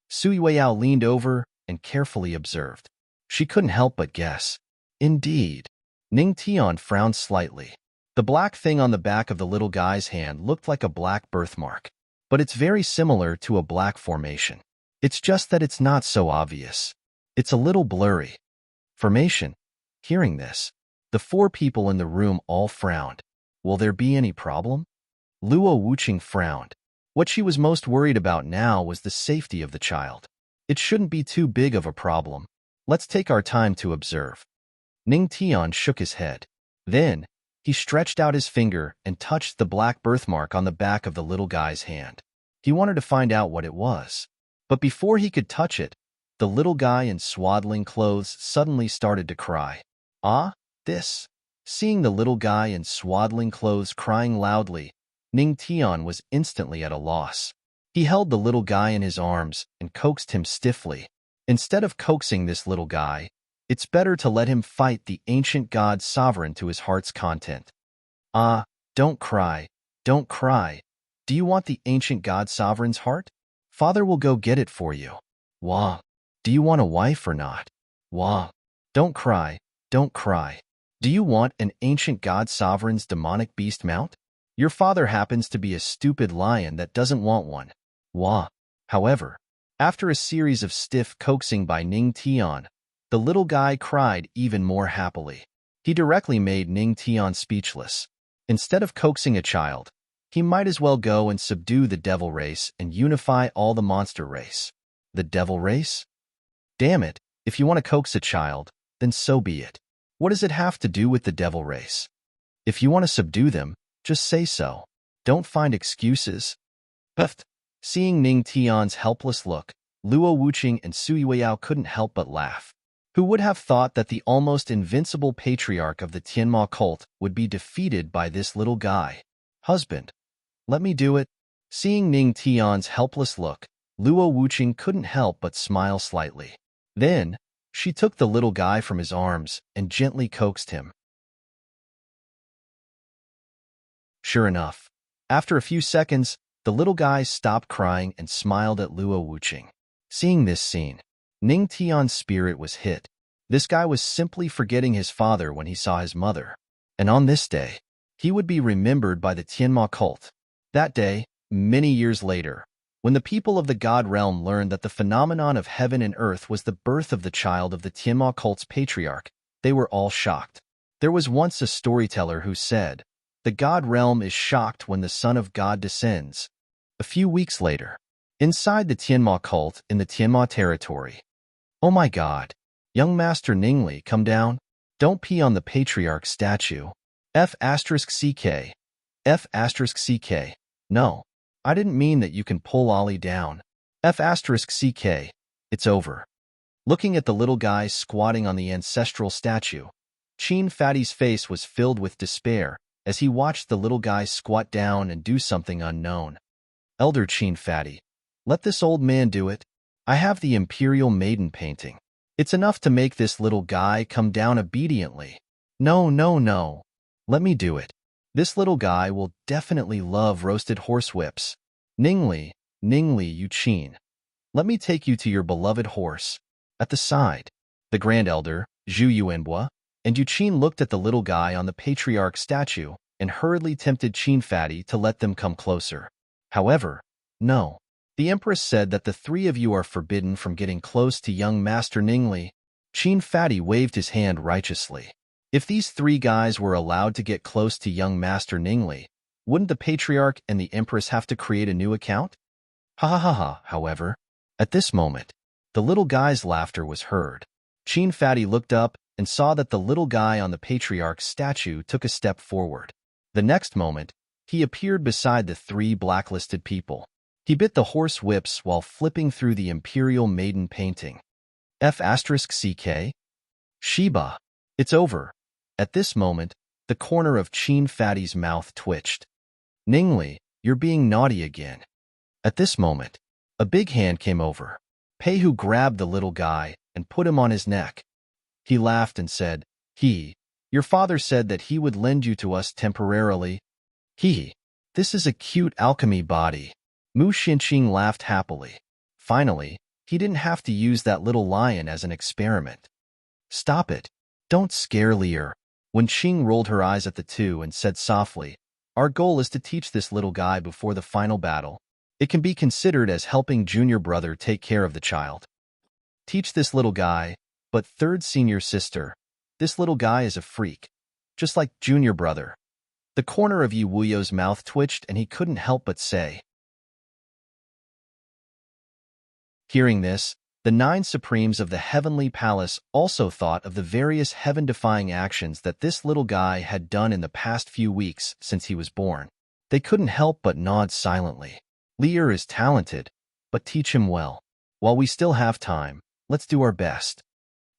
Sui Weiyao leaned over and carefully observed. She couldn't help but guess. Indeed. Ning Tian frowned slightly. The black thing on the back of the little guy's hand looked like a black birthmark, but it's very similar to a black formation. It's just that it's not so obvious. It's a little blurry. Formation. Hearing this, the four people in the room all frowned. Will there be any problem? Luo Wuqing frowned. What she was most worried about now was the safety of the child. It shouldn't be too big of a problem. Let's take our time to observe. Ning Tian shook his head. Then, he stretched out his finger and touched the black birthmark on the back of the little guy's hand. He wanted to find out what it was. But before he could touch it, the little guy in swaddling clothes suddenly started to cry. Ah, this. Seeing the little guy in swaddling clothes crying loudly, Ning Tian was instantly at a loss. He held the little guy in his arms and coaxed him stiffly. Instead of coaxing this little guy, it's better to let him fight the ancient god sovereign to his heart's content. Ah, don't cry, don't cry. Do you want the ancient god sovereign's heart? Father will go get it for you. Wah. Do you want a wife or not? Wah. Don't cry, don't cry. Do you want an ancient god sovereign's demonic beast mount? Your father happens to be a stupid lion that doesn't want one. Wah. However, after a series of stiff coaxing by Ning Tian, the little guy cried even more happily. He directly made Ning Tian speechless. Instead of coaxing a child, he might as well go and subdue the devil race and unify all the monster race. The devil race? Damn it, if you want to coax a child, then so be it. What does it have to do with the devil race? If you want to subdue them, just say so. Don't find excuses. Puffed. Seeing Ning Tian's helpless look, Luo Wuqing and Sui Weiyao couldn't help but laugh. Who would have thought that the almost invincible patriarch of the Tianma cult would be defeated by this little guy? Husband, let me do it. Seeing Ning Tian's helpless look, Luo Wuqing couldn't help but smile slightly. Then, she took the little guy from his arms and gently coaxed him. Sure enough, after a few seconds, the little guy stopped crying and smiled at Luo Wuqing. Seeing this scene, Ning Tian's spirit was hit. This guy was simply forgetting his father when he saw his mother. And on this day, he would be remembered by the Tianma cult. That day, many years later, when the people of the God realm learned that the phenomenon of heaven and earth was the birth of the child of the Tianma cult's patriarch, they were all shocked. There was once a storyteller who said, "The God realm is shocked when the Son of God descends." A few weeks later, inside the Tianma cult in the Tianma territory, "Oh my God, young Master Ningli, come down. Don't pee on the patriarch statue. F***CK. F***CK. No, I didn't mean that you can pull Ollie down. F***CK. It's over." Looking at the little guy squatting on the ancestral statue, Qin Fatty's face was filled with despair as he watched the little guy squat down and do something unknown. "Elder Qin Fatty, let this old man do it. I have the Imperial Maiden painting. It's enough to make this little guy come down obediently. No, no, no. Let me do it. This little guy will definitely love roasted horsewhips. Ningli, you Qin. Let me take you to your beloved horse." At the side, the Grand Elder, Zhu Yuanbua, and Yuqin looked at the little guy on the patriarch statue and hurriedly tempted Qin Fatty to let them come closer. However, no. The Empress said that the three of you are forbidden from getting close to young Master Ningli. Qin Fatty waved his hand righteously. If these three guys were allowed to get close to young Master Ningli, wouldn't the Patriarch and the Empress have to create a new account? Ha ha ha ha, however. At this moment, the little guy's laughter was heard. Qin Fatty looked up and saw that the little guy on the Patriarch's statue took a step forward. The next moment, he appeared beside the three blacklisted people. He bit the horse whips while flipping through the Imperial Maiden painting. F***CK? Sheba. It's over. At this moment, the corner of Qin Fatty's mouth twitched. Ningli, you're being naughty again. At this moment, A big hand came over. Peihu grabbed the little guy and put him on his neck. He laughed and said, Your father said that he would lend you to us temporarily. This is a cute alchemy body. Mu Xinqing laughed happily. Finally, he didn't have to use that little lion as an experiment. Stop it. Don't scare Lear. When Qing rolled her eyes at the two and said softly, Our goal is to teach this little guy before the final battle. It can be considered as helping junior brother take care of the child. Teach this little guy, but third senior sister, this little guy is a freak. Just like junior brother. The corner of Yi Wuyo's mouth twitched and he couldn't help but say. Hearing this, the 9 Supremes of the Heavenly Palace also thought of the various heaven-defying actions that this little guy had done in the past few weeks since he was born. They couldn't help but nod silently. Lear is talented, but teach him well. While we still have time, let's do our best.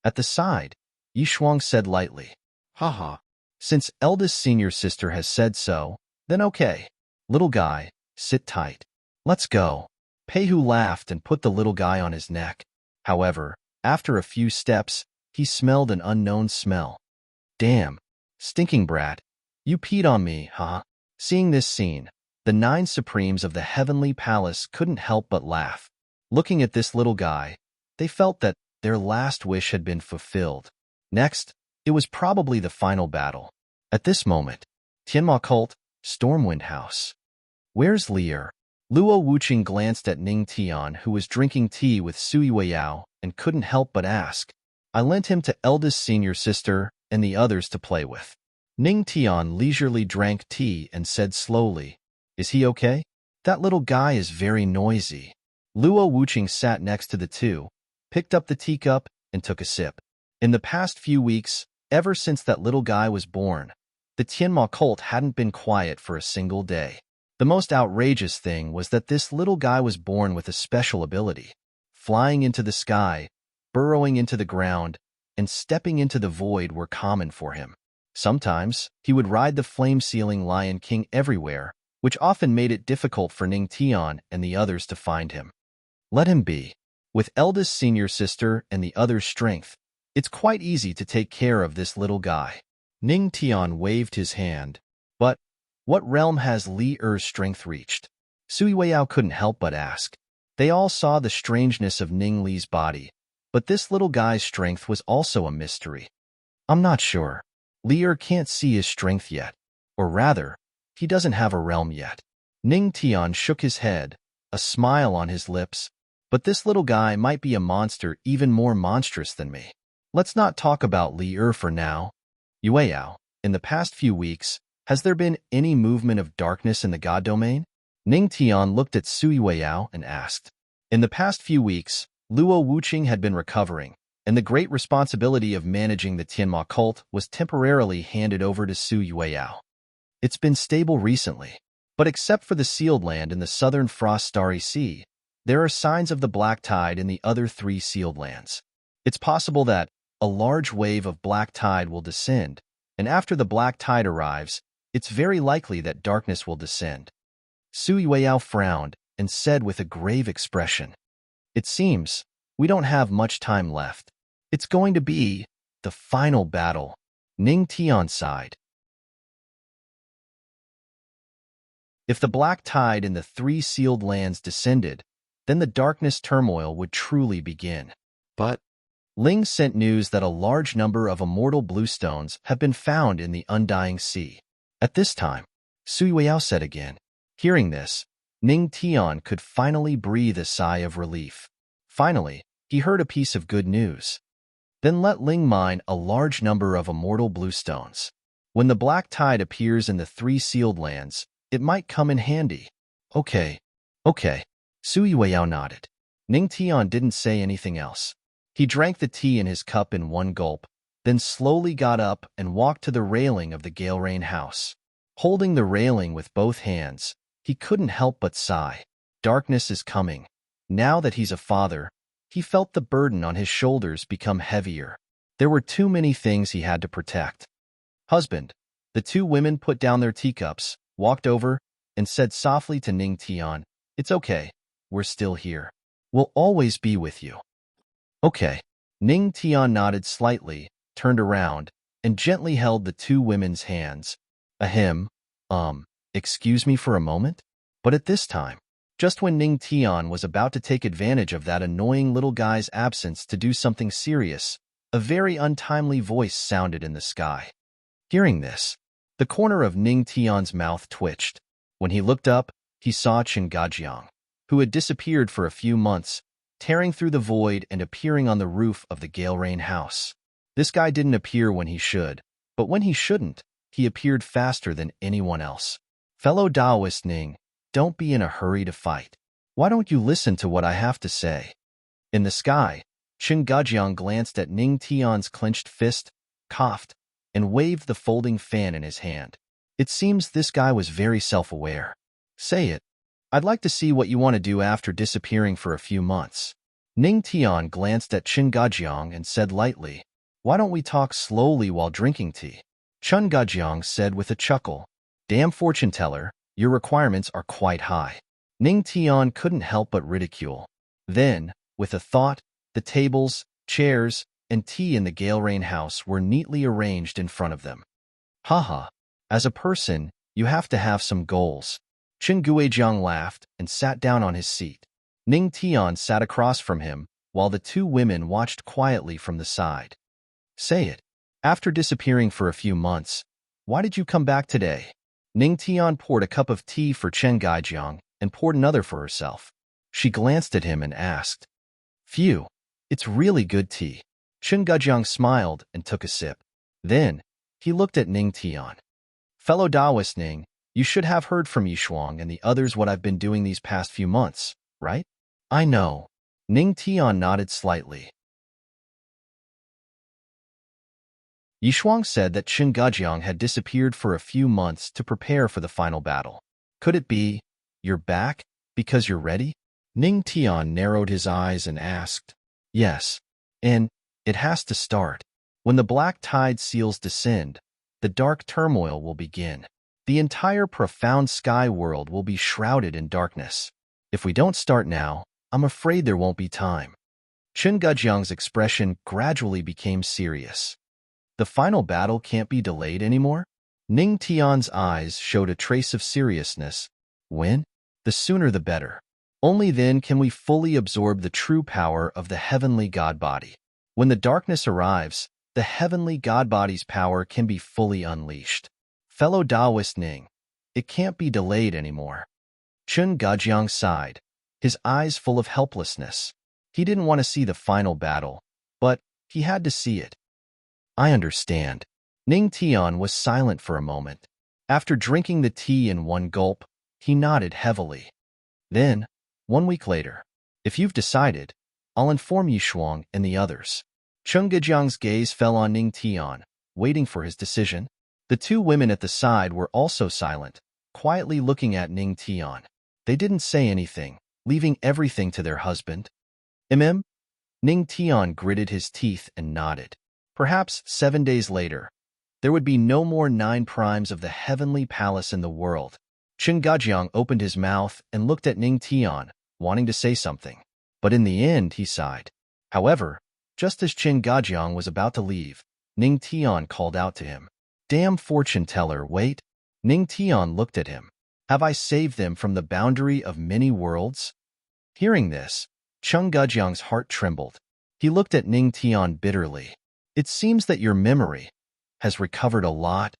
At the side, Yi Shuang said lightly, Haha. Since eldest senior sister has said so, then okay. Little guy, sit tight. Let's go. Peihu laughed and put the little guy on his neck. However, after a few steps, he smelled an unknown smell. Damn. Stinking brat. You peed on me, huh? Seeing this scene, the 9 Supremes of the Heavenly Palace couldn't help but laugh. Looking at this little guy, they felt that their last wish had been fulfilled. Next, it was probably the final battle. At this moment, Tianma Cult, Stormwind House. Where's Lear? Luo Wuqing glanced at Ning Tian, who was drinking tea with Sui Weiyao, and couldn't help but ask. I lent him to eldest senior sister and the others to play with. Ning Tian leisurely drank tea and said slowly, Is he okay? That little guy is very noisy. Luo Wuqing sat next to the two, picked up the teacup, and took a sip. In the past few weeks, ever since that little guy was born, the Tianma cult hadn't been quiet for a single day. The most outrageous thing was that this little guy was born with a special ability. Flying into the sky, burrowing into the ground, and stepping into the void were common for him. Sometimes, he would ride the flame-sealing Lion King everywhere, which often made it difficult for Ning Tian and the others to find him. Let him be. With eldest senior sister and the others' strength, it's quite easy to take care of this little guy. Ning Tian waved his hand. But what realm has Li Er's strength reached? Sui Weiyao couldn't help but ask. They all saw the strangeness of Ning Li's body, but this little guy's strength was also a mystery. I'm not sure. Li Er can't see his strength yet. Or rather, he doesn't have a realm yet. Ning Tian shook his head, a smile on his lips. But this little guy might be a monster even more monstrous than me. Let's not talk about Li Er for now. Yueyao, in the past few weeks, has there been any movement of darkness in the God domain? Ning Tian looked at Sui Weiyao and asked. In the past few weeks, Luo Wuqing had been recovering, and the great responsibility of managing the Tianma cult was temporarily handed over to Sui Weiyao. It's been stable recently, but except for the sealed land in the southern Frost Starry Sea, there are signs of the black tide in the other 3 sealed lands. It's possible that a large wave of black tide will descend, and after the black tide arrives, it's very likely that darkness will descend. Sui Weiyao frowned and said with a grave expression, It seems we don't have much time left. It's going to be the final battle. Ning Tian sighed. If the black tide in the 3 sealed lands descended, then the darkness turmoil would truly begin. But Ling sent news that a large number of immortal bluestones have been found in the Undying Sea. At this time, Sui Weiyao said again. Hearing this, Ning Tian could finally breathe a sigh of relief. Finally, he heard a piece of good news. Then let Ling mine a large number of immortal bluestones. When the black tide appears in the 3 sealed lands, it might come in handy. Okay. Sui Weiyao nodded. Ning Tian didn't say anything else. He drank the tea in his cup in one gulp, then slowly got up and walked to the railing of the Galerain house. Holding the railing with both hands, he couldn't help but sigh. Darkness is coming. Now that he's a father, he felt the burden on his shoulders become heavier. There were too many things he had to protect. Husband. The 2 women put down their teacups, walked over, and said softly to Ning Tian, It's okay. we're still here. We'll always be with you. Okay. Ning Tian nodded slightly, turned around, and gently held the two women's hands. Ahem. Excuse me for a moment? But at this time, just when Ning Tian was about to take advantage of that annoying little guy's absence to do something serious, a very untimely voice sounded in the sky. Hearing this, the corner of Ning Tian's mouth twitched. When he looked up, he saw Chen Gajiang, who had disappeared for a few months, tearing through the void and appearing on the roof of the Gale Rain house. This guy didn't appear when he should, but when he shouldn't, he appeared faster than anyone else. Fellow Taoist Ning, don't be in a hurry to fight. Why don't you listen to what I have to say? In the sky, Chen Gajiang glanced at Ning Tian's clenched fist, coughed, and waved the folding fan in his hand. It seems this guy was very self-aware. Say it. I'd like to see what you want to do after disappearing for a few months. Ning Tian glanced at Chen Gajiang and said lightly, why don't we talk slowly while drinking tea? Chen Gajiang said with a chuckle, damn fortune teller, your requirements are quite high. Ning Tian couldn't help but ridicule. Then, with a thought, the tables, chairs, and tea in the Gale Rain house were neatly arranged in front of them. Haha, as a person, you have to have some goals. Chen Guijiang laughed and sat down on his seat. Ning Tian sat across from him, while the two women watched quietly from the side. Say it. After disappearing for a few months, why did you come back today? Ning Tian poured a cup of tea for Chen Guijiang and poured another for herself. She glanced at him and asked, phew, it's really good tea. Chen Guijiang smiled and took a sip. Then, he looked at Ning Tian. Fellow Taoist Ning, you should have heard from Yishuang and the others what I've been doing these past few months, right? I know. Ning Tian nodded slightly. Yishuang said that Chen Gajiang had disappeared for a few months to prepare for the final battle. Could it be, you're back, because you're ready? Ning Tian narrowed his eyes and asked, yes, and it has to start. When the black tide seals descend, the dark turmoil will begin. The entire profound sky world will be shrouded in darkness. If we don't start now, I'm afraid there won't be time. Chen Gajiang's expression gradually became serious. The final battle can't be delayed anymore? Ning Tian's eyes showed a trace of seriousness. When? The sooner the better. Only then can we fully absorb the true power of the heavenly God body. When the darkness arrives, the heavenly God body's power can be fully unleashed. Fellow Taoist Ning, it can't be delayed anymore. Chen Gajiang sighed, his eyes full of helplessness. He didn't want to see the final battle, but he had to see it. I understand. Ning Tian was silent for a moment. After drinking the tea in one gulp, he nodded heavily. Then, 1 week later, if you've decided, I'll inform Yishuang and the others. Chen Gajiang's gaze fell on Ning Tian, waiting for his decision. The two women at the side were also silent, quietly looking at Ning Tian. They didn't say anything, leaving everything to their husband. Ning Tian gritted his teeth and nodded. Perhaps 7 days later, there would be no more 9 primes of the heavenly palace in the world. Chen Gajiang opened his mouth and looked at Ning Tian, wanting to say something. But in the end, he sighed. However, just as Chen Gajiang was about to leave, Ning Tian called out to him. Damn fortune teller, wait. Ning Tian looked at him. Have I saved them from the boundary of many worlds? Hearing this, Chen Gajiang's heart trembled. He looked at Ning Tian bitterly. It seems that your memory has recovered a lot,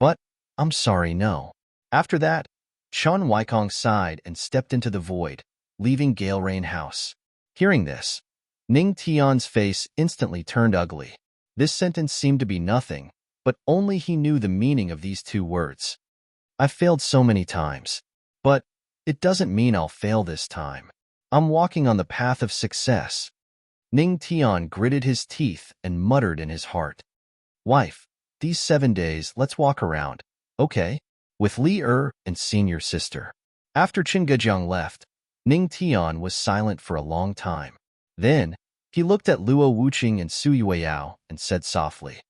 but I'm sorry, no. After that, Chen Weikong sighed and stepped into the void, leaving Gale Rain house. Hearing this, Ning Tian's face instantly turned ugly. This sentence seemed to be nothing, but only he knew the meaning of these 2 words. I've failed so many times, but it doesn't mean I'll fail this time. I'm walking on the path of success. Ning Tian gritted his teeth and muttered in his heart. Wife, these 7 days, let's walk around, okay? With Li and senior sister. After Chen Gajiang left, Ning Tian was silent for a long time. Then, he looked at Luo Wuqing and Su Yueyao and said softly,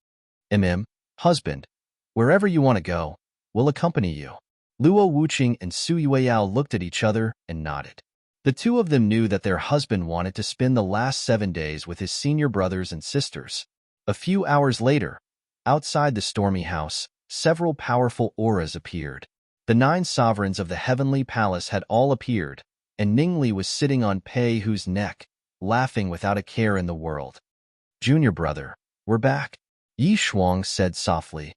husband, wherever you want to go, we'll accompany you. Luo Wuqing and Su Yueyao looked at each other and nodded. The two of them knew that their husband wanted to spend the last 7 days with his senior brothers and sisters. A few hours later, outside the stormy house, several powerful auras appeared. The 9 sovereigns of the heavenly palace had all appeared, and Ningli was sitting on Pei Hu's neck, laughing without a care in the world. "Junior brother, we're back," Yi Shuang said softly.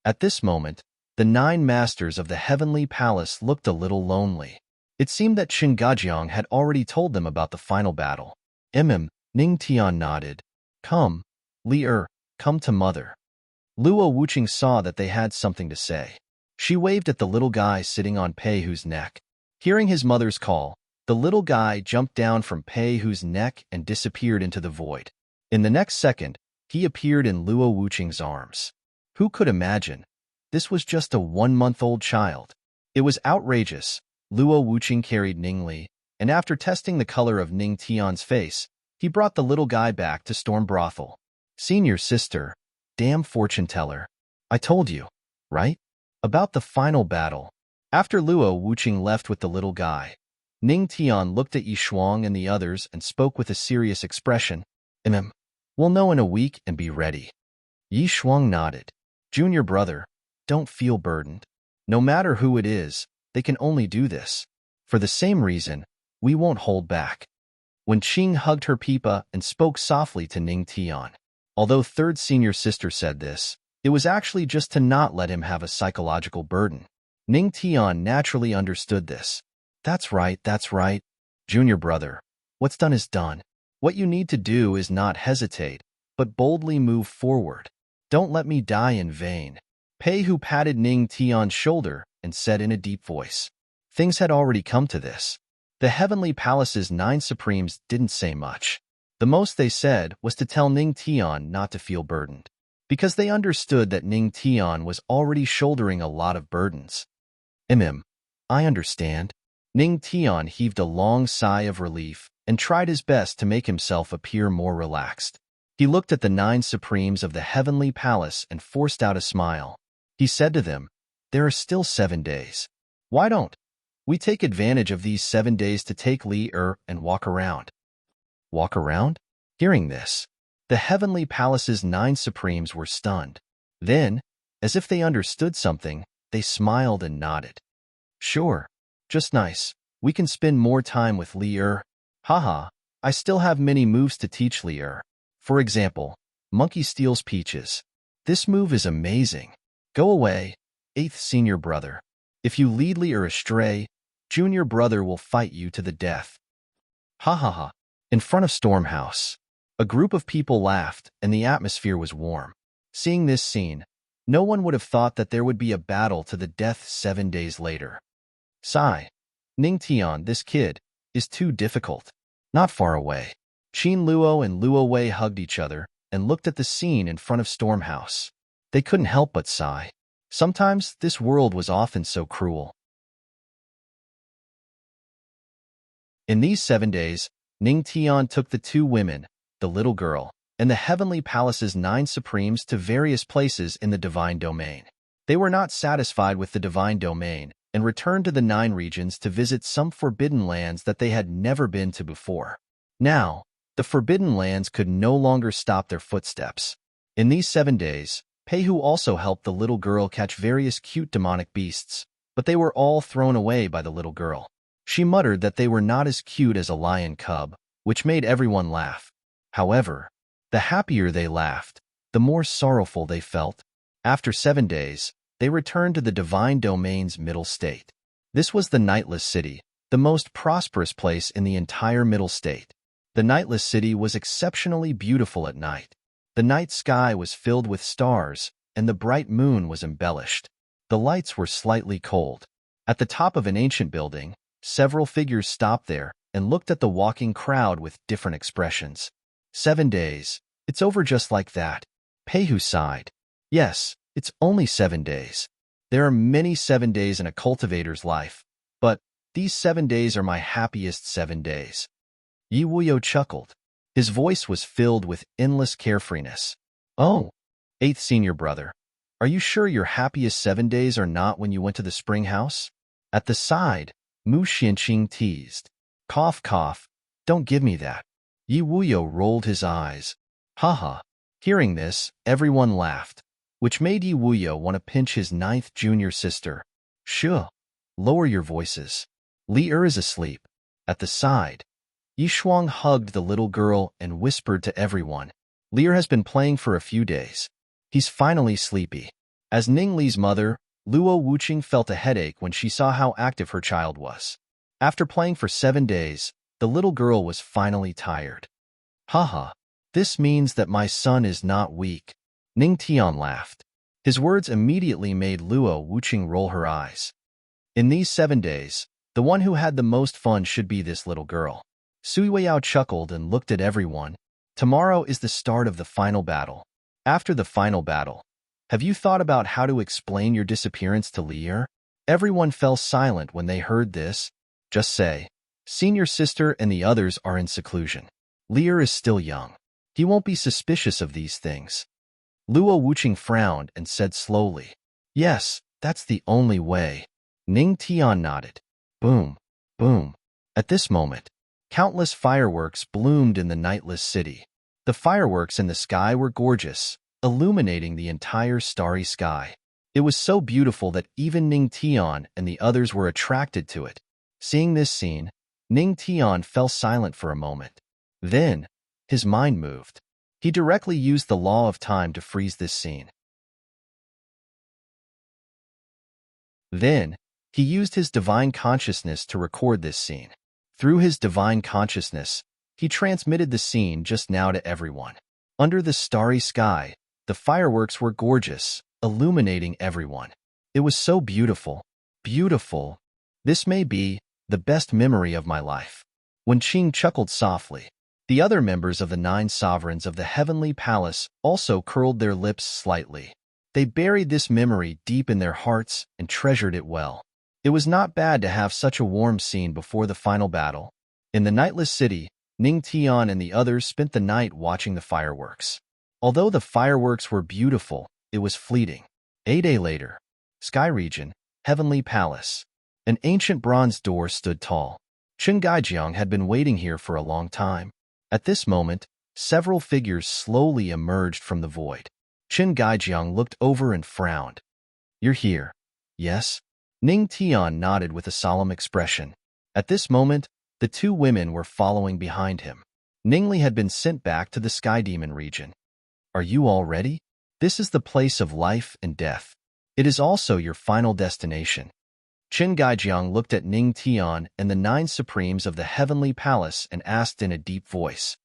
At this moment, the 9 masters of the heavenly palace looked a little lonely. It seemed that Qin Gajiang had already told them about the final battle. Ning Tian nodded. "Come, Li come to mother." Luo Wuqing saw that they had something to say. She waved at the little guy sitting on Pei Hu's neck. Hearing his mother's call, the little guy jumped down from Pei Hu's neck and disappeared into the void. In the next second, he appeared in Luo Wuqing's arms. Who could imagine? This was just a 1-month-old child. It was outrageous. Luo Wuqing carried Ningli, and after testing the color of Ning Tian's face, he brought the little guy back to Storm Brothel. "Senior sister, damn fortune teller. I told you, right? About the final battle." After Luo Wuqing left with the little guy, Ning Tian looked at Yi Shuang and the others and spoke with a serious expression. We'll know in a week and be ready." Yi Shuang nodded. "Junior brother, don't feel burdened. No matter who it is, they can only do this. For the same reason, we won't hold back." When Qing hugged her Pipa and spoke softly to Ning Tian. Although third senior sister said this, it was actually just to not let him have a psychological burden. Ning Tian naturally understood this. That's right. Junior brother, what's done is done. What you need to do is not hesitate, but boldly move forward. Don't let me die in vain." Pei Hu patted Ning Tian's shoulder and said in a deep voice. Things had already come to this. The Heavenly Palace's 9 Supremes didn't say much. The most they said was to tell Ning Tian not to feel burdened, because they understood that Ning Tian was already shouldering a lot of burdens. I understand." Ning Tian heaved a long sigh of relief and tried his best to make himself appear more relaxed. He looked at the 9 Supremes of the Heavenly Palace and forced out a smile. He said to them, "There are still 7 days. Why don't we take advantage of these 7 days to take Li and walk around?" "Walk around?" Hearing this, the Heavenly Palace's 9 Supremes were stunned. Then, as if they understood something, they smiled and nodded. "Sure. Just nice. We can spend more time with Li Haha, I still have many moves to teach Li For example, Monkey Steals Peaches. This move is amazing. Go away, 8th senior brother. If you lead Li astray, junior brother will fight you to the death." Ha ha ha. In front of Storm House, a group of people laughed and the atmosphere was warm. Seeing this scene, no one would have thought that there would be a battle to the death 7 days later. Sigh. Ning Tian, this kid, is too difficult. Not far away, Qin Luo and Luo Wei hugged each other and looked at the scene in front of Storm House. They couldn't help but sigh. Sometimes this world was often so cruel. In these 7 days, Ning Tian took the 2 women, the little girl, and the Heavenly Palace's 9 Supremes to various places in the Divine Domain. They were not satisfied with the Divine Domain and returned to the 9 regions to visit some forbidden lands that they had never been to before. Now, the forbidden lands could no longer stop their footsteps. In these 7 days, Pei Hu also helped the little girl catch various cute demonic beasts, but they were all thrown away by the little girl. She muttered that they were not as cute as a lion cub, which made everyone laugh. However, the happier they laughed, the more sorrowful they felt. After 7 days, they returned to the Divine Domain's middle state. This was the Nightless City, the most prosperous place in the entire middle state. The Nightless City was exceptionally beautiful at night. The night sky was filled with stars, and the bright moon was embellished. The lights were slightly cold. At the top of an ancient building, several figures stopped there and looked at the walking crowd with different expressions. 7 days. It's over just like that. Pei Hu sighed. Yes, it's only 7 days. There are many 7 days in a cultivator's life, but these 7 days are my happiest 7 days. Yi Wuyo chuckled. His voice was filled with endless carefreeness. Oh, 8th senior brother, are you sure your happiest 7 days are not when you went to the spring house? At the side, Mu Xianqing teased. Cough, cough. Don't give me that. Yi Wuyo rolled his eyes. Haha. Hearing this, everyone laughed, which made Yi Wuyo want to pinch his ninth junior sister. Shuh. Lower your voices. Li Er is asleep. At the side, Yi Shuang hugged the little girl and whispered to everyone. Li Er has been playing for a few days. He's finally sleepy. As Ning Li's mother, Luo Wuqing felt a headache when she saw how active her child was. After playing for 7 days, the little girl was finally tired. Haha, this means that my son is not weak. Ning Tian laughed. His words immediately made Luo Wuqing roll her eyes. In these 7 days, the one who had the most fun should be this little girl. Sui Weiyao chuckled and looked at everyone. Tomorrow is the start of the final battle. After the final battle, have you thought about how to explain your disappearance to Li Er? Everyone fell silent when they heard this. Just say, senior sister and the others are in seclusion. Li Er is still young. He won't be suspicious of these things. Luo Wuqing frowned and said slowly, yes, that's the only way. Ning Tian nodded. Boom, boom. At this moment, countless fireworks bloomed in the nightless city. The fireworks in the sky were gorgeous, illuminating the entire starry sky. It was so beautiful that even Ning Tian and the others were attracted to it. Seeing this scene, Ning Tian fell silent for a moment. Then, his mind moved. He directly used the law of time to freeze this scene. Then, he used his divine consciousness to record this scene. Through his divine consciousness, he transmitted the scene just now to everyone. Under the starry sky, the fireworks were gorgeous, illuminating everyone. It was so beautiful, beautiful. This may be the best memory of my life. When Qing chuckled softly, the other members of the 9 sovereigns of the heavenly palace also curled their lips slightly. They buried this memory deep in their hearts and treasured it well. It was not bad to have such a warm scene before the final battle. In the nightless city, Ning Tian and the others spent the night watching the fireworks. Although the fireworks were beautiful, it was fleeting. A day later, Sky Region, Heavenly Palace. An ancient bronze door stood tall. Chen Gaijiang had been waiting here for a long time. At this moment, several figures slowly emerged from the void. Chen Gaijiang looked over and frowned. You're here, yes? Ning Tian nodded with a solemn expression. At this moment, the 2 women were following behind him. Ningli had been sent back to the Sky Demon region. Are you all ready? This is the place of life and death. It is also your final destination. Chen Gaijiang looked at Ning Tian and the 9 supremes of the heavenly palace and asked in a deep voice.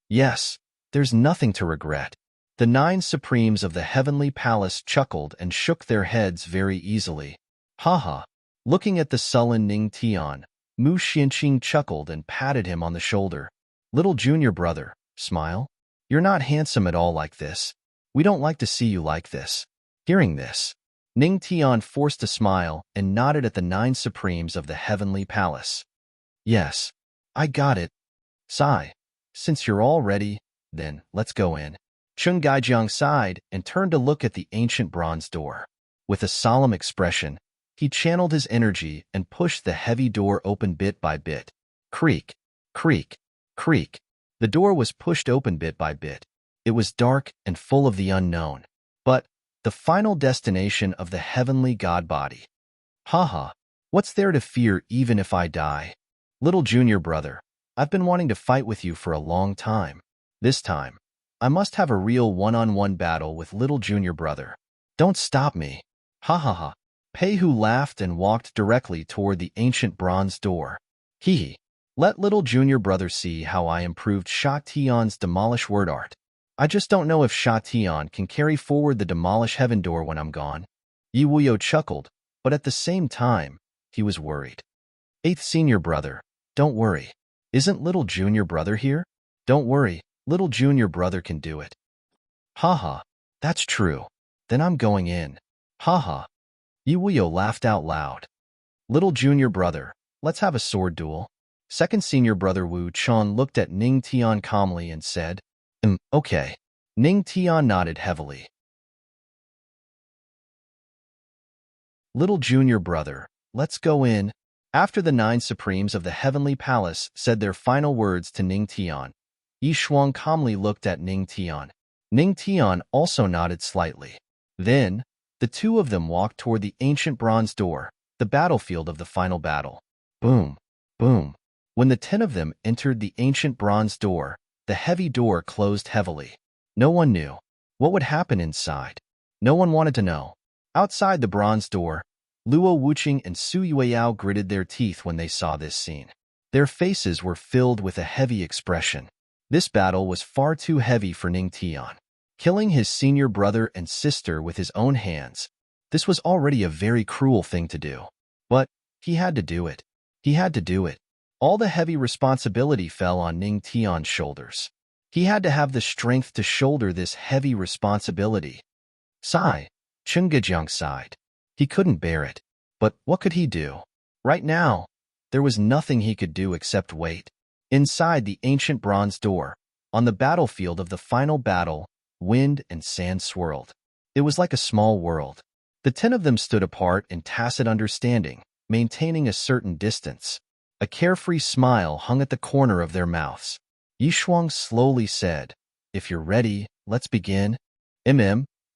Yes, there's nothing to regret. The 9 supremes of the heavenly palace chuckled and shook their heads very easily. Haha. Looking at the sullen Ning Tian, Mu Xianqing chuckled and patted him on the shoulder. Little junior brother, smile. You're not handsome at all like this. We don't like to see you like this. Hearing this, Ning Tian forced a smile and nodded at the 9 supremes of the heavenly palace. Yes, I got it. Sigh. Since you're all ready, then let's go in. Chen Gaijiang sighed and turned to look at the ancient bronze door. With a solemn expression, he channeled his energy and pushed the heavy door open bit by bit. Creak, creak, creak. The door was pushed open bit by bit. It was dark and full of the unknown, but the final destination of the heavenly god body. Haha, what's there to fear even if I die? Little junior brother, I've been wanting to fight with you for a long time. This time, I must have a real one-on-one battle with little junior brother. Don't stop me. Ha ha ha. Pei Hu laughed and walked directly toward the ancient bronze door. Hee. Let little junior brother see how I improved Sha Tian's demolish word art. I just don't know if Sha Tian can carry forward the demolish heaven door when I'm gone. Yi Wuyo chuckled, but at the same time, he was worried. 8th senior brother, don't worry. Isn't little junior brother here? Don't worry, little junior brother can do it. Haha, that's true. Then I'm going in. Haha. Yi Wuyo laughed out loud. Little junior brother, let's have a sword duel. 2nd senior brother Wu Chun looked at Ning Tian calmly and said, okay. Ning Tian nodded heavily. Little junior brother, let's go in. After the 9 supremes of the heavenly palace said their final words to Ning Tian, Yi Shuang calmly looked at Ning Tian. Ning Tian also nodded slightly. Then, the two of them walked toward the ancient bronze door, the battlefield of the final battle. Boom, boom. When the 10 of them entered the ancient bronze door, the heavy door closed heavily. No one knew what would happen inside. No one wanted to know. Outside the bronze door, Luo Wuqing and Su Yueyao gritted their teeth when they saw this scene. Their faces were filled with a heavy expression. This battle was far too heavy for Ning Tian. Killing his senior brother and sister with his own hands, this was already a very cruel thing to do. But he had to do it. He had to do it. All the heavy responsibility fell on Ning Tian's shoulders. He had to have the strength to shoulder this heavy responsibility. Sigh. Chen Gejiang sighed. He couldn't bear it. But what could he do? Right now, there was nothing he could do except wait. Inside the ancient bronze door, on the battlefield of the final battle, wind and sand swirled. It was like a small world. The 10 of them stood apart in tacit understanding, maintaining a certain distance. A carefree smile hung at the corner of their mouths. Yi Shuang slowly said, "If you're ready, let's begin."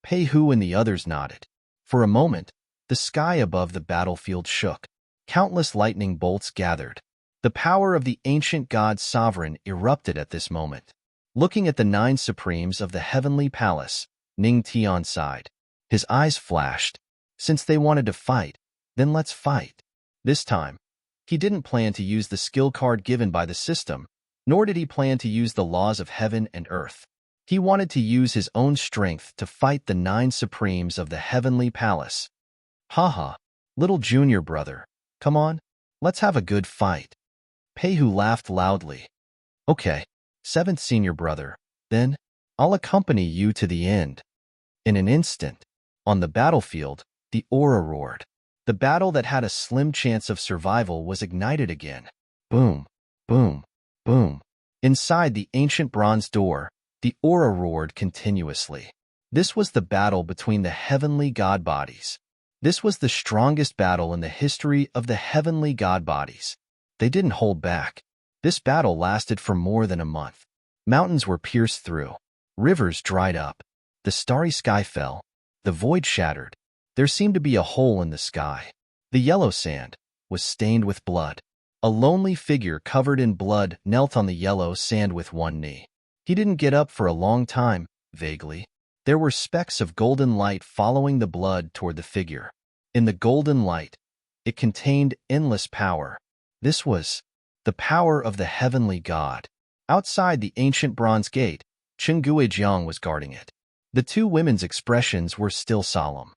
Pei Hu and the others nodded. For a moment, the sky above the battlefield shook. Countless lightning bolts gathered. The power of the ancient god sovereign erupted at this moment. Looking at the 9 supremes of the heavenly palace, Ning Tian sighed. His eyes flashed. Since they wanted to fight, then let's fight. This time, he didn't plan to use the skill card given by the system, nor did he plan to use the laws of heaven and earth. He wanted to use his own strength to fight the 9 supremes of the heavenly palace. Haha, little junior brother, come on, let's have a good fight. Pei Hu laughed loudly. Okay, 7th senior brother, then I'll accompany you to the end. In an instant, on the battlefield, the aura roared. The battle that had a slim chance of survival was ignited again. Boom, boom, boom. Inside the ancient bronze door, the aura roared continuously. This was the battle between the heavenly god bodies. This was the strongest battle in the history of the heavenly god bodies. They didn't hold back. This battle lasted for more than a month. Mountains were pierced through. Rivers dried up. The starry sky fell. The void shattered. There seemed to be a hole in the sky. The yellow sand was stained with blood. A lonely figure covered in blood knelt on the yellow sand with one knee. He didn't get up for a long time, vaguely. There were specks of golden light following the blood toward the figure. In the golden light, it contained endless power. This was the power of the heavenly god. Outside the ancient bronze gate, Chen Guijiang was guarding it. The two women's expressions were still solemn.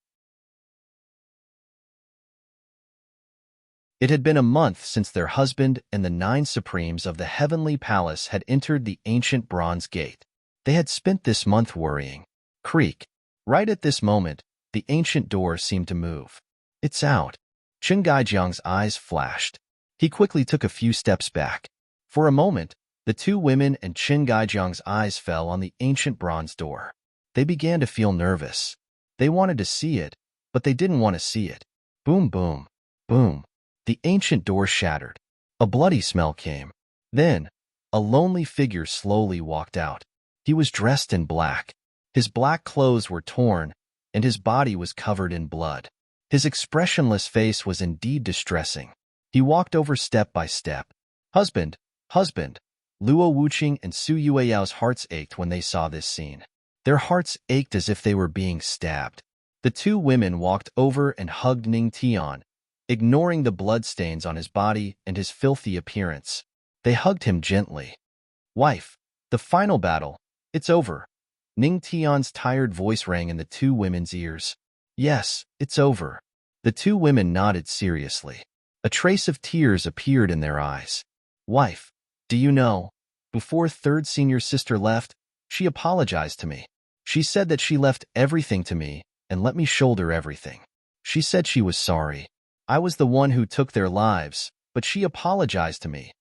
It had been a month since their husband and the 9 supremes of the heavenly palace had entered the ancient bronze gate. They had spent this month worrying. Creak. Right at this moment, the ancient door seemed to move. It's out. Chen Guijiang's eyes flashed. He quickly took a few steps back. For a moment, the two women and Chen Guijiang's eyes fell on the ancient bronze door. They began to feel nervous. They wanted to see it, but they didn't want to see it. Boom, boom, boom. The ancient door shattered. A bloody smell came. Then, a lonely figure slowly walked out. He was dressed in black. His black clothes were torn, and his body was covered in blood. His expressionless face was indeed distressing. He walked over step by step. Husband, husband. Luo Wuqing and Su Yueyao's hearts ached when they saw this scene. Their hearts ached as if they were being stabbed. The two women walked over and hugged Ning Tian, ignoring the bloodstains on his body and his filthy appearance. They hugged him gently. Wife, the final battle, it's over. Ning Tian's tired voice rang in the two women's ears. Yes, it's over. The two women nodded seriously. A trace of tears appeared in their eyes. Wife, do you know, before 3rd senior sister left, she apologized to me. She said that she left everything to me and let me shoulder everything. She said she was sorry. I was the one who took their lives, but she apologized to me.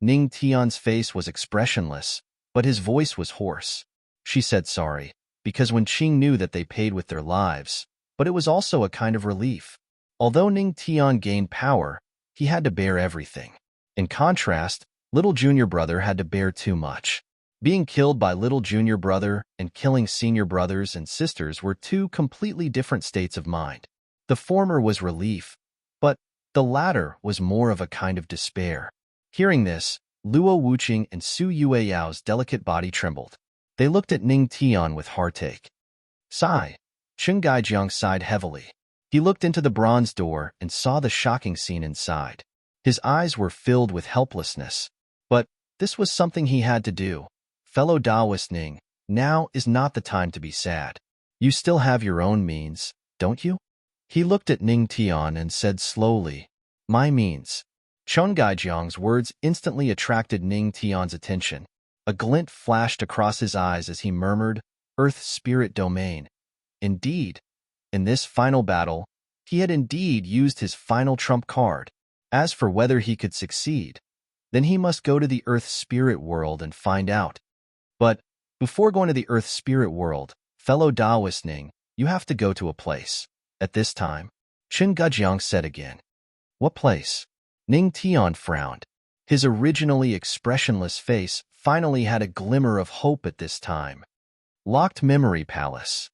Ning Tian's face was expressionless, but his voice was hoarse. She said sorry, because when Qing knew that they paid with their lives, but it was also a kind of relief. Although Ning Tian gained power, he had to bear everything. In contrast, little junior brother had to bear too much. Being killed by little junior brother and killing senior brothers and sisters were two completely different states of mind. The former was relief, but the latter was more of a kind of despair. Hearing this, Luo Wuqing and Su Yueyao's delicate body trembled. They looked at Ning Tian with heartache. Sigh. Chen Gaijiang sighed heavily. He looked into the bronze door and saw the shocking scene inside. His eyes were filled with helplessness. But this was something he had to do. Fellow Taoist Ning, now is not the time to be sad. You still have your own means, don't you? He looked at Ning Tian and said slowly, My means. Chen Gaijiang's words instantly attracted Ning Tian's attention. A glint flashed across his eyes as he murmured, Earth Spirit Domain. Indeed, in this final battle, he had indeed used his final trump card. As for whether he could succeed, then he must go to the Earth Spirit world and find out. But before going to the Earth Spirit world, fellow Taoist Ning, you have to go to a place. At this time, Chen Gujiang said again. What place? Ning Tian frowned. His originally expressionless face finally had a glimmer of hope at this time. Locked Memory Palace.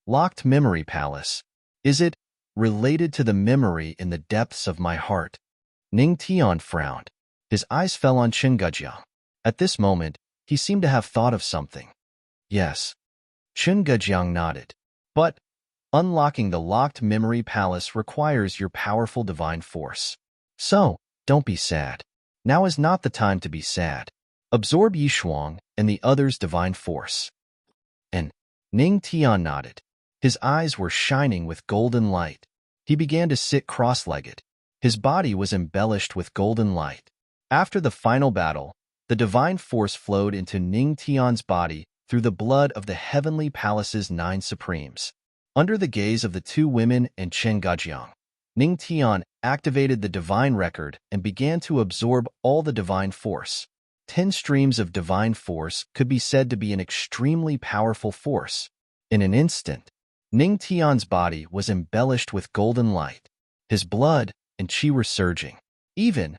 Locked Memory Palace. Is it related to the memory in the depths of my heart? Ning Tian frowned. His eyes fell on Chen Gujiang. At this moment, he seemed to have thought of something. Yes. Chen Gujiang nodded. But unlocking the locked memory palace requires your powerful divine force. So, don't be sad. Now is not the time to be sad. Absorb Yishuang and the other's divine force. And Ning Tian nodded. His eyes were shining with golden light. He began to sit cross-legged. His body was embellished with golden light. After the final battle, the divine force flowed into Ning Tian's body through the blood of the heavenly palace's 9 supremes. Under the gaze of the 2 women and Chen Gujiang, Ning Tian activated the divine record and began to absorb all the divine force. 10 streams of divine force could be said to be an extremely powerful force. In an instant, Ning Tian's body was embellished with golden light. His blood and qi were surging. Even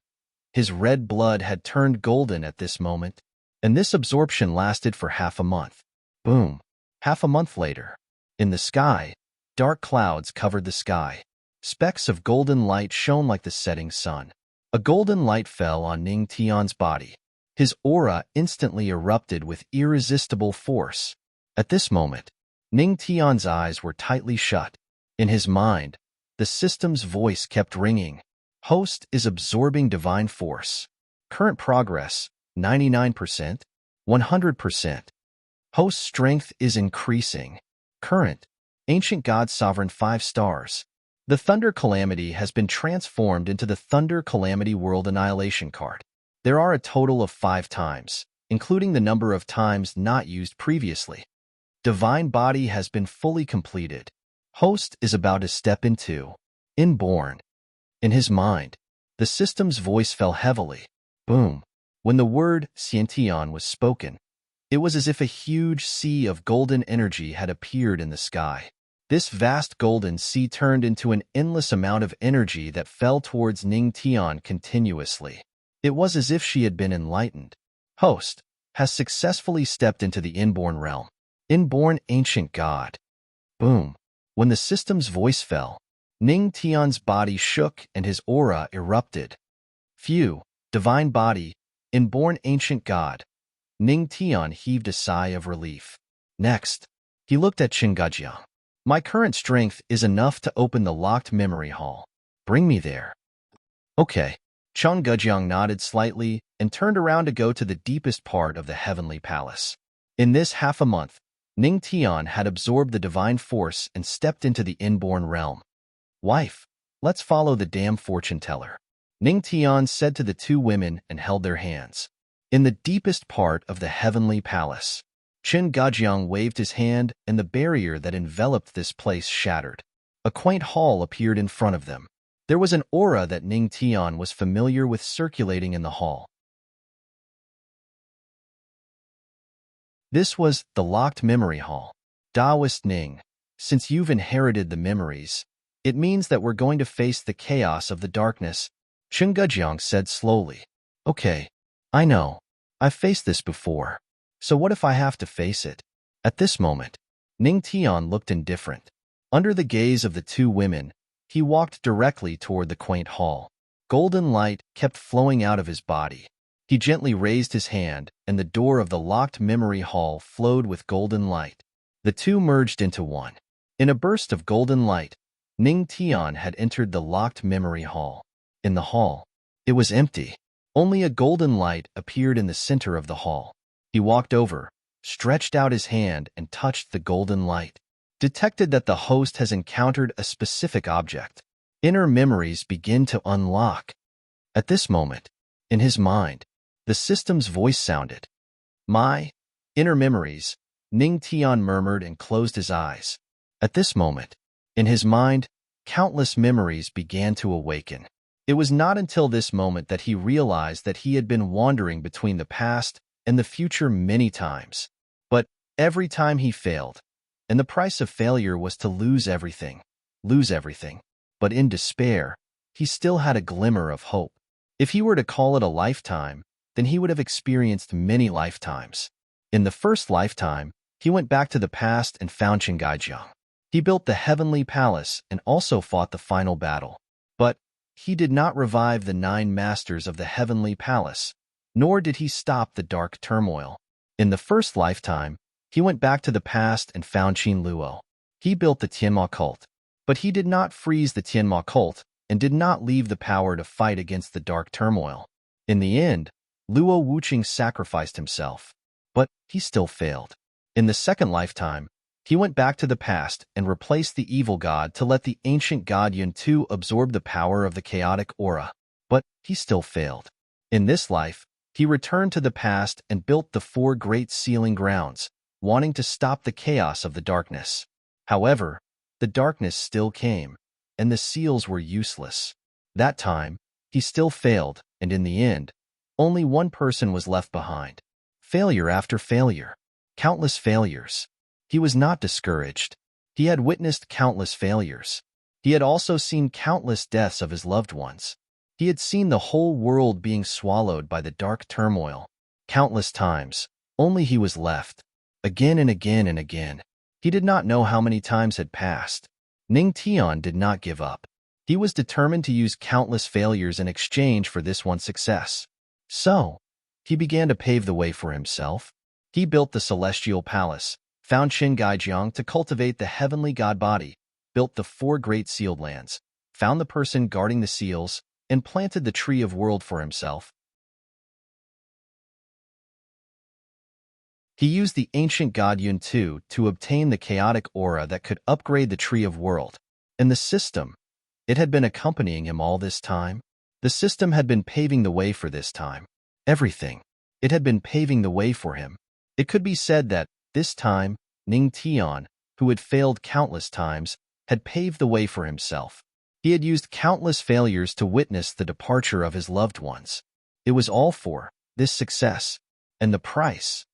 his red blood had turned golden at this moment, and this absorption lasted for half a month. Boom. Half a month later, in the sky, dark clouds covered the sky. Specks of golden light shone like the setting sun. A golden light fell on Ning Tian's body. His aura instantly erupted with irresistible force. At this moment, Ning Tian's eyes were tightly shut. In his mind, the system's voice kept ringing. Host is absorbing divine force. Current progress, 99%, 100%. Host strength is increasing. Current, Ancient God Sovereign 5 stars. The Thunder Calamity has been transformed into the Thunder Calamity World Annihilation card. There are a total of 5 times, including the number of times not used previously. Divine Body has been fully completed. Host is about to step into Inborn. In his mind, the system's voice fell heavily. Boom. When the word Xiantian was spoken, it was as if a huge sea of golden energy had appeared in the sky. This vast golden sea turned into an endless amount of energy that fell towards Ning Tian continuously. It was as if she had been enlightened. Host has successfully stepped into the Inborn realm. Inborn Ancient God. Boom. When the system's voice fell, Ning Tian's body shook and his aura erupted. Phew, divine body, inborn ancient god. Ning Tian heaved a sigh of relief. Next, he looked at Chen Gujiang. My current strength is enough to open the locked memory hall. Bring me there. Okay. Chen Gujiang nodded slightly and turned around to go to the deepest part of the heavenly palace. In this half a month, Ning Tian had absorbed the divine force and stepped into the inborn realm. Wife, let's follow the damn fortune teller. Ning Tian said to the 2 women and held their hands. In the deepest part of the heavenly palace, Chen Gujiang waved his hand and the barrier that enveloped this place shattered. A quaint hall appeared in front of them. There was an aura that Ning Tian was familiar with circulating in the hall. This was the locked memory hall. Taoist Ning, since you've inherited the memories, it means that we're going to face the chaos of the darkness, Chen Gujiang said slowly. Okay, I know. I've faced this before. So what if I have to face it? At this moment, Ning Tian looked indifferent. Under the gaze of the two women, he walked directly toward the quaint hall. Golden light kept flowing out of his body. He gently raised his hand, and the door of the locked memory hall flowed with golden light. The two merged into one. In a burst of golden light, Ning Tian had entered the locked memory hall. In the hall, it was empty. Only a golden light appeared in the center of the hall. He walked over, stretched out his hand, and touched the golden light. Detected that the host has encountered a specific object. Inner memories begin to unlock. At this moment, in his mind, the system's voice sounded. My inner memories, Ning Tian murmured and closed his eyes. At this moment, in his mind, countless memories began to awaken. It was not until this moment that he realized that he had been wandering between the past and the future many times. But every time he failed, and the price of failure was to lose everything. But in despair, he still had a glimmer of hope. If he were to call it a lifetime, then he would have experienced many lifetimes. In the first lifetime, he went back to the past and found Qinggaijiang. He built the heavenly palace and also fought the final battle. But he did not revive the 9 masters of the heavenly palace, nor did he stop the dark turmoil. In the first lifetime, he went back to the past and found Qin Luo. He built the Tianma cult, but he did not freeze the Tianma cult and did not leave the power to fight against the dark turmoil. In the end, Luo Wuqing sacrificed himself, but he still failed. In the second lifetime, he went back to the past and replaced the evil god to let the ancient god Yun Tu absorb the power of the chaotic aura, but he still failed. In this life, he returned to the past and built the 4 great sealing grounds, wanting to stop the chaos of the darkness. However, the darkness still came, and the seals were useless. That time, he still failed, and in the end, only one person was left behind. Failure after failure. Countless failures. He was not discouraged. He had witnessed countless failures. He had also seen countless deaths of his loved ones. He had seen the whole world being swallowed by the dark turmoil. Countless times, only he was left. Again and again and again. He did not know how many times had passed. Ning Tian did not give up. He was determined to use countless failures in exchange for this one success. So, he began to pave the way for himself. He built the celestial palace, found Qinggaijiang to cultivate the heavenly god body, built the 4 great sealed lands, found the person guarding the seals, and planted the tree of world for himself. He used the ancient god Yun Tu to obtain the chaotic aura that could upgrade the tree of world. And the system, it had been accompanying him all this time. The system had been paving the way for this time. Everything. It had been paving the way for him. It could be said that, this time, Ning Tian, who had failed countless times, had paved the way for himself. He had used countless failures to witness the departure of his loved ones. It was all for this success. And the price.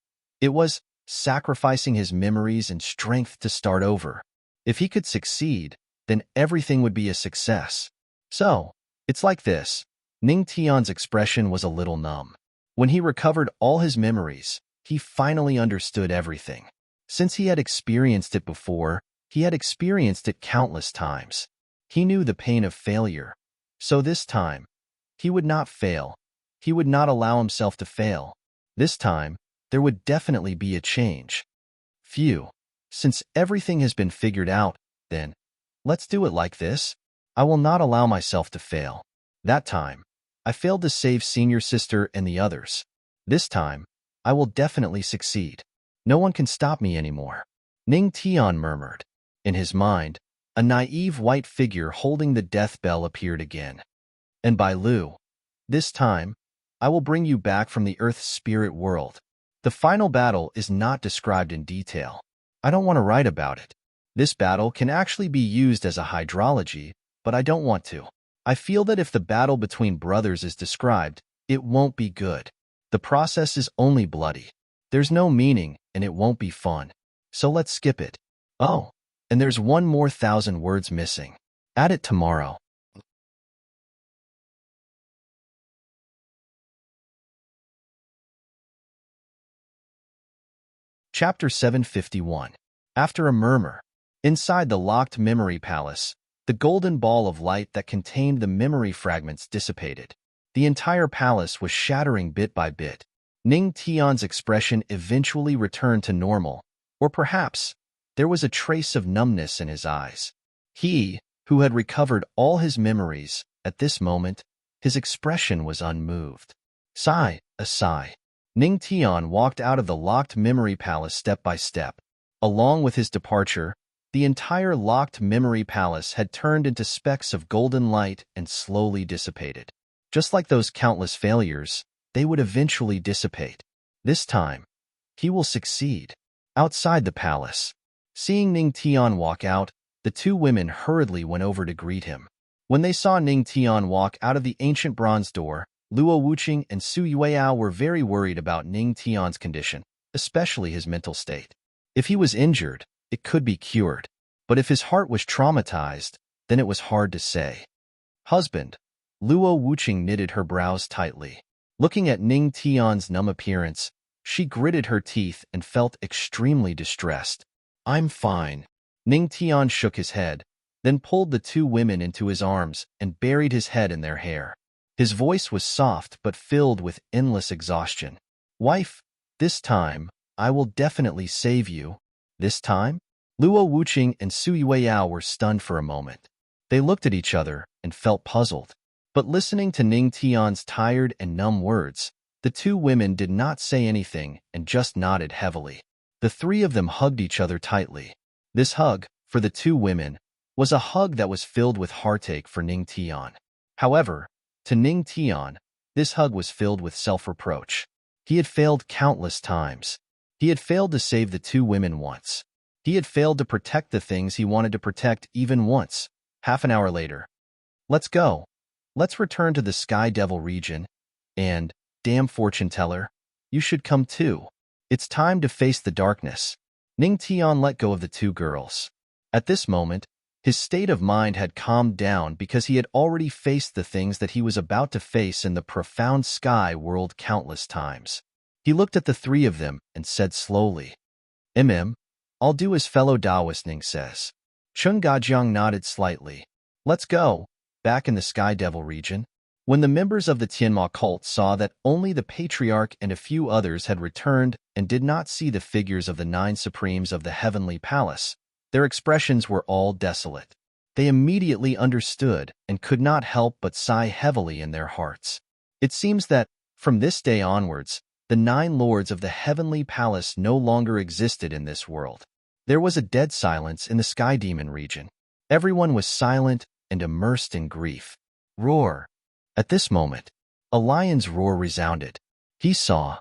It was sacrificing his memories and strength to start over. If he could succeed, then everything would be a success. So, it's like this. Ning Tian's expression was a little numb. When he recovered all his memories, he finally understood everything. Since he had experienced it before, he had experienced it countless times. He knew the pain of failure. So this time, he would not fail. He would not allow himself to fail. This time, there would definitely be a change. Phew. Since everything has been figured out, then, let's do it like this. I will not allow myself to fail. That time, I failed to save senior sister and the others. This time, I will definitely succeed. No one can stop me anymore. Ning Tian murmured. In his mind, a naive white figure holding the death bell appeared again. And by Lu, this time, I will bring you back from the Earth's spirit world. The final battle is not described in detail. I don't want to write about it. This battle can actually be used as a hydrology, but I don't want to. I feel that if the battle between brothers is described, it won't be good. The process is only bloody. There's no meaning, and it won't be fun. So let's skip it. Oh, And there's one more 1,000 words missing. Add it tomorrow. Chapter 751. After a murmur. Inside the locked memory palace, the golden ball of light that contained the memory fragments dissipated. The entire palace was shattering bit by bit. Ning Tian's expression eventually returned to normal, or perhaps there was a trace of numbness in his eyes. He, who had recovered all his memories, at this moment, his expression was unmoved. Sigh, a sigh. Ning Tian walked out of the locked memory palace step by step. Along with his departure, the entire locked memory palace had turned into specks of golden light and slowly dissipated. Just like those countless failures, they would eventually dissipate. This time, he will succeed. Outside the palace, seeing Ning Tian walk out, the two women hurriedly went over to greet him. When they saw Ning Tian walk out of the ancient bronze door, Luo Wuqing and Su Yueao were very worried about Ning Tian's condition, especially his mental state. If he was injured, it could be cured. But if his heart was traumatized, then it was hard to say. Husband, Luo Wuqing knitted her brows tightly. Looking at Ning Tian's numb appearance, she gritted her teeth and felt extremely distressed. I'm fine. Ning Tian shook his head, then pulled the two women into his arms and buried his head in their hair. His voice was soft but filled with endless exhaustion. Wife, this time, I will definitely save you. This time? Luo Wuqing and Su Yueao were stunned for a moment. They looked at each other and felt puzzled. But listening to Ning Tian's tired and numb words, the two women did not say anything and just nodded heavily. The three of them hugged each other tightly. This hug, for the two women, was a hug that was filled with heartache for Ning Tian. However, to Ning Tian, this hug was filled with self-reproach. He had failed countless times. He had failed to save the two women once. He had failed to protect the things he wanted to protect even once. Half an hour later. Let's go. Let's return to the Sky Devil region. And, damn fortune teller, you should come too. It's time to face the darkness. Ning Tian let go of the two girls. At this moment, his state of mind had calmed down because he had already faced the things that he was about to face in the profound sky world countless times. He looked at the three of them and said slowly, I'll do as fellow Taoist Ning says. Chun Gajiang nodded slightly. Let's go. Back in the Sky Devil region, when the members of the Tianma cult saw that only the Patriarch and a few others had returned and did not see the figures of the 9 Supremes of the Heavenly Palace, their expressions were all desolate. They immediately understood and could not help but sigh heavily in their hearts. It seems that, from this day onwards, the 9 lords of the Heavenly Palace no longer existed in this world. There was a dead silence in the Sky Demon region. Everyone was silent and immersed in grief. Roar. At this moment, a lion's roar resounded. He saw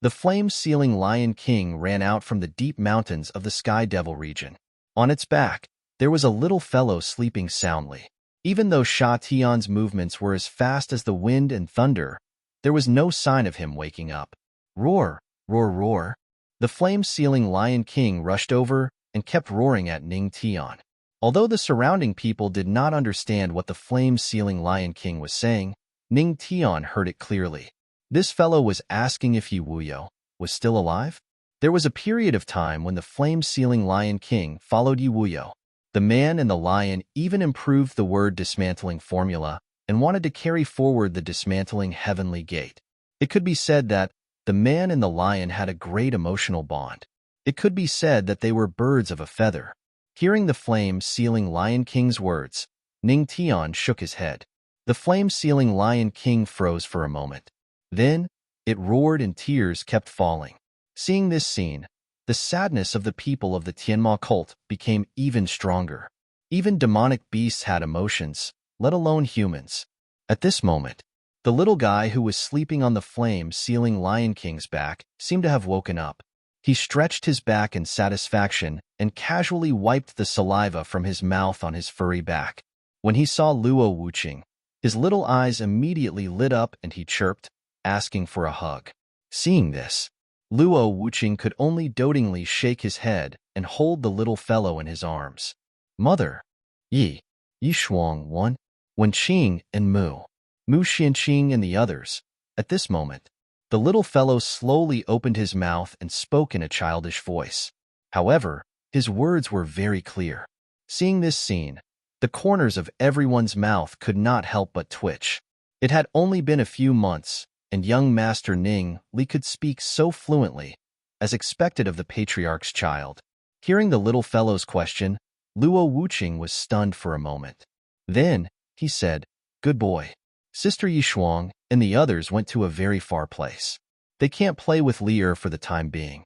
the flame-sealing Lion King ran out from the deep mountains of the Sky Devil region. On its back, there was a little fellow sleeping soundly. Even though Sha Tian's movements were as fast as the wind and thunder, there was no sign of him waking up. Roar, roar, roar. The flame-sealing Lion King rushed over and kept roaring at Ning Tian. Although the surrounding people did not understand what the flame-sealing Lion King was saying, Ning Tian heard it clearly. This fellow was asking if Yi Wuyo was still alive. There was a period of time when the flame-sealing Lion King followed Yi Wuyo. The man and the lion even improved the word dismantling formula and wanted to carry forward the dismantling heavenly gate. It could be said that the man and the lion had a great emotional bond. It could be said that they were birds of a feather. Hearing the flame-sealing Lion King's words, Ning Tian shook his head. The flame-sealing Lion King froze for a moment. Then, it roared and tears kept falling. Seeing this scene, the sadness of the people of the Tianma cult became even stronger. Even demonic beasts had emotions, let alone humans. At this moment, the little guy who was sleeping on the flame-sealing Lion King's back seemed to have woken up. He stretched his back in satisfaction and casually wiped the saliva from his mouth on his furry back. When he saw Luo Wuqing, his little eyes immediately lit up and he chirped, asking for a hug. Seeing this, Luo Wuqing could only dotingly shake his head and hold the little fellow in his arms. Mother, Yi, Yi Shuang, Wen Qing and Mu Xianqing and the others. At this moment, the little fellow slowly opened his mouth and spoke in a childish voice. However, his words were very clear. Seeing this scene, the corners of everyone's mouth could not help but twitch. It had only been a few months, and young Master Ning Li could speak so fluently, as expected of the patriarch's child. Hearing the little fellow's question, Luo Wuqing was stunned for a moment. Then, he said, "Good boy." Sister Yishuang and the others went to a very far place. They can't play with Lier for the time being.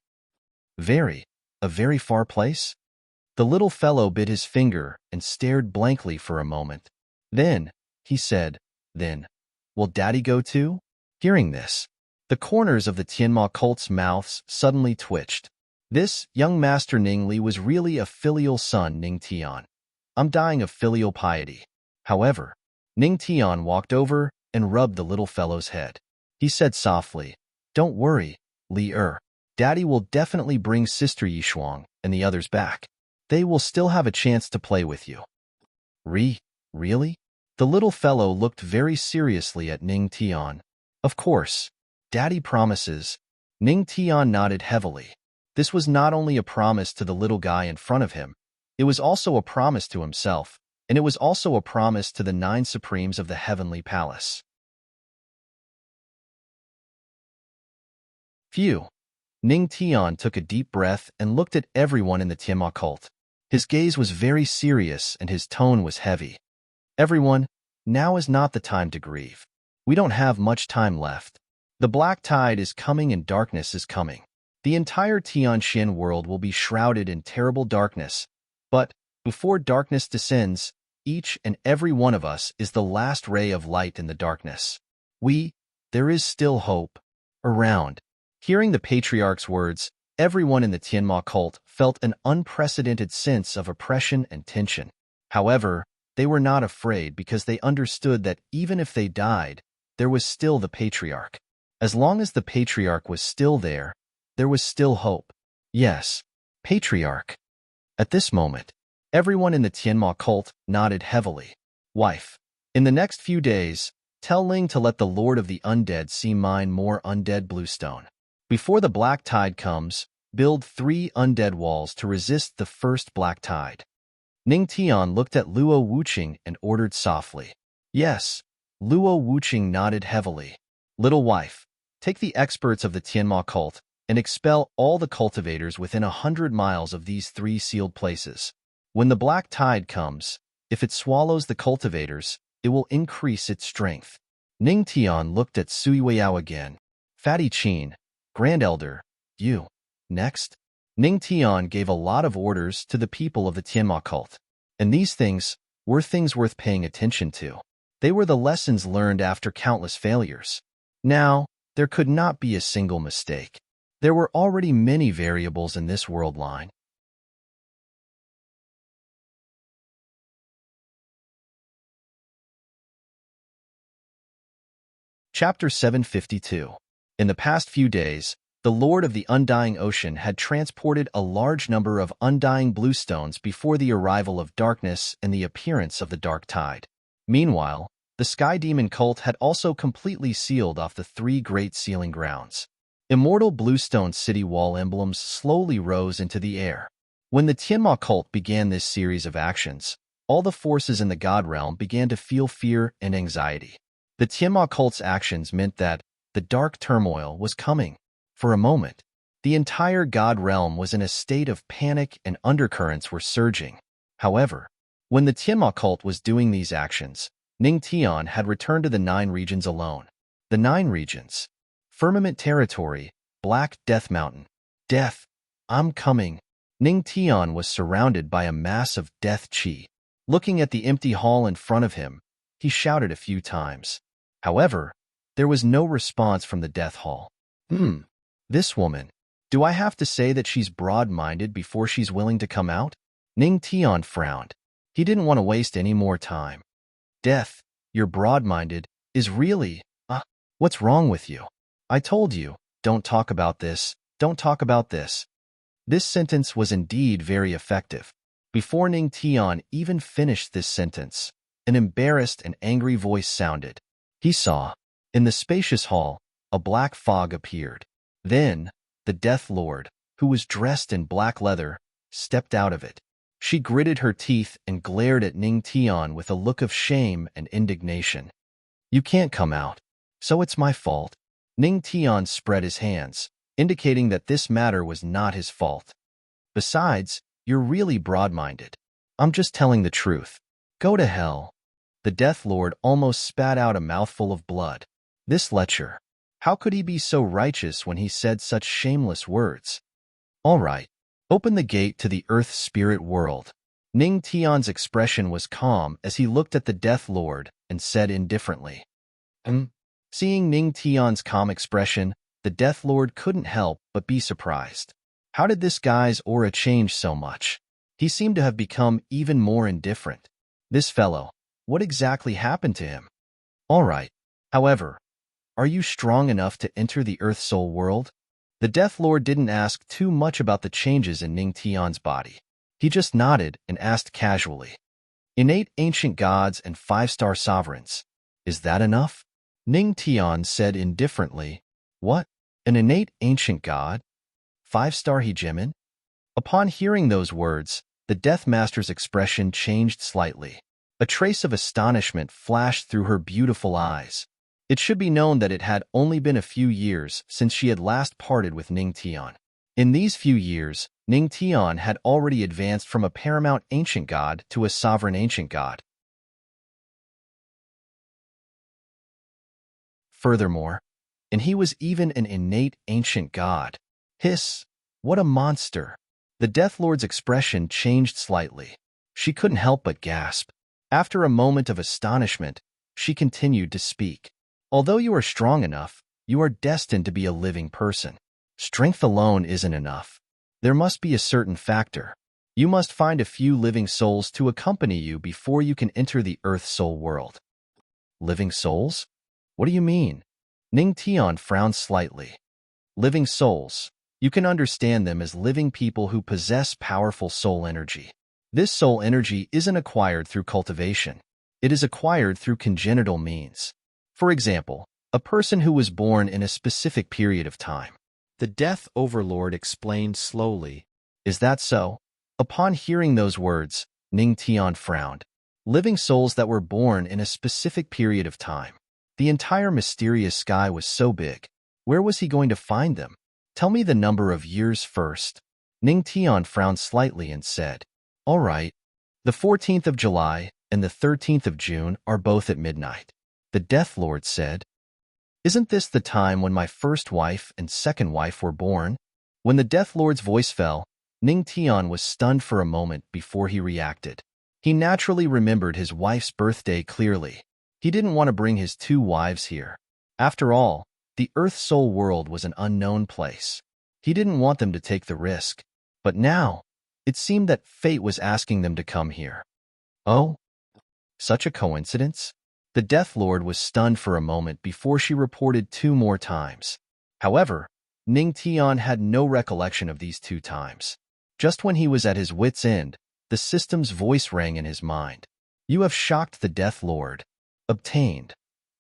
A very far place? The little fellow bit his finger and stared blankly for a moment. Then, he said, "Then, will Daddy go too?" Hearing this, the corners of the Tianma cult's mouths suddenly twitched. This young Master Ning Li was really a filial son, Ning Tian. I'm dying of filial piety. However, Ning Tian walked over and rubbed the little fellow's head. He said softly, "Don't worry, Li Er. Daddy will definitely bring Sister Yishuang and the others back. They will still have a chance to play with you." Really? The little fellow looked very seriously at Ning Tian. Of course, Daddy promises. Ning Tian nodded heavily. This was not only a promise to the little guy in front of him, it was also a promise to himself, and it was also a promise to the 9 Supremes of the Heavenly Palace. Phew! Ning Tian took a deep breath and looked at everyone in the Tianma cult. His gaze was very serious and his tone was heavy. Everyone, now is not the time to grieve. We don't have much time left. The black tide is coming and darkness is coming. The entire Tianxin world will be shrouded in terrible darkness. But, before darkness descends, each and every one of us is the last ray of light in the darkness. There is still hope. Around. Hearing the patriarch's words, everyone in the Tianma cult felt an unprecedented sense of oppression and tension. However, they were not afraid because they understood that even if they died, there was still the patriarch. As long as the patriarch was still there was still hope. Yes, patriarch. At this moment, everyone in the Tianma cult nodded heavily. Wife, in the next few days, tell Ling to let the Lord of the Undead see mine more undead bluestone. Before the black tide comes, build 3 undead walls to resist the first black tide. Ning Tian looked at Luo Wuqing and ordered softly. Yes, Luo Wuqing nodded heavily. Little wife, take the experts of the Tianma cult and expel all the cultivators within 100 miles of these 3 sealed places. When the black tide comes, if it swallows the cultivators, it will increase its strength. Ning Tian looked at Sui Weiyao again. Fatty Qin, Grand Elder, you. Next. Ning Tian gave a lot of orders to the people of the Tianma cult. And these things were things worth paying attention to. They were the lessons learned after countless failures. Now, there could not be a single mistake. There were already many variables in this world line. Chapter 752. In the past few days, the Lord of the Undying Ocean had transported a large number of undying bluestones before the arrival of darkness and the appearance of the dark tide. Meanwhile, the Sky Demon cult had also completely sealed off the 3 great sealing grounds. Immortal bluestone city wall emblems slowly rose into the air. When the Tianma cult began this series of actions, all the forces in the God realm began to feel fear and anxiety. The Tianma cult's actions meant that the dark turmoil was coming. For a moment, the entire God realm was in a state of panic and undercurrents were surging. However, when the Tianma cult was doing these actions, Ning Tian had returned to the 9 regions alone. The 9 regions. Firmament Territory, Black Death Mountain. Death, I'm coming. Ning Tian was surrounded by a mass of death chi. Looking at the empty hall in front of him, he shouted a few times. However, there was no response from the death hall. This woman. Do I have to say that she's broad-minded before she's willing to come out? Ning Tian frowned. He didn't want to waste any more time. Death, you're broad-minded, is really, what's wrong with you? I told you, don't talk about this, Don't talk about this. This sentence was indeed very effective. Before Ning Tian even finished this sentence, an embarrassed and angry voice sounded. He saw, in the spacious hall, a black fog appeared. Then, the Death Lord, who was dressed in black leather, stepped out of it. She gritted her teeth and glared at Ning Tian with a look of shame and indignation. You can't come out, so it's my fault. Ning Tian spread his hands, indicating that this matter was not his fault. Besides, you're really broad-minded. I'm just telling the truth. Go to hell. The Death Lord almost spat out a mouthful of blood. This lecher. How could he be so righteous when he said such shameless words? All right. Open the gate to the Earth Spirit world. Ning Tian's expression was calm as he looked at the Death Lord and said indifferently. Seeing Ning Tian's calm expression, the Death Lord couldn't help but be surprised. How did this guy's aura change so much? He seemed to have become even more indifferent. This fellow, what exactly happened to him? All right. However, are you strong enough to enter the Earth Soul world? The Death Lord didn't ask too much about the changes in Ning Tian's body. He just nodded and asked casually. Innate ancient gods and 5-star sovereigns. Is that enough? Ning Tian said indifferently. What? An innate ancient god? 5-star hegemon? Upon hearing those words, the Death Master's expression changed slightly. A trace of astonishment flashed through her beautiful eyes. It should be known that it had only been a few years since she had last parted with Ning Tian. In these few years, Ning Tian had already advanced from a paramount ancient god to a sovereign ancient god. Furthermore, and he was even an innate ancient god. Hiss! What a monster! The Death Lord's expression changed slightly. She couldn't help but gasp. After a moment of astonishment, she continued to speak. Although you are strong enough, you are destined to be a living person. Strength alone isn't enough. There must be a certain factor. You must find a few living souls to accompany you before you can enter the Earth Soul world. Living souls? What do you mean? Ning Tian frowned slightly. Living souls. You can understand them as living people who possess powerful soul energy. This soul energy isn't acquired through cultivation. It is acquired through congenital means. For example, a person who was born in a specific period of time. The Death Overlord explained slowly. Is that so? Upon hearing those words, Ning Tian frowned. Living souls that were born in a specific period of time. The entire mysterious sky was so big. Where was he going to find them? Tell me the number of years first. Ning Tian frowned slightly and said, All right. The 14th of July and the 13th of June are both at midnight. The Death Lord said, Isn't this the time when my first wife and second wife were born? When the Death Lord's voice fell, Ning Tian was stunned for a moment before he reacted. He naturally remembered his wife's birthday clearly. He didn't want to bring his 2 wives here. After all, the Earth Soul world was an unknown place. He didn't want them to take the risk. But now, it seemed that fate was asking them to come here. Oh? Such a coincidence? The Death Lord was stunned for a moment before she reported 2 more times. However, Ning Tian had no recollection of these 2 times. Just when he was at his wit's end, the system's voice rang in his mind. You have shocked the Death Lord. Obtained.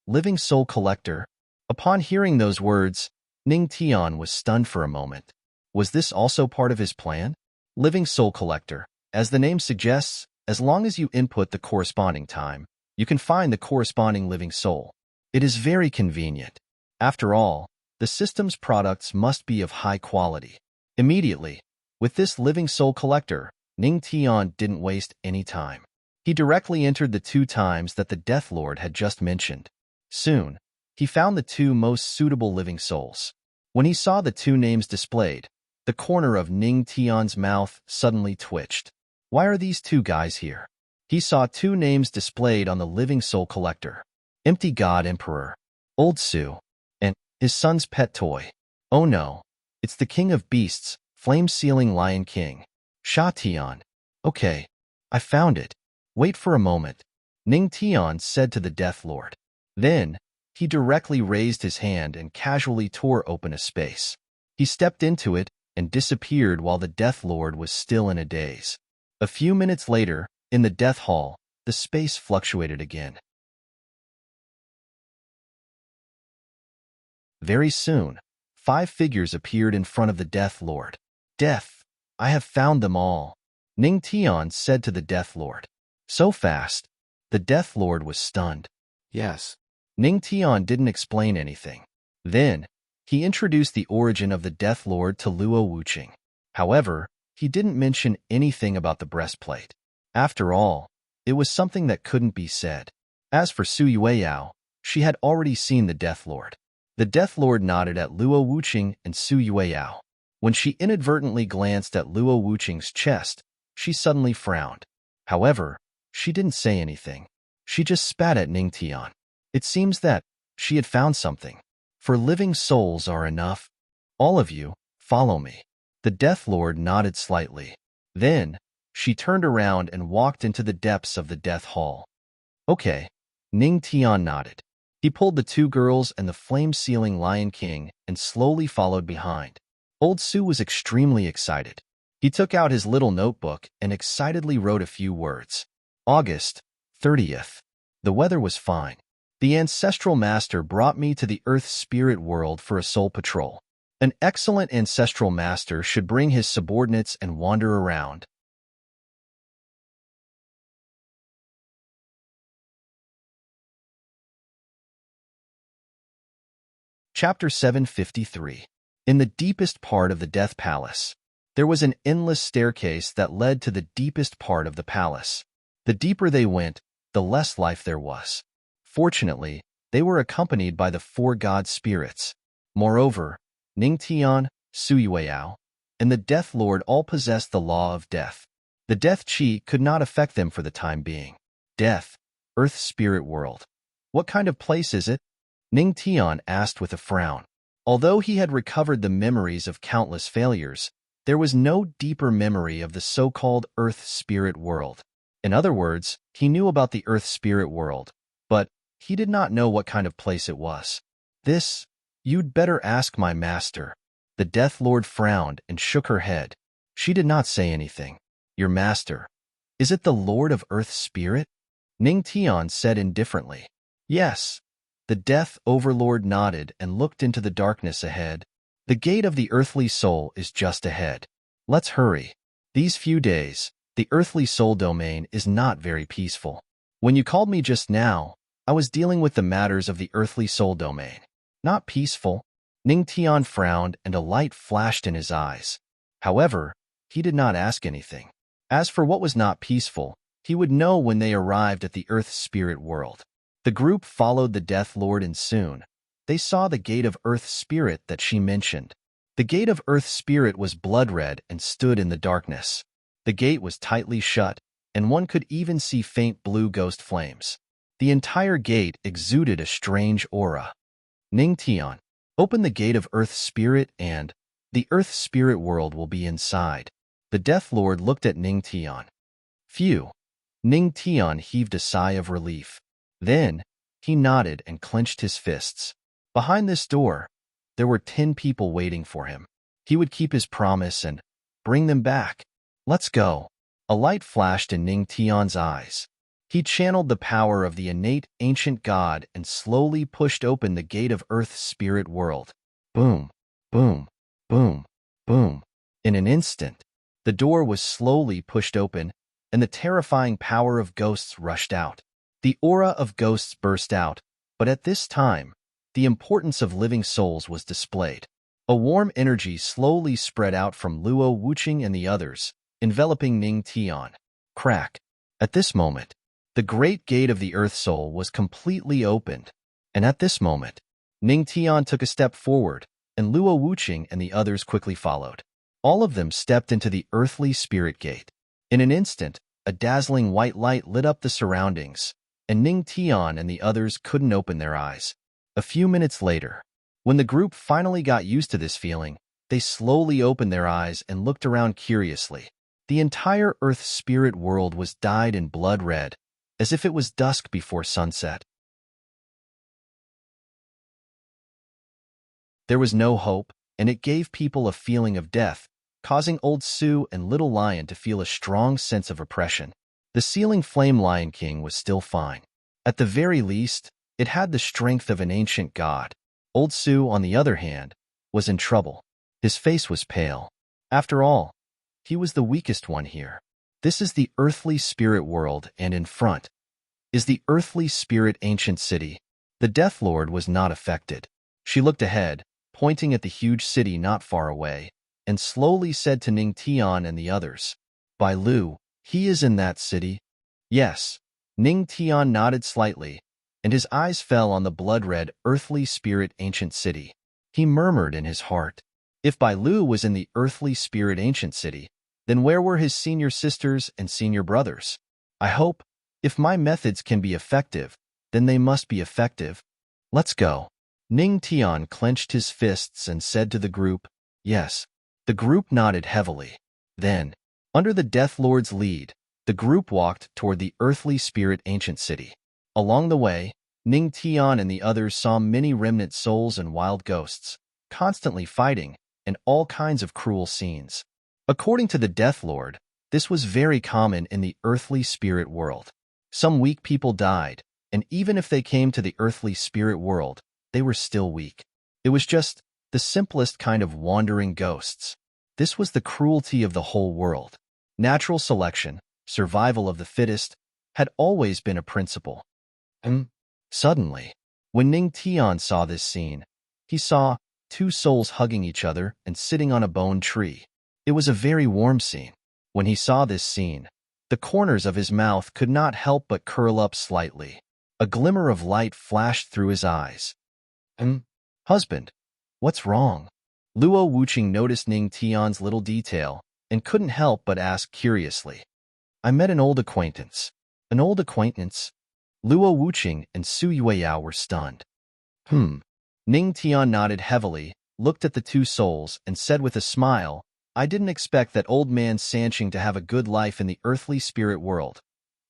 Living Soul Collector. Upon hearing those words, Ning Tian was stunned for a moment. Was this also part of his plan? Living Soul Collector. As the name suggests, as long as you input the corresponding time, you can find the corresponding living soul. It is very convenient. After all, the system's products must be of high quality. Immediately, with this living soul collector, Ning Tian didn't waste any time. He directly entered the 2 times that the Death Lord had just mentioned. Soon, he found the 2 most suitable living souls. When he saw the 2 names displayed, the corner of Ning Tian's mouth suddenly twitched. Why are these 2 guys here? He saw 2 names displayed on the living soul collector. Empty God Emperor, Old Su, and his son's pet toy. Oh no, it's the King of Beasts, Flame-Sealing Lion King. Sha Tian. Okay, I found it. Wait for a moment, Ning Tian said to the Death Lord. Then, he directly raised his hand and casually tore open a space. He stepped into it and disappeared while the Death Lord was still in a daze. A few minutes later, in the Death Hall, the space fluctuated again. Very soon, 5 figures appeared in front of the Death Lord. "Death, I have found them all," Ning Tian said to the Death Lord. So fast, the Death Lord was stunned. Yes. Ning Tian didn't explain anything. Then, he introduced the origin of the Death Lord to Luo Wuqing. However, he didn't mention anything about the breastplate. After all, it was something that couldn't be said. As for Su Yueyao, she had already seen the Death Lord. The Death Lord nodded at Luo Wuqing and Su Yueyao. When she inadvertently glanced at Luo Wuqing's chest, she suddenly frowned. However, she didn't say anything. She just spat at Ning Tian. It seems that she had found something. "For living souls are enough. All of you, follow me." The Death Lord nodded slightly. Then, she turned around and walked into the depths of the Death Hall. "Okay," Ning Tian nodded. He pulled the 2 girls and the flame-sealing Lion King and slowly followed behind. Old Su was extremely excited. He took out his little notebook and excitedly wrote a few words. August 30th. The weather was fine. The ancestral master brought me to the Earth spirit world for a soul patrol. An excellent ancestral master should bring his subordinates and wander around. Chapter 753. In the deepest part of the Death Palace, there was an endless staircase that led to the deepest part of the palace. The deeper they went, the less life there was. Fortunately, they were accompanied by the 4 god spirits. Moreover, Ning Tian, Su Yueyao, and the Death Lord all possessed the law of death. The death chi could not affect them for the time being. Death, Earth spirit world. What kind of place is it? Ning Tian asked with a frown. Although he had recovered the memories of countless failures, there was no deeper memory of the so-called Earth spirit world. In other words, he knew about the Earth spirit world, but he did not know what kind of place it was. "This, you'd better ask my master." The Death Lord frowned and shook her head. She did not say anything. "Your master? Is it the Lord of Earth Spirit?" Ning Tian said indifferently. "Yes." The Death Overlord nodded and looked into the darkness ahead. "The gate of the earthly soul is just ahead. Let's hurry. These few days, the earthly soul domain is not very peaceful. When you called me just now, I was dealing with the matters of the earthly soul domain. Not peaceful." Ning Tian frowned and a light flashed in his eyes. However, he did not ask anything. As for what was not peaceful, he would know when they arrived at the Earth spirit world. The group followed the Death Lord and soon, they saw the gate of Earth Spirit that she mentioned. The gate of Earth Spirit was blood red and stood in the darkness. The gate was tightly shut, and one could even see faint blue ghost flames. The entire gate exuded a strange aura. "Ning Tian, open the gate of Earth Spirit and the Earth Spirit world will be inside." The Death Lord looked at Ning Tian. Phew! Ning Tian heaved a sigh of relief. Then, he nodded and clenched his fists. Behind this door, there were 10 people waiting for him. He would keep his promise and bring them back. "Let's go." A light flashed in Ning Tian's eyes. He channeled the power of the innate ancient god and slowly pushed open the gate of Earth's spirit world. Boom, boom, boom, boom. In an instant, the door was slowly pushed open, and the terrifying power of ghosts rushed out. The aura of ghosts burst out, but at this time, the importance of living souls was displayed. A warm energy slowly spread out from Luo Wuqing and the others, enveloping Ning Tian. Crack. At this moment, the great gate of the Earth Soul was completely opened, and at this moment, Ning Tian took a step forward, and Luo Wuqing and the others quickly followed. All of them stepped into the earthly spirit gate. In an instant, a dazzling white light lit up the surroundings, and Ning Tian and the others couldn't open their eyes. A few minutes later, when the group finally got used to this feeling, they slowly opened their eyes and looked around curiously. The entire Earth spirit world was dyed in blood red, as if it was dusk before sunset. There was no hope, and it gave people a feeling of death, causing Old Sue and Little Lion to feel a strong sense of oppression. The ceiling flame Lion King was still fine. At the very least, it had the strength of an ancient god. Old Sue, on the other hand, was in trouble. His face was pale. After all, he was the weakest one here. This is the earthly spirit world, and in front is the earthly spirit ancient city. The Death Lord was not affected. She looked ahead, pointing at the huge city not far away, and slowly said to Ning Tian and the others, "Bai Lu, he is in that city?" "Yes." Ning Tian nodded slightly, and his eyes fell on the blood-red earthly spirit ancient city. He murmured in his heart, if Bai Lu was in the earthly spirit ancient city, then where were his senior sisters and senior brothers? I hope, if my methods can be effective, then they must be effective. Let's go. Ning Tian clenched his fists and said to the group, "Yes." The group nodded heavily. Then, under the Death Lord's lead, the group walked toward the earthly spirit ancient city. Along the way, Ning Tian and the others saw many remnant souls and wild ghosts, constantly fighting, and all kinds of cruel scenes. According to the Death Lord, this was very common in the earthly spirit world. Some weak people died, and even if they came to the earthly spirit world, they were still weak. It was just the simplest kind of wandering ghosts. This was the cruelty of the whole world. Natural selection, survival of the fittest, had always been a principle. Suddenly, when Ning Tian saw this scene, he saw two souls hugging each other and sitting on a bone tree. It was a very warm scene. When he saw this scene, the corners of his mouth could not help but curl up slightly. A glimmer of light flashed through his eyes. Husband, what's wrong? Luo Wuqing noticed Ning Tian's little detail and couldn't help but ask curiously. I met an old acquaintance. An old acquaintance? Luo Wuqing and Su Yueyao were stunned. Ning Tian nodded heavily, looked at the two souls, and said with a smile, I didn't expect that old man Sanqing to have a good life in the earthly spirit world.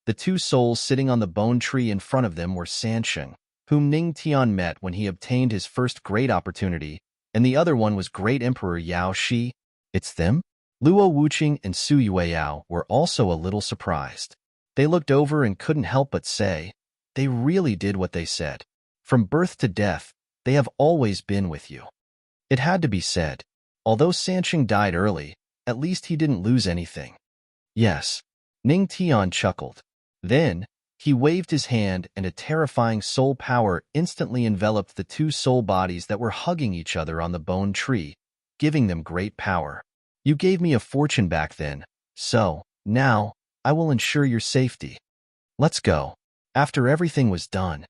The two souls sitting on the bone tree in front of them were Sanqing, whom Ning Tian met when he obtained his first great opportunity, and the other one was Great Emperor Yao Shi. It's them? Luo Wuqing and Su Yueyao were also a little surprised. They looked over and couldn't help but say, they really did what they said. From birth to death, they have always been with you. It had to be said. Although Sanqing died early, at least he didn't lose anything. Yes. Ning Tian chuckled. Then, he waved his hand and a terrifying soul power instantly enveloped the two soul bodies that were hugging each other on the bone tree, giving them great power. You gave me a fortune back then, so, now, I will ensure your safety. Let's go. After everything was done,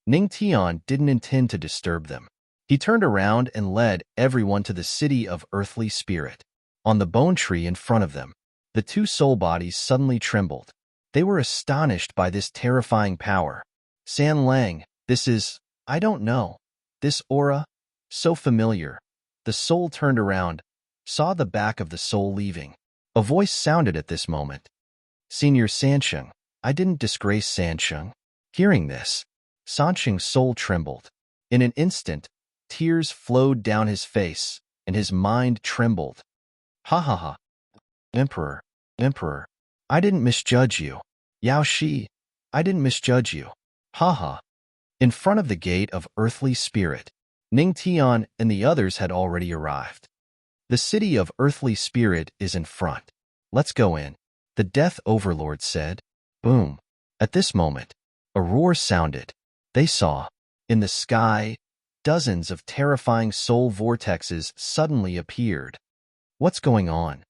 Ning Tian didn't intend to disturb them. He turned around and led everyone to the city of earthly spirit. On the bone tree in front of them, the two soul bodies suddenly trembled. They were astonished by this terrifying power. San Lang, this is, I don't know. This aura, so familiar. The soul turned around, saw the back of the soul leaving. A voice sounded at this moment. Senior Sanqing, I didn't disgrace Sanqing. Hearing this, Sanqing's soul trembled. In an instant, tears flowed down his face, and his mind trembled. Ha ha ha. Emperor, I didn't misjudge you. Yao Shi, I didn't misjudge you. Ha ha. In front of the gate of earthly spirit, Ning Tian and the others had already arrived. The city of earthly spirit is in front. Let's go in, the Death Overlord said. Boom. At this moment, a roar sounded. They saw, in the sky, dozens of terrifying soul vortexes suddenly appeared. What's going on?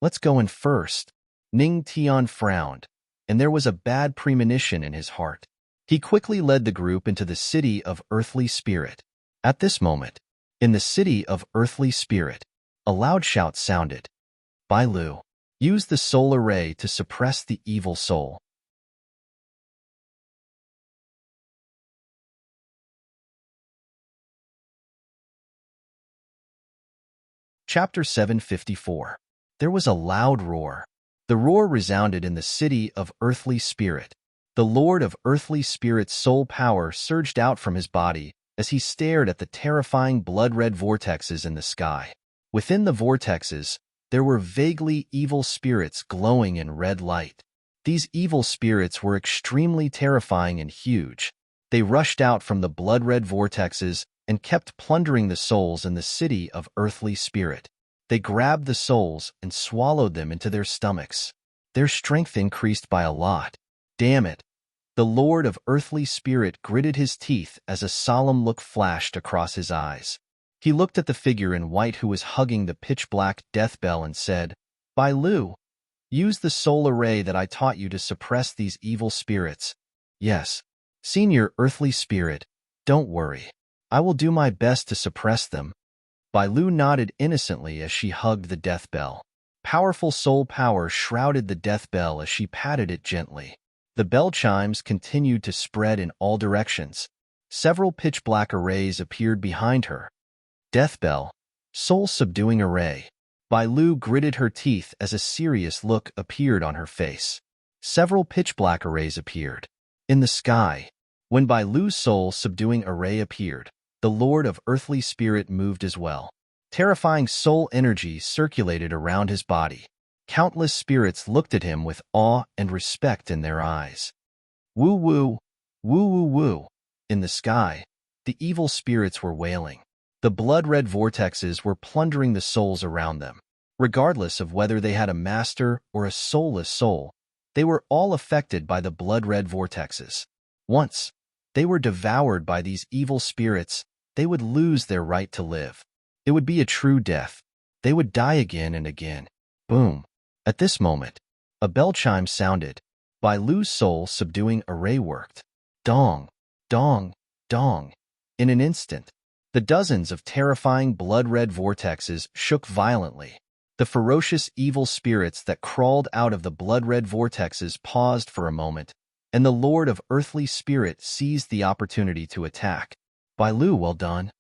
Let's go in first. Ning Tian frowned, and there was a bad premonition in his heart. He quickly led the group into the city of earthly spirit. At this moment, in the city of earthly spirit, a loud shout sounded. Bai Lu, use the soul array to suppress the evil soul. Chapter 754. There was a loud roar. The roar resounded in the city of earthly spirit. The Lord of Earthly Spirit's soul power surged out from his body as he stared at the terrifying blood-red vortexes in the sky. Within the vortexes, there were vaguely evil spirits glowing in red light. These evil spirits were extremely terrifying and huge. They rushed out from the blood-red vortexes and kept plundering the souls in the city of Earthly Spirit. They grabbed the souls and swallowed them into their stomachs. Their strength increased by a lot. Damn it! The Lord of Earthly Spirit gritted his teeth as a solemn look flashed across his eyes. He looked at the figure in white who was hugging the pitch-black death bell and said, "Bai Lu, use the soul array that I taught you to suppress these evil spirits." "Yes, Senior Earthly Spirit, don't worry. I will do my best to suppress them." Bai Lu nodded innocently as she hugged the death bell. Powerful soul power shrouded the death bell as she patted it gently. The bell chimes continued to spread in all directions. Several pitch-black arrays appeared behind her. Death bell, soul-subduing array. Bai Lu gritted her teeth as a serious look appeared on her face. Several pitch-black arrays appeared. In the sky, when Bai Lu's soul-subduing array appeared, the Lord of Earthly Spirit moved as well. Terrifying soul energy circulated around his body. Countless spirits looked at him with awe and respect in their eyes. Woo woo, woo woo woo. In the sky, the evil spirits were wailing. The blood-red vortexes were plundering the souls around them. Regardless of whether they had a master or a soulless soul, they were all affected by the blood-red vortexes. Once they were devoured by these evil spirits, they would lose their right to live. It would be a true death. They would die again and again. Boom. At this moment, a bell chime sounded. Bai Lu's soul-subduing array worked. Dong, dong, dong. In an instant, the dozens of terrifying blood-red vortexes shook violently. The ferocious evil spirits that crawled out of the blood-red vortexes paused for a moment, and the Lord of Earthly Spirit seized the opportunity to attack. Bai Lu, well done.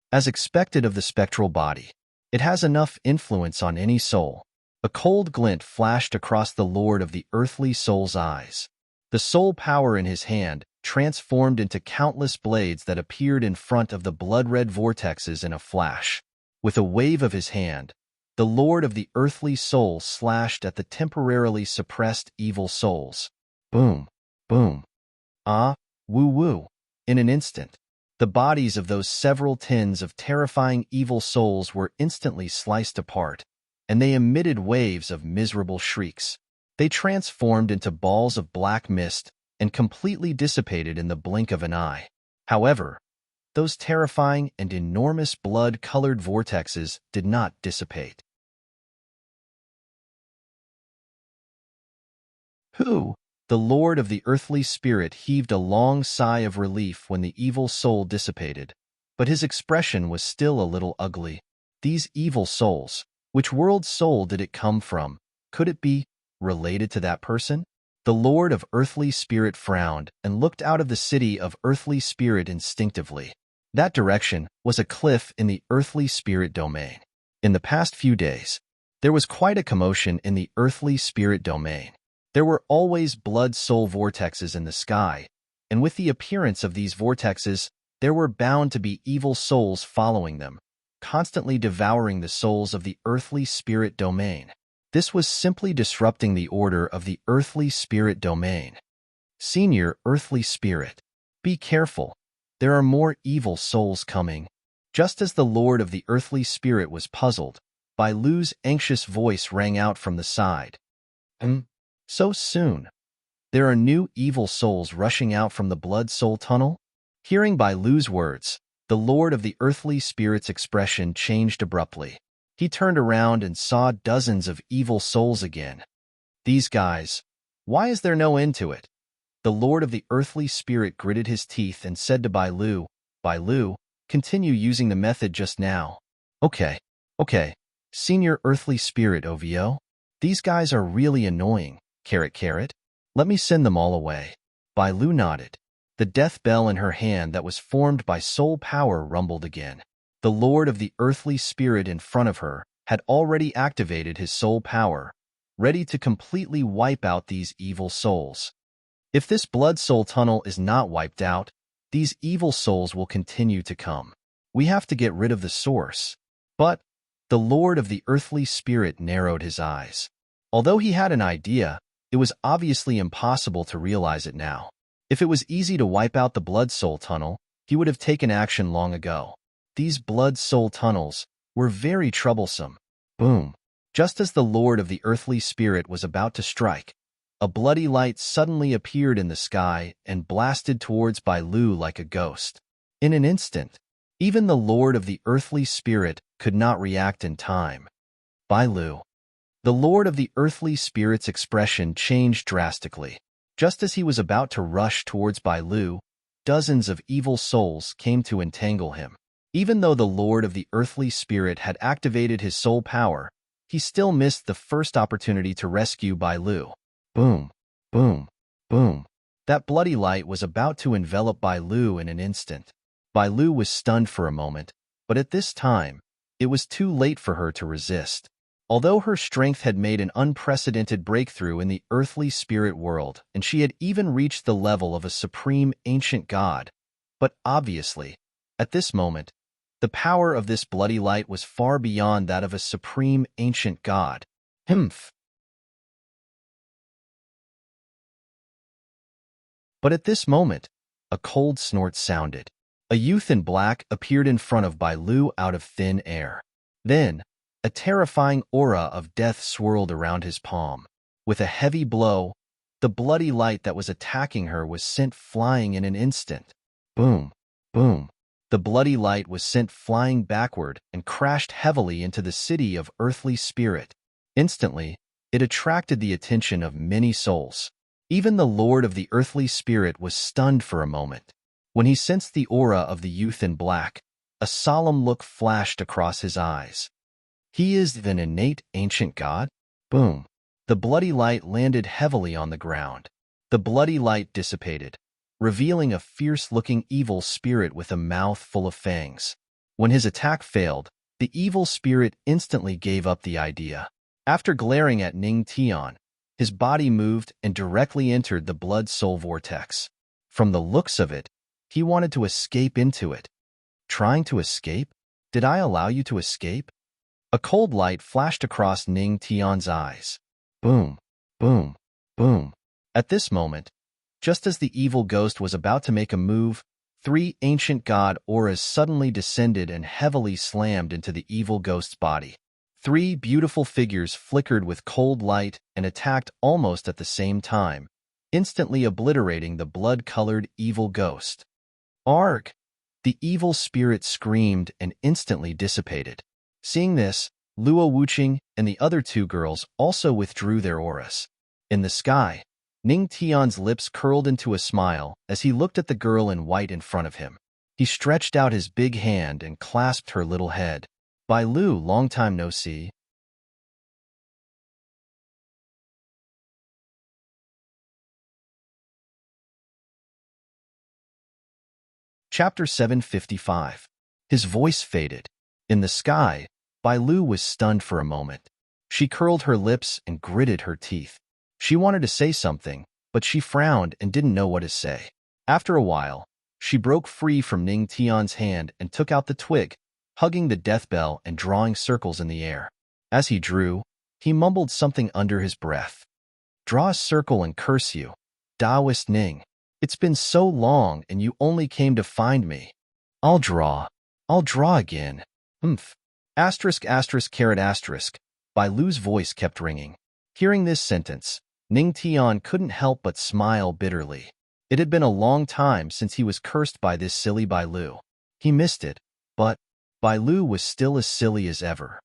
As expected of the spectral body, it has enough influence on any soul. A cold glint flashed across the Lord of the Earthly Soul's eyes. The soul power in his hand transformed into countless blades that appeared in front of the blood-red vortexes in a flash. With a wave of his hand, the Lord of the Earthly Soul slashed at the temporarily suppressed evil souls. Boom, boom. Ah, woo woo. In an instant, the bodies of those several tins of terrifying evil souls were instantly sliced apart, and they emitted waves of miserable shrieks. They transformed into balls of black mist and completely dissipated in the blink of an eye. However, those terrifying and enormous blood-colored vortexes did not dissipate. Who? The Lord of the Earthly Spirit heaved a long sigh of relief when the evil soul dissipated, but his expression was still a little ugly. These evil souls, which world soul did it come from? Could it be related to that person? The Lord of Earthly Spirit frowned and looked out of the city of Earthly Spirit instinctively. That direction was a cliff in the Earthly Spirit domain. In the past few days, there was quite a commotion in the Earthly Spirit domain. There were always blood-soul vortexes in the sky, and with the appearance of these vortexes, there were bound to be evil souls following them, constantly devouring the souls of the Earthly Spirit domain. This was simply disrupting the order of the Earthly Spirit domain. Senior Earthly Spirit, be careful. There are more evil souls coming. Just as the Lord of the Earthly Spirit was puzzled, Bai Lu's anxious voice rang out from the side. So soon? There are new evil souls rushing out from the blood soul tunnel? Hearing Bai Lu's words, the Lord of the Earthly Spirit's expression changed abruptly. He turned around and saw dozens of evil souls again. These guys, why is there no end to it? The Lord of the Earthly Spirit gritted his teeth and said to Bai Lu, continue using the method just now. Okay. Senior Earthly Spirit OVO. These guys are really annoying. Carrot. Let me send them all away. Bai Lu nodded. The death bell in her hand that was formed by soul power rumbled again. The Lord of the Earthly Spirit in front of her had already activated his soul power, ready to completely wipe out these evil souls. If this blood soul tunnel is not wiped out, these evil souls will continue to come. We have to get rid of the source. But the Lord of the earthly spirit narrowed his eyes. Although he had an idea, it was obviously impossible to realize it now. If it was easy to wipe out the blood soul tunnel, he would have taken action long ago. These blood soul tunnels were very troublesome. Boom! Just as the Lord of the earthly spirit was about to strike, a bloody light suddenly appeared in the sky and blasted towards Bai Lu like a ghost. In an instant, even the Lord of the earthly spirit could not react in time. Bai Lu. The Lord of the earthly spirit's expression changed drastically. Just as he was about to rush towards Bai Lu, dozens of evil souls came to entangle him. Even though the Lord of the earthly spirit had activated his soul power, he still missed the first opportunity to rescue Bai Lu. Boom, boom, boom. That bloody light was about to envelop Bai Lu in an instant. Bai Lu was stunned for a moment, but at this time, it was too late for her to resist. Although her strength had made an unprecedented breakthrough in the earthly spirit world, and she had even reached the level of a supreme ancient god, but obviously, at this moment, the power of this bloody light was far beyond that of a supreme ancient god. Humph. But at this moment, a cold snort sounded. A youth in black appeared in front of Bai Lu out of thin air. Then, a terrifying aura of death swirled around his palm. With a heavy blow, the bloody light that was attacking her was sent flying in an instant. Boom, boom. The bloody light was sent flying backward and crashed heavily into the city of earthly spirit. Instantly, it attracted the attention of many souls. Even the Lord of the earthly spirit was stunned for a moment. When he sensed the aura of the youth in black, a solemn look flashed across his eyes. He is an innate ancient god? Boom. The bloody light landed heavily on the ground. The bloody light dissipated, revealing a fierce-looking evil spirit with a mouth full of fangs. When his attack failed, the evil spirit instantly gave up the idea. After glaring at Ning Tian, his body moved and directly entered the blood-soul vortex. From the looks of it, he wanted to escape into it. Trying to escape? Did I allow you to escape? A cold light flashed across Ning Tian's eyes. Boom, boom, boom. At this moment, just as the evil ghost was about to make a move, 3 ancient god auras suddenly descended and heavily slammed into the evil ghost's body. 3 beautiful figures flickered with cold light and attacked almost at the same time, instantly obliterating the blood-colored evil ghost. Arg! The evil spirit screamed and instantly dissipated. Seeing this, Luo Wuqing and the other 2 girls also withdrew their auras. In the sky, Ning Tian's lips curled into a smile as he looked at the girl in white in front of him. He stretched out his big hand and clasped her little head. Bai Lu, long time no see. Chapter 755. His voice faded. In the sky, Bai Lu was stunned for a moment. She curled her lips and gritted her teeth. She wanted to say something, but she frowned and didn't know what to say. After a while, she broke free from Ning Tian's hand and took out the twig, hugging the death bell and drawing circles in the air. As he drew, he mumbled something under his breath. Draw a circle and curse you, Taoist Ning. It's been so long and you only came to find me. I'll draw again. Humph. Asterisk asterisk caret asterisk. Bai Lu's voice kept ringing. Hearing this sentence, Ning Tian couldn't help but smile bitterly. It had been a long time since he was cursed by this silly Bai Lu. He missed it, but Bai Lu was still as silly as ever.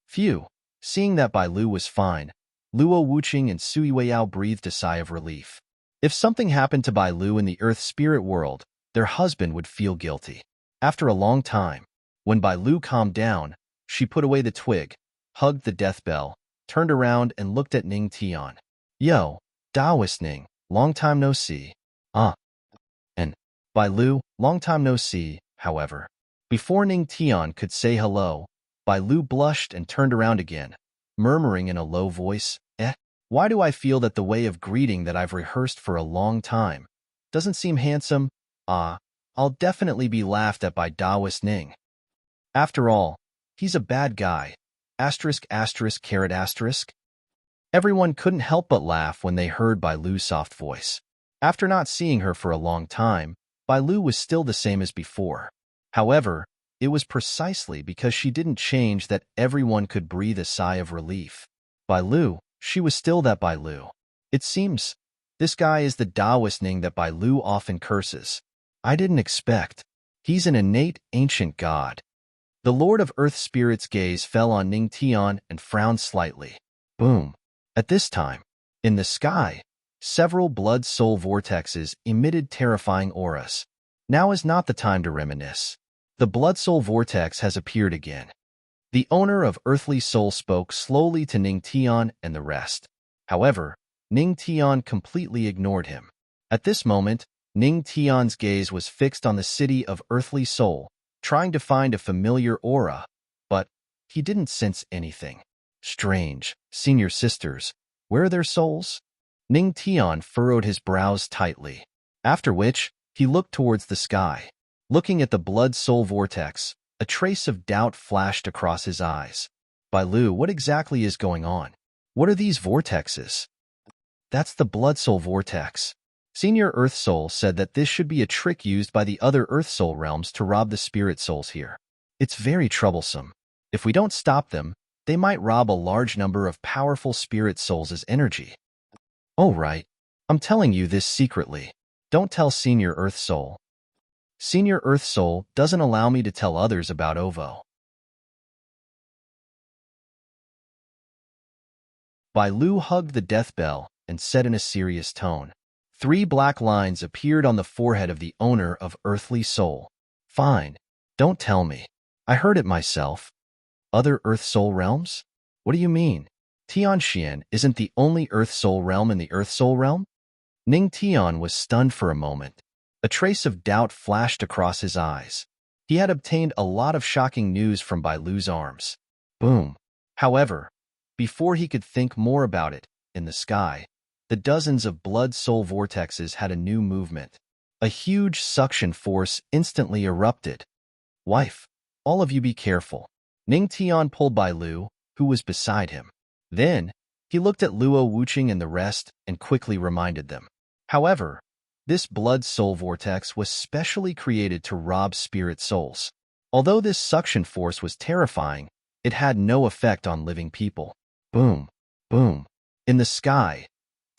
Phew. Seeing that Bai Lu was fine, Luo Wuqing and Sui Weiyao breathed a sigh of relief. If something happened to Bai Lu in the Earth spirit world, their husband would feel guilty. After a long time, when Bai Lu calmed down, she put away the twig, hugged the death bell, turned around and looked at Ning Tian. Yo, Taoist Ning, long time no see. And Bai Lu, long time no see, however. Before Ning Tian could say hello, Bai Lu blushed and turned around again, murmuring in a low voice, Why do I feel that the way of greeting that I've rehearsed for a long time doesn't seem handsome? I'll definitely be laughed at by Daoist Ning. After all, he's a bad guy. Asterisk asterisk caret asterisk. Everyone couldn't help but laugh when they heard Bai Lu's soft voice. After not seeing her for a long time, Bai Lu was still the same as before. However, it was precisely because she didn't change that everyone could breathe a sigh of relief. Bai Lu, she was still that Bai Lu. It seems this guy is the Daoist Ning that Bai Lu often curses. I didn't expect. He's an innate ancient god. The Lord of Earth Spirit's gaze fell on Ning Tian and frowned slightly. Boom. At this time, in the sky, several blood-soul vortexes emitted terrifying auras. Now is not the time to reminisce. The blood-soul vortex has appeared again. The owner of Earthly Soul spoke slowly to Ning Tian and the rest. However, Ning Tian completely ignored him. At this moment, Ning Tian's gaze was fixed on the city of Earthly Soul, trying to find a familiar aura, but he didn't sense anything. Strange. Senior sisters, where are their souls? Ning Tian furrowed his brows tightly, after which he looked towards the sky. Looking at the blood-soul vortex, a trace of doubt flashed across his eyes. Bai Lu, what exactly is going on? What are these vortexes? That's the blood-soul vortex. Senior Earth Soul said that this should be a trick used by the other Earth Soul realms to rob the spirit souls here. It's very troublesome. If we don't stop them, they might rob a large number of powerful spirit souls as energy. Oh right, I'm telling you this secretly. Don't tell Senior Earth Soul. Senior Earth Soul doesn't allow me to tell others about OVO. Bai Lu hugged the death bell and said in a serious tone. 3 black lines appeared on the forehead of the owner of Earthly Soul. Fine, don't tell me. I heard it myself. Other Earth Soul realms? What do you mean? Tianxian isn't the only Earth Soul realm in the Earth Soul realm? Ning Tian was stunned for a moment. A trace of doubt flashed across his eyes. He had obtained a lot of shocking news from Bai Lu's arms. Boom. However, before he could think more about it, in the sky, the dozens of blood-soul vortexes had a new movement. A huge suction force instantly erupted. Wife, all of you be careful. Ning Tian pulled Bai Lu, who was beside him. Then, he looked at Luo Wuqing and the rest and quickly reminded them. However, this blood-soul vortex was specially created to rob spirit souls. Although this suction force was terrifying, it had no effect on living people. Boom, boom. In the sky,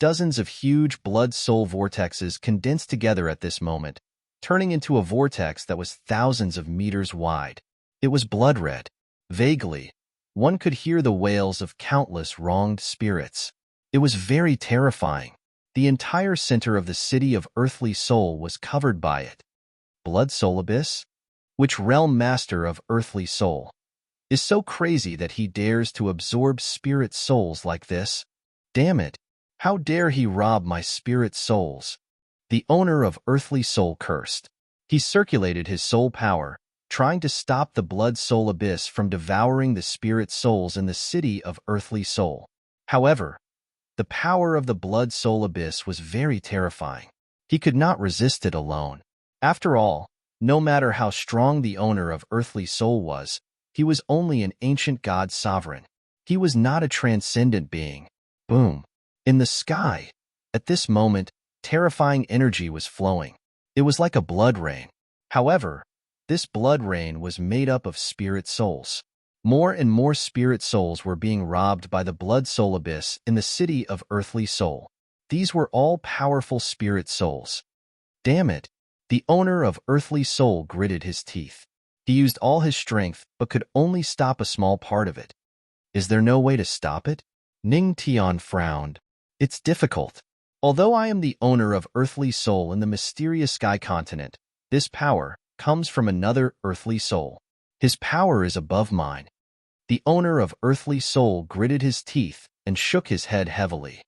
dozens of huge blood-soul vortexes condensed together at this moment, turning into a vortex that was thousands of meters wide. It was blood-red. Vaguely, one could hear the wails of countless wronged spirits. It was very terrifying. The entire center of the city of Earthly Soul was covered by it. Blood Soul Abyss? Which realm master of Earthly Soul is so crazy that he dares to absorb spirit souls like this? Damn it! How dare he rob my spirit souls? The owner of Earthly Soul cursed. He circulated his soul power, trying to stop the blood soul abyss from devouring the spirit souls in the city of Earthly Soul. However, the power of the blood soul abyss was very terrifying. He could not resist it alone. After all, no matter how strong the owner of Earthly Soul was, he was only an ancient god sovereign. He was not a transcendent being. Boom. In the sky, at this moment, terrifying energy was flowing. It was like a blood rain. However, this blood rain was made up of spirit souls. More and more spirit souls were being robbed by the blood soul abyss in the city of Earthly Soul. These were all powerful spirit souls. Damn it! The owner of Earthly Soul gritted his teeth. He used all his strength but could only stop a small part of it. Is there no way to stop it? Ning Tian frowned. It's difficult. Although I am the owner of Earthly Soul in the mysterious Sky Continent, this power comes from another Earthly Soul. His power is above mine. The owner of Earthly Soul gritted his teeth and shook his head heavily.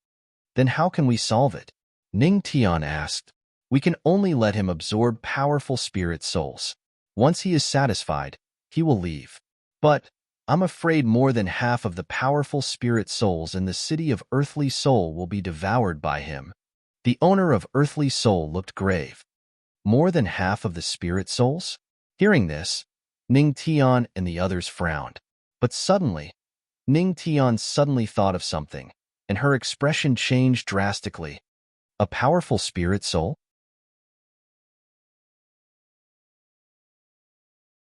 Then how can we solve it? Ning Tian asked. We can only let him absorb powerful spirit souls. Once he is satisfied, he will leave. But I'm afraid more than half of the powerful spirit souls in the city of Earthly Soul will be devoured by him. The owner of Earthly Soul looked grave. More than half of the spirit souls? Hearing this, Ning Tian and the others frowned. But suddenly, Ning Tian suddenly thought of something, and her expression changed drastically. A powerful spirit soul?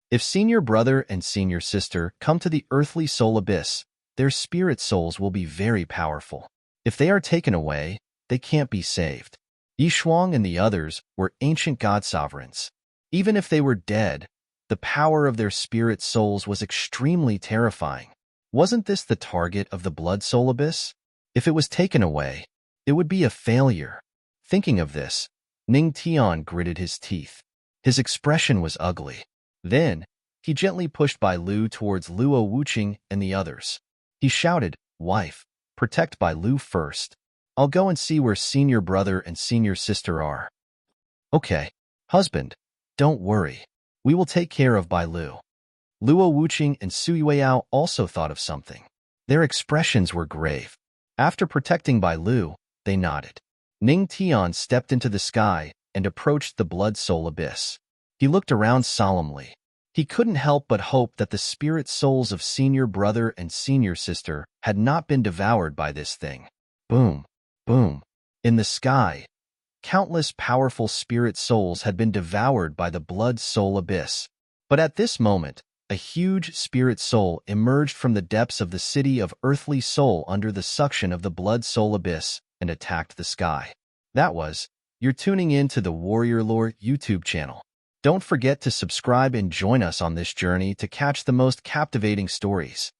If senior brother and senior sister come to the earthly soul abyss, their spirit souls will be very powerful. If they are taken away, they can't be saved. Yishuang and the others were ancient god sovereigns. Even if they were dead, the power of their spirit souls was extremely terrifying. Wasn't this the target of the blood soul abyss? If it was taken away, it would be a failure. Thinking of this, Ning Tian gritted his teeth. His expression was ugly. Then, he gently pushed Bai Lu towards Luo Wuqing and the others. He shouted, "Wife, protect Bai Lu first. I'll go and see where senior brother and senior sister are." "Okay, husband, don't worry. We will take care of Bai Lu." Luo Wuqing and Su Yueyao also thought of something. Their expressions were grave. After protecting Bai Lu, they nodded. Ning Tian stepped into the sky and approached the blood soul abyss. He looked around solemnly. He couldn't help but hope that the spirit souls of senior brother and senior sister had not been devoured by this thing. Boom, boom. In the sky, countless powerful spirit souls had been devoured by the blood soul abyss. But at this moment, a huge spirit soul emerged from the depths of the city of Earthly Soul under the suction of the blood soul abyss and attacked the sky. You're tuning in to the Warrior Lore YouTube channel. Don't forget to subscribe and join us on this journey to catch the most captivating stories.